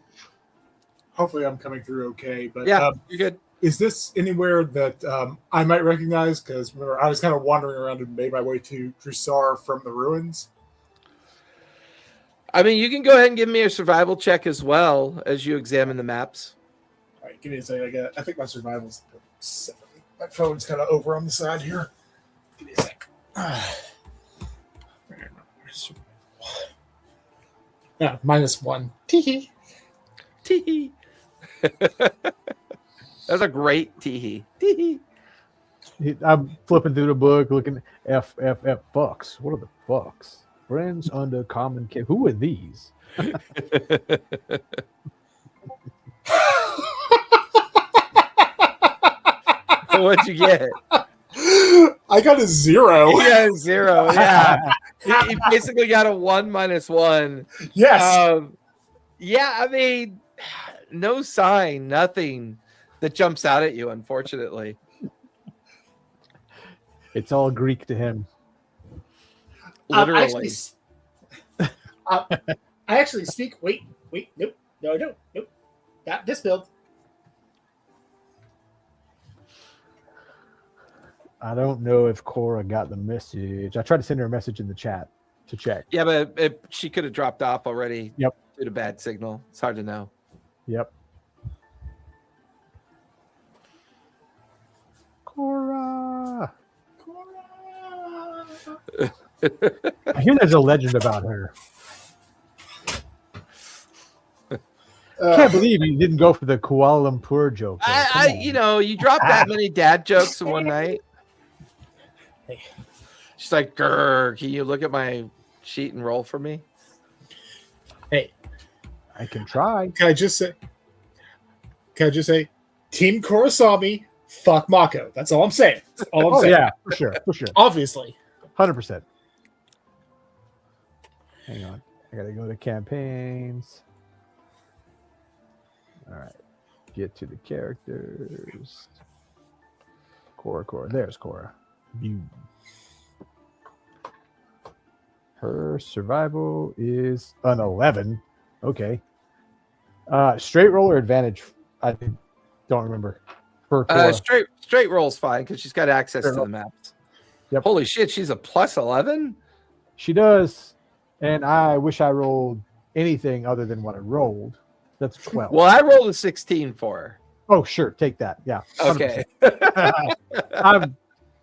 Hopefully, I'm coming through okay. But yeah, you're good. Is this anywhere that I might recognize? Because remember, I was kind of wandering around and made my way to Jrusar from the ruins. I mean, you can go ahead and give me a survival check as well as you examine the maps. All right, give me a second. I think my survival's 7. My phone's kind of over on the side here. Give me a sec. -1. Teehee. Teehee. That's a great teehee. Teehee. I'm flipping through the book, looking F fucks. What are the fucks? Friends under common care. Who are these? What'd you get? I got a 0. Yeah, 0. Yeah, you basically got a 1 - 1. Yes. Yeah, I mean, no sign, nothing that jumps out at you, unfortunately. It's all Greek to him. Literally. I actually speak. Wait, nope, no, I don't. Nope, not this build. I don't know if Cora got the message. I tried to send her a message in the chat to check. Yeah, but she could have dropped off already. Yep. Due to bad signal. It's hard to know. Yep. Cora. I hear there's a legend about her. Can't believe you didn't go for the Kuala Lumpur joke. You dropped that many dad jokes in one night. She's like, "Grr, can you look at my sheet and roll for me?" Hey, I can try. Can I just say, Team Kurosami, fuck Mako. That's all I'm saying. That's all I'm saying. Yeah, for sure. Obviously. 100%. Hang on. I gotta go to campaigns. All right. Get to the characters. Cora. There's Cora. View. Her survival is an 11. Okay. Straight roll or advantage? I don't remember. For Cora. Straight roll's fine because she's got access to the maps. Yep. Holy shit, she's a plus 11? She does. And I wish I rolled anything other than what I rolled. That's 12. Well, I rolled a 16 for her. Oh, sure. Take that. Yeah. 100%. Okay. I'm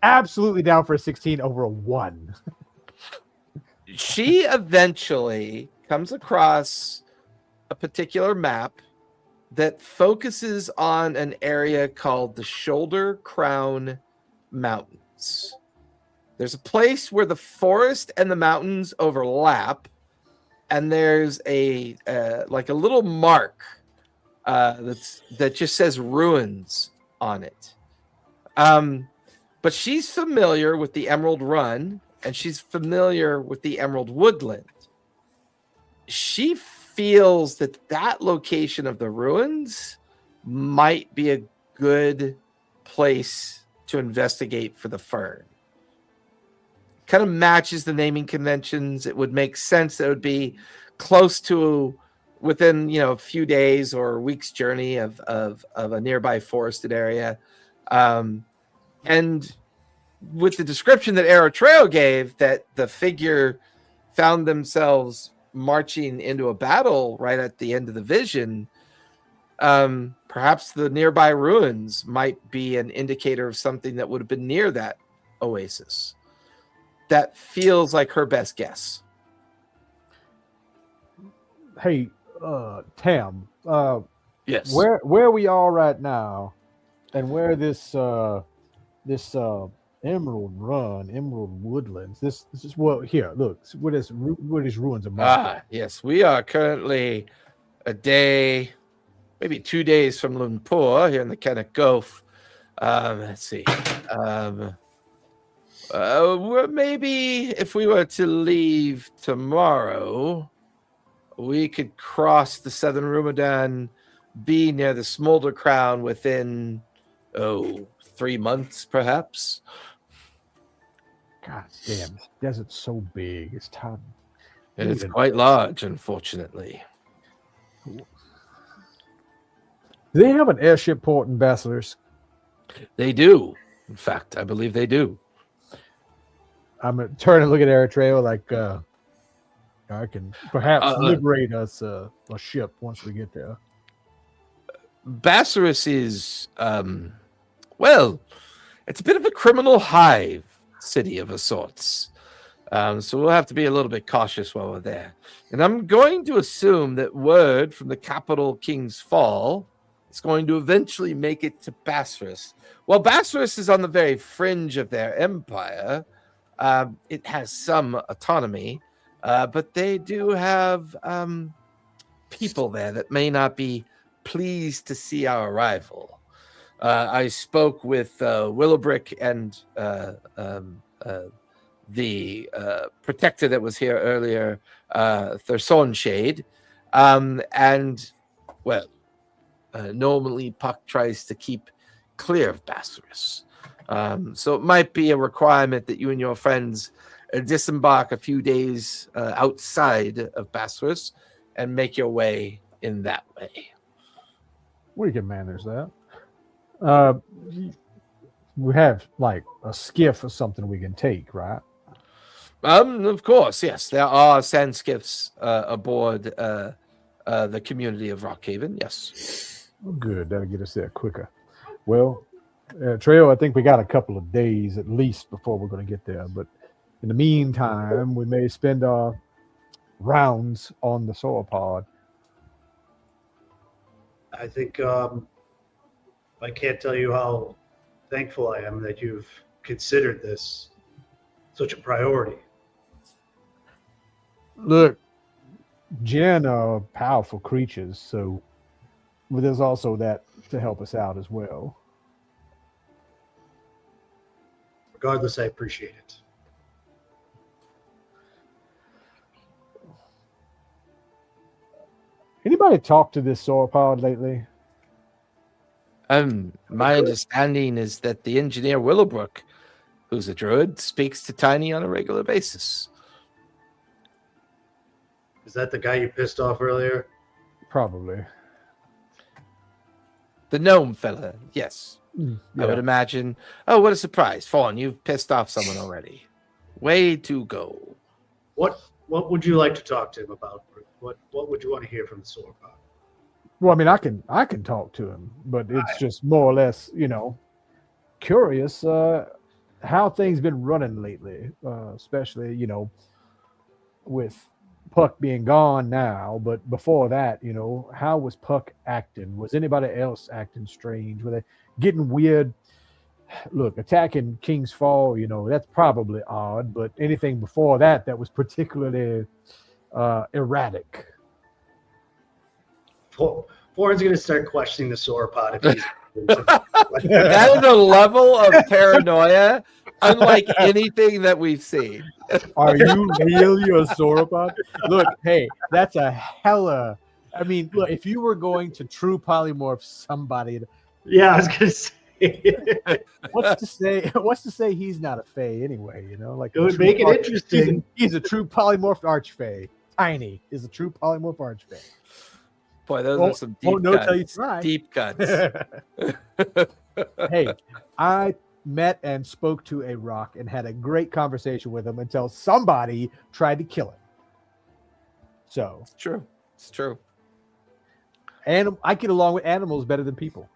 absolutely down for a 16 over a 1. She eventually comes across a particular map that focuses on an area called the Shoulder Crown Mountains. There's a place where the forest and the mountains overlap, and there's a little mark that just says ruins on it. But she's familiar with the Emerald Run, and she's familiar with the Emerald Woodland. She feels that location of the ruins might be a good place to investigate for the fern. Kind of matches the naming conventions. It would make sense that it would be close to within a few days or weeks journey of a nearby forested area. And with the description that Eritrea gave, that the figure found themselves marching into a battle right at the end of the vision, perhaps the nearby ruins might be an indicator of something that would have been near that oasis. That feels like her best guess. Hey, Tam. Yes. Where we are right now, and where this Emerald Run, Emerald Woodlands. This is what here. Look, what is ruins of Marquet. Yes, we are currently a day, maybe 2 days from Lumpur here in the Kennet Gulf. Let's see. Maybe if we were to leave tomorrow, we could cross the southern Rumadan, be near the Smolder Crown within 3 months, perhaps. God damn, this desert's so big. It's time. It's quite large, unfortunately. Do they have an airship port in Basilisk? They do. In fact, I believe they do. I'm gonna turn and look at Eritrea like I can perhaps liberate us a ship once we get there. Basilisk is it's a bit of a criminal hive city of a sorts. So we'll have to be a little bit cautious while we're there. And I'm going to assume that word from the capital, King's Fall, is going to eventually make it to Basilisk. Well, Basilisk is on the very fringe of their empire. It has some autonomy, but they do have people there that may not be pleased to see our arrival. I spoke with Willowbrick and the protector that was here earlier, Thurson-Shade. Normally Puck tries to keep clear of Basilisk. So it might be a requirement that you and your friends disembark a few days outside of Basilisk and make your way in that way. We can manage that. Uh, we have like a skiff or something we can take, right? Of course, yes. There are sand skiffs aboard the community of Rockhaven. Yes. Good. That'll get us there quicker. Well, Trail, I think we got a couple of days at least before we're going to get there. But in the meantime, we may spend our rounds on the sauropod. I think I can't tell you how thankful I am that you've considered this such a priority. Look, Jen are powerful creatures, so there's also that to help us out as well. Regardless, I appreciate it. Anybody talk to this sauropod lately? My understanding is that the engineer Willowbrook, who's a druid, speaks to Tiny on a regular basis. Is that the guy you pissed off earlier? Probably. The gnome fella, yes. Yeah. I would imagine. Oh, what a surprise. Fawn, you've pissed off someone already. Way to go. What would you like to talk to him about? What would you want to hear from the sauropod? Well, I mean, I can talk to him, but it's just more or less, curious how things been running lately, especially, with Puck being gone now. But before that, how was Puck acting? Was anybody else acting strange? Were they getting weird? Look, attacking King's Fall, that's probably odd, but anything before that was particularly erratic. Warren's going to start questioning the sauropod if he's That is a level of paranoia unlike anything that we've seen. Are you really a sauropod? Look, hey, that's a hella. I mean, look, if you were going to true polymorph somebody, yeah, I was going to say. what's to say he's not a fae anyway? Like it would make it interesting. He's a true polymorphed archfey. Tiny is a true polymorph archfey. Boy, those are some deep cuts. Hey, I met and spoke to a rock and had a great conversation with him until somebody tried to kill him. So it's true. It's true. And I get along with animals better than people.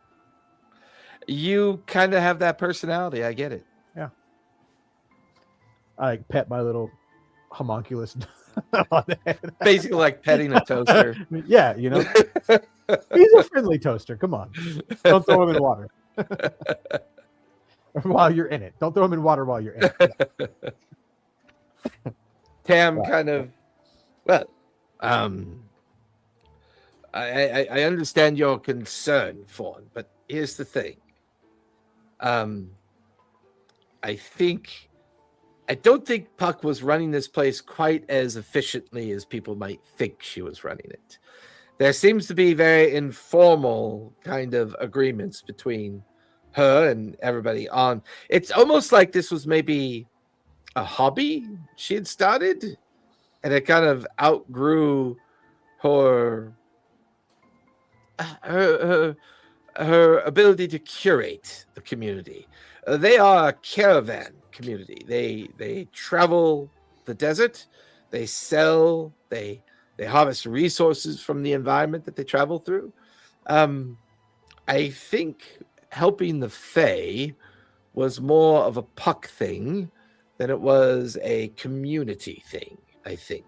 You kind of have that personality. I get it. Yeah. I pet my little homunculus. Basically like petting a toaster. Yeah, he's a friendly toaster. Come on, don't throw him in water while you're in it. Don't throw him in water while you're in it. Tam kind of, I understand your concern, Fawn, but here's the thing. I don't think Puck was running this place quite as efficiently as people might think she was running it. There seems to be very informal kind of agreements between her and everybody on. It's almost like this was maybe a hobby she had started, and it kind of outgrew her ability to curate the community. They are a caravan community. They travel the desert, they sell, they harvest resources from the environment that they travel through. I think helping the Fae was more of a Puck thing than it was a community thing, I think.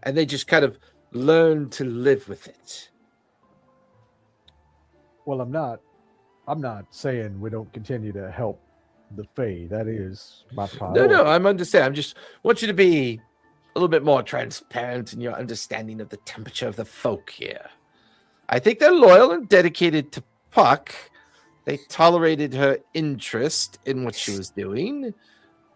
And they just kind of learned to live with it. Well, I'm not saying we don't continue to help the Fae. That is my priority. No, I'm understanding. I just want you to be a little bit more transparent in your understanding of the temperature of the folk here. I think they're loyal and dedicated to Puck. They tolerated her interest in what she was doing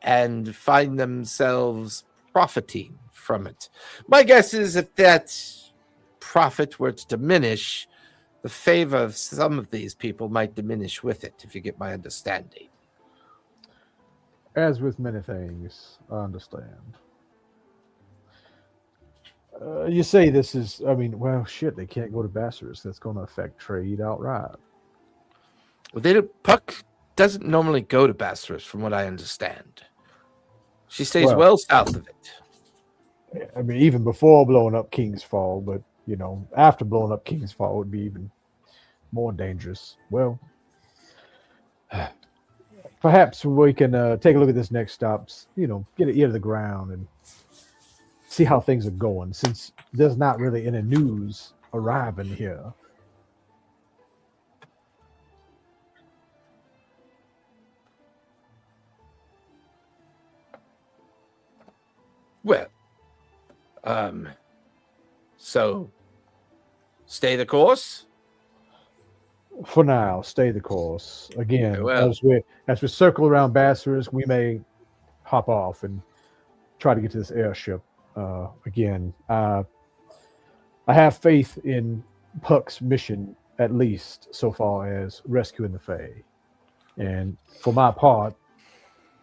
and find themselves profiting from it. My guess is if that profit were to diminish, the favor of some of these people might diminish with it, if you get my understanding. As with many things, I understand. You say this is, I mean, well, shit, they can't go to Bastards. That's going to affect trade outright. Well, Puck doesn't normally go to Bastards, from what I understand. She stays well south of it. I mean, even before blowing up King's Fall, but, you know, after blowing up King's Fall would be even more dangerous. Well, perhaps we can take a look at this next stop, you know, get an ear to the ground and see how things are going, since there's not really any news arriving here. Well, so stay the course. For now, stay the course. Again, well. as we circle around Bastards, we may hop off and try to get to this airship. Again, I have faith in Puck's mission, at least so far as rescuing the Fae. And for my part,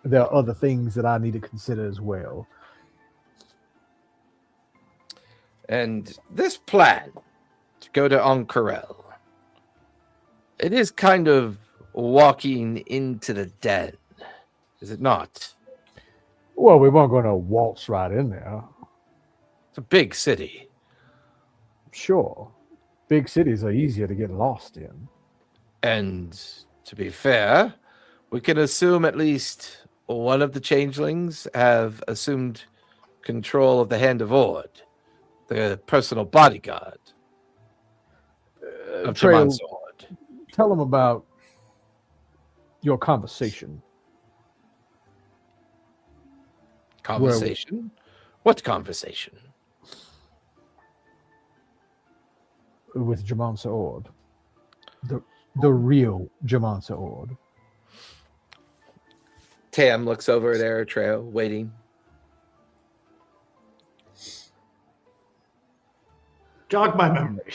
there are other things that I need to consider as well. And this plan to go to Ank'Harel, it is kind of walking into the den, is it not? Well, we weren't going to waltz right in there. It's a big city. Sure. Big cities are easier to get lost in. And to be fair, we can assume at least one of the changelings have assumed control of the Hand of Ord, the personal bodyguard of Jamon's Ord. Tell them about your conversation. Conversation? What conversation? With Jamon's Ord. The real Jamon's Ord. Tam looks over at Eritrea, waiting. Jog my memory.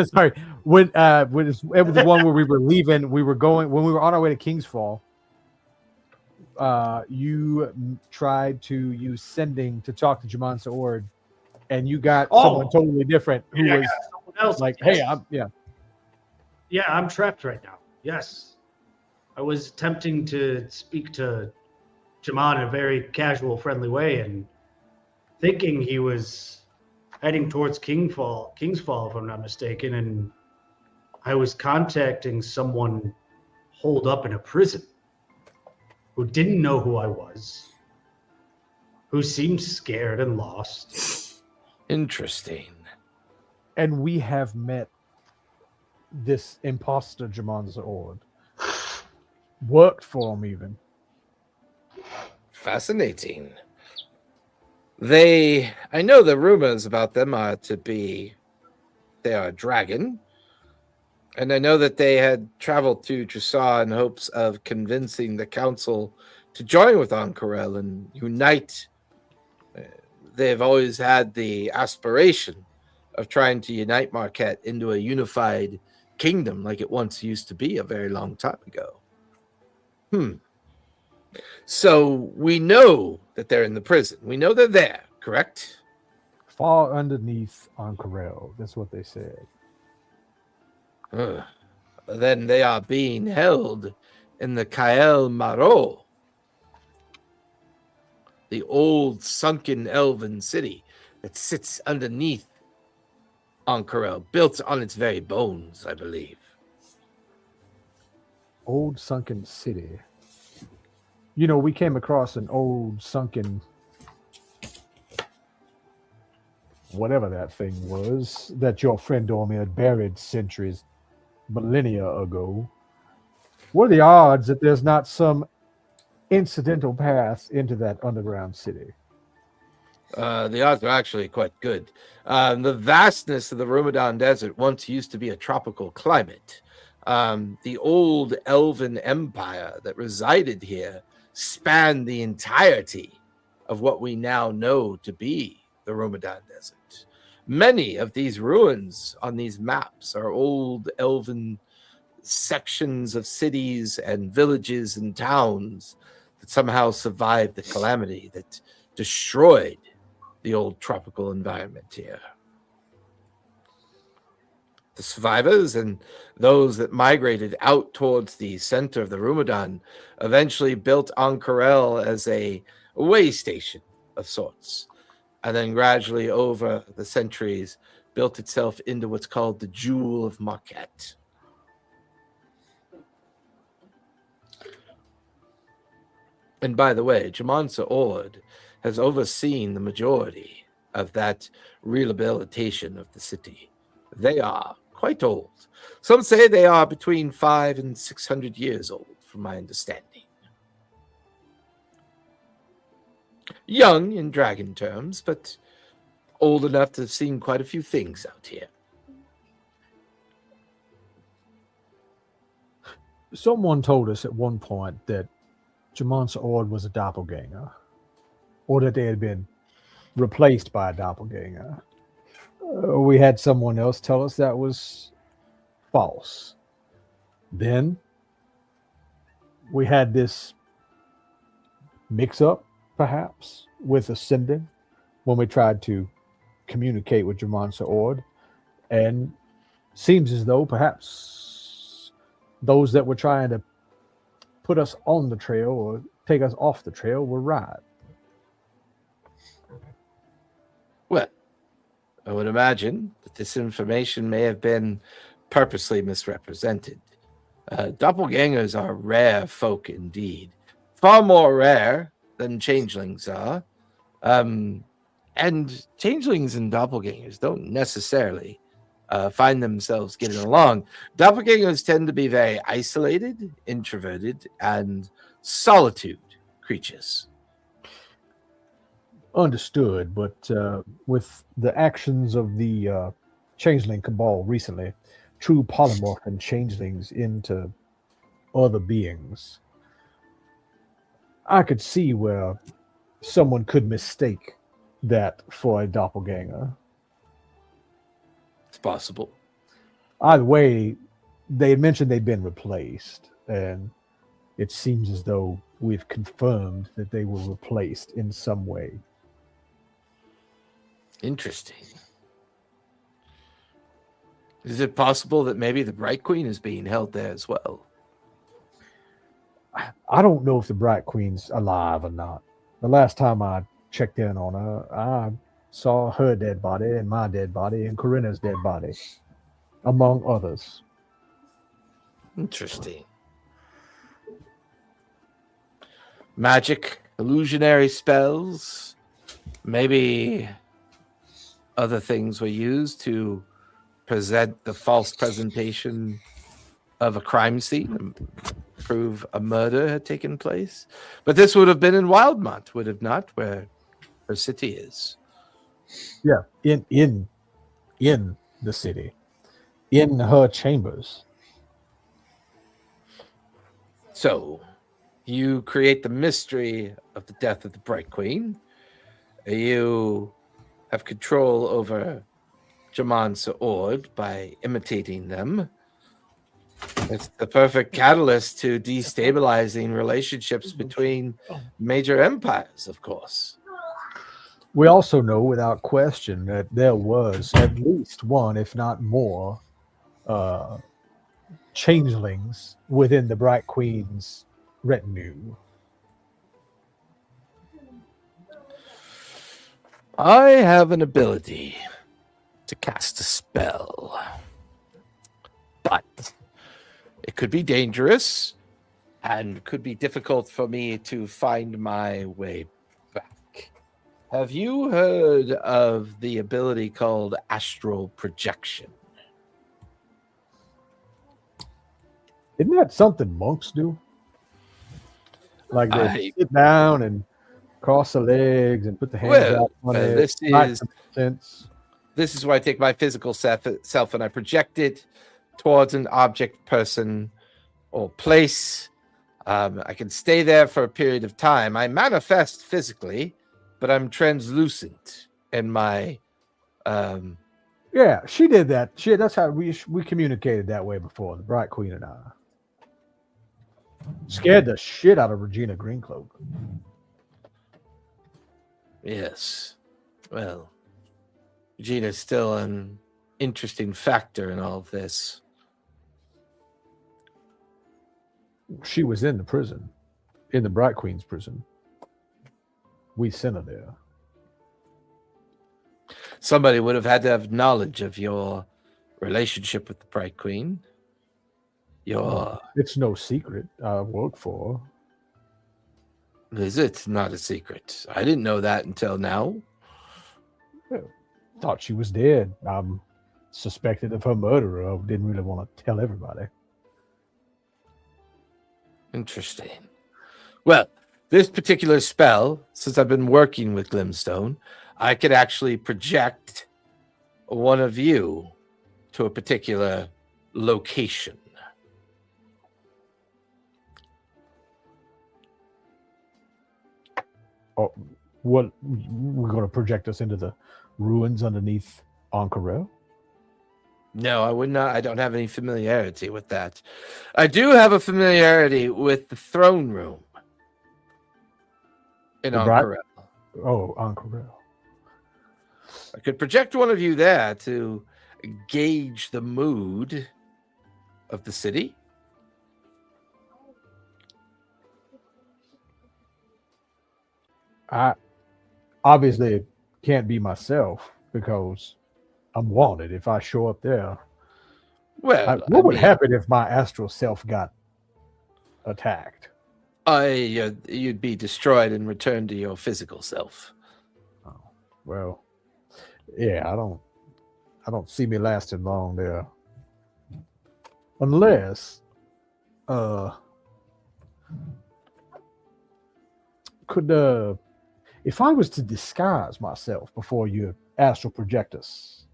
Sorry. When it was the one where we were leaving, when we were on our way to King's Fall, you tried to use sending to talk to Jamon's Ord, and you got someone totally different who was else. like, Yes. hey, Yeah, I'm trapped right now. Yes. I was attempting to speak to Jamon in a very casual, friendly way and thinking he was heading towards King's Fall, if I'm not mistaken, and I was contacting someone holed up in a prison who didn't know who I was, who seemed scared and lost. Interesting. And we have met this imposter Jamon's Ord. Worked for him even. Fascinating. I know the rumors about them are they are a dragon. And I know that they had traveled to Jrusar in hopes of convincing the council to join with Ank'Harel and unite. They've always had the aspiration of trying to unite Marquet into a unified kingdom like it once used to be a very long time ago. So we know that they're in the prison. We know they're there, correct? Far underneath Ank'Harel. That's what they said. Then they are being held in the Kael Maro, the old sunken elven city that sits underneath Ank'Harel, built on its very bones, I believe. Old sunken city. You know, we came across an old sunken whatever that thing was that your friend Dormy had buried millennia ago. What are the odds that there's not some incidental path into that underground city? The odds are actually quite good. The vastness of the Ramadan Desert once used to be a tropical climate. The old elven empire that resided here spanned the entirety of what we now know to be the Ramadan Desert. Many of these ruins on these maps are old elven sections of cities and villages and towns that somehow survived the calamity that destroyed the old tropical environment here. The survivors and those that migrated out towards the center of the Rumadan eventually built Ankarel as a way station of sorts, and then gradually over the centuries built itself into what's called the Jewel of Marquet. And by the way, Jamansa Ord has overseen the majority of that rehabilitation of the city. They are quite old. Some say they are between 500 and 600 years old, from my understanding. Young in dragon terms, but old enough to have seen quite a few things out here. Someone told us at one point that Jamansa Ord was a doppelganger, or that they had been replaced by a doppelganger. We had someone else tell us that was false. Then we had this mix-up, perhaps, with Ascending when we tried to communicate with Jamansa Ord, and seems as though perhaps those that were trying to put us on the trail or take us off the trail were right. Well, I would imagine that this information may have been purposely misrepresented. Doppelgangers are rare folk indeed. Far more rare than changelings are. And changelings and doppelgangers don't necessarily find themselves getting along. Doppelgangers tend to be very isolated, introverted, and solitude creatures. Understood, but with the actions of the changeling cabal recently, true polymorph changelings into other beings, I could see where someone could mistake that for a doppelganger. It's possible. Either way, they had mentioned they'd been replaced, and it seems as though we've confirmed that they were replaced in some way. Interesting. Is it possible that maybe the Bright Queen is being held there as well? I don't know if the Bright Queen's alive or not. The last time I checked in on her, I saw her dead body and my dead body and Corinna's dead body, among others. Interesting. Magic, illusionary spells, maybe other things were used to present the false presentation of a crime scene and prove a murder had taken place. But this would have been in Wildmont, would it not, where her city is? Yeah, in the city, in her chambers. So, you create the mystery of the death of the Bright Queen. You have control over Jamansa Ord by imitating them. It's the perfect catalyst to destabilizing relationships between major empires, of course. We also know without question that there was at least one, if not more, changelings within the Bright Queen's retinue. I have an ability to cast a spell, but it could be dangerous and could be difficult for me to find my way back. Have you heard of the ability called astral projection? Isn't that something monks do? Like they sit down and cross the legs and put the hands out on it. This is where I take my physical self and I project it towards an object, person, or place. I can stay there for a period of time. I manifest physically, but I'm translucent in my. Yeah, she did that. That's how we communicated that way before. The Bright Queen and I scared the shit out of Regina Greencloak. Yes. Well, Gina's still an interesting factor in all of this. She was in the prison, in the Bright Queen's prison. We sent her there. Somebody would have had to have knowledge of your relationship with the Bright Queen. It's no secret. I work for her. Is it not a secret? I didn't know that until now. Thought she was dead. I'm suspected of her murder. I didn't really want to tell everybody. Interesting. Well, this particular spell, since I've been working with Glimstone, I could actually project one of you to a particular location. Oh, what? We're going to project us into the ruins underneath Ankara? No, I would not. I don't have any familiarity with that. I do have a familiarity with the throne room in Ankara. Oh, Ankara. I could project one of you there to gauge the mood of the city. I obviously can't be myself because I'm wanted if I show up there. Well, What would happen if my astral self got attacked? You'd be destroyed and returned to your physical self. Oh, well, yeah, I don't see me lasting long there. Unless, if I was to disguise myself before you astral project us,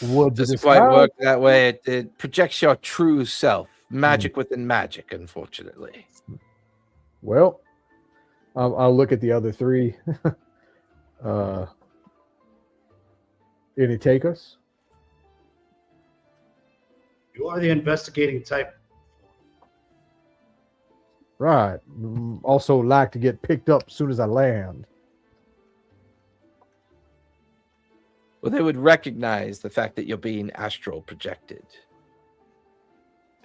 would the Doesn't quite work that way. It projects your true self, magic within magic, unfortunately. Well, I'll look at the other three. Any takers? You are the investigating type. Right. Also like to get picked up as soon as I land. Well, they would recognize the fact that you're being astral projected.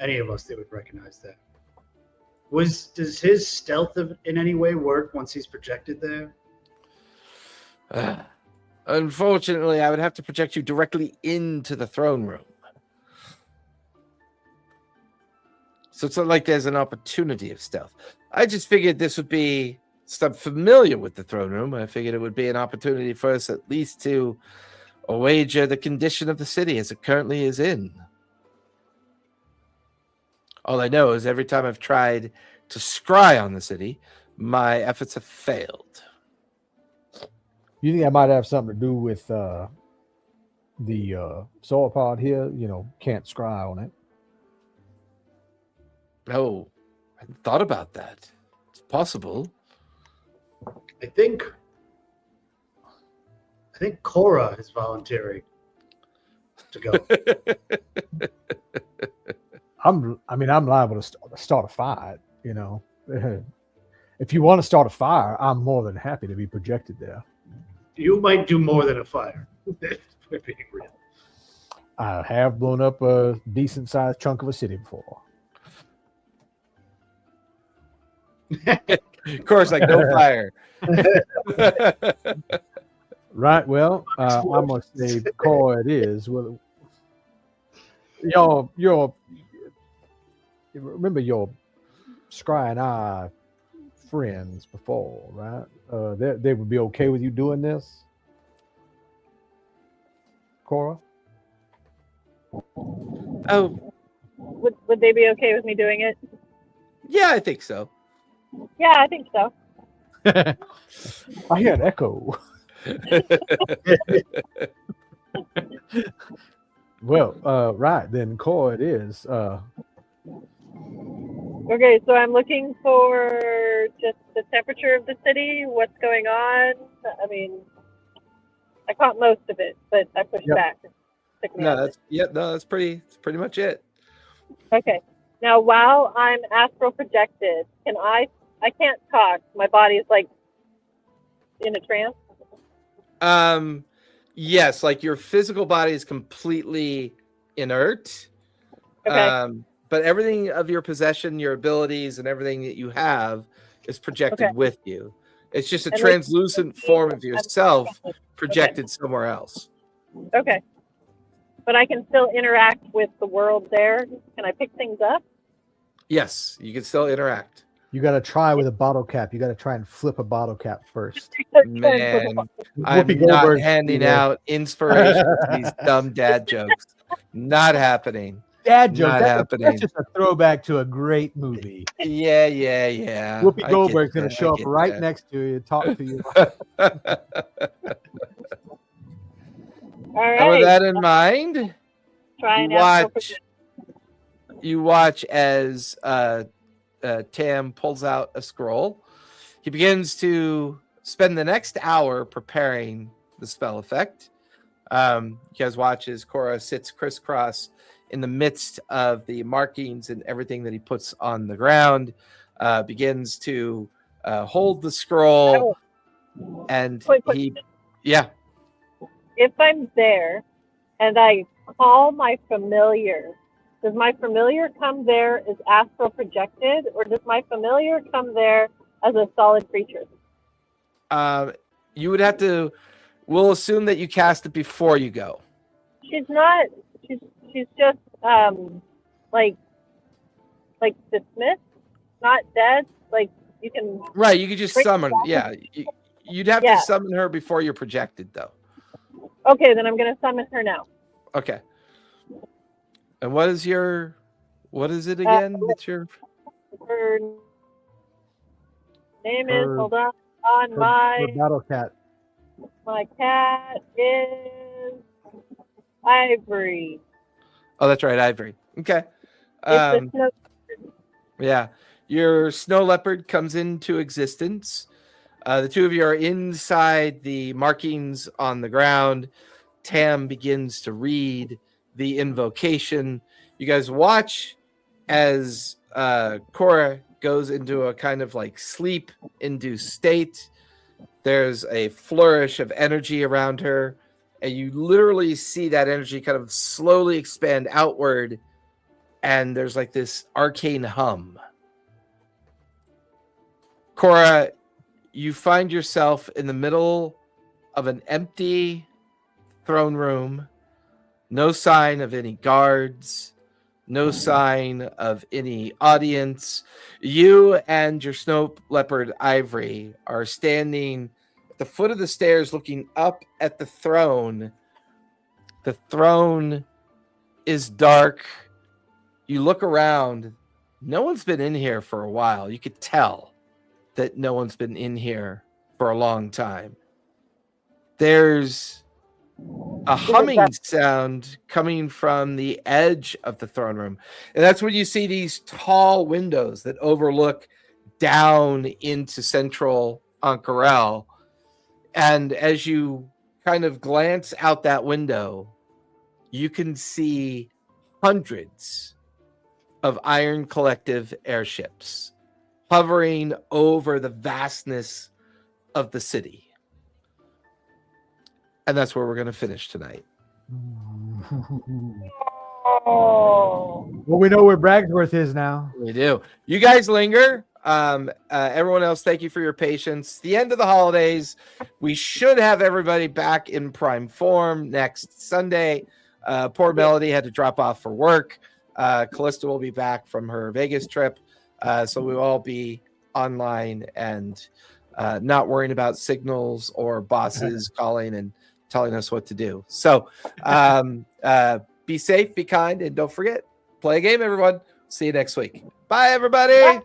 Any of us, they would recognize that. Does his stealth in any way work once he's projected there? Unfortunately, I would have to project you directly into the throne room. So it's not like there's an opportunity of stealth. I just figured this would be, since I'm familiar with the throne room, I figured it would be an opportunity for us at least to wager the condition of the city as it currently is in. All I know is every time I've tried to scry on the city, my efforts have failed. You think that might have something to do with the solar pod here? Can't scry on it. No, I hadn't thought about that. It's possible. I think Cora is volunteering to go. I'm liable to start a fight. If you want to start a fire, I'm more than happy to be projected there. You might do more than a fire. We're being real. I have blown up a decent sized chunk of a city before. Of course, like no fire. Right. Well, I'm gonna say core it is. Well, remember your Scry and I friends before, right? They would be okay with you doing this, Cora? Oh, Would they be okay with me doing it? yeah, I think so. Yeah, I think so. I hear an echo. Well, right then, core it is. Okay, so I'm looking for just the temperature of the city, what's going on. I mean, I caught most of it, but I pushed back. That's pretty much it. Okay. Now, while I'm astral projected, I can't talk. My body is like in a trance. Yes, like your physical body is completely inert. Okay. But everything of your possession, your abilities, and everything that you have is projected Okay. with you. It's just a And, like, translucent form of yourself Okay. projected somewhere else. Okay. But I can still interact with the world there. Can I pick things up? Yes, you can still interact. You got to try with a bottle cap. You got to try and flip a bottle cap first. Man, I'm Whoopi not Goldberg handing there. out inspiration to these dumb dad jokes. Not happening. Dad joke. Not That's happening. just a throwback to a great movie. Yeah. Whoopi I Goldberg's get going that, to show I up get right that. next to you, talk to you. All right. And with that in mind, Try and astral you watch as Tam pulls out a scroll. He begins to spend the next hour preparing the spell effect. You guys watch as Cora sits crisscross in the midst of the markings and everything that he puts on the ground, begins to hold the scroll, and Quick he, yeah. If I'm there and I call my familiar, does my familiar come there as astral projected, or does my familiar come there as a solid creature? You would have to. We'll assume that you cast it before you go. She's not. She's just like dismissed, not dead. Like you can. Right, you could just bring summon. her Yeah, you'd have Yeah. to summon her before you're projected, though. Okay, then I'm gonna summon her now. Okay. And what is it again? It's your Her name Her- is. Hold on. Her My battle cat. cat is Ivory. Oh, that's right, Ivory. Okay. It's a Yeah. Your snow leopard comes into existence. The two of you are inside the markings on the ground. Tam begins to read the invocation. You guys watch as Cora goes into a kind of like sleep-induced state. There's a flourish of energy around her, and you literally see that energy kind of slowly expand outward, and there's like this arcane hum. Cora, you find yourself in the middle of an empty throne room. No sign of any guards, no sign of any audience. You and your snow leopard Ivory are standing at the foot of the stairs looking up at the throne. The throne is dark. You look around. No one's been in here for a while. You could tell that no one's been in here for a long time. There's a humming sound coming from the edge of the throne room. And that's when you see these tall windows that overlook down into central Ank'Harel. And as you kind of glance out that window, you can see hundreds of Iron Collective airships hovering over the vastness of the city. And that's where we're going to finish tonight. Oh. Well, we know where Bragsworth is now. We do. You guys linger. Everyone else, thank you for your patience. The end of the holidays. We should have everybody back in prime form next Sunday. Poor Melody had to drop off for work. Callista will be back from her Vegas trip. So we'll all be online and not worrying about signals or bosses calling and telling us what to do. So be safe, be kind, and don't forget, play a game, everyone. See you next week. Bye, everybody.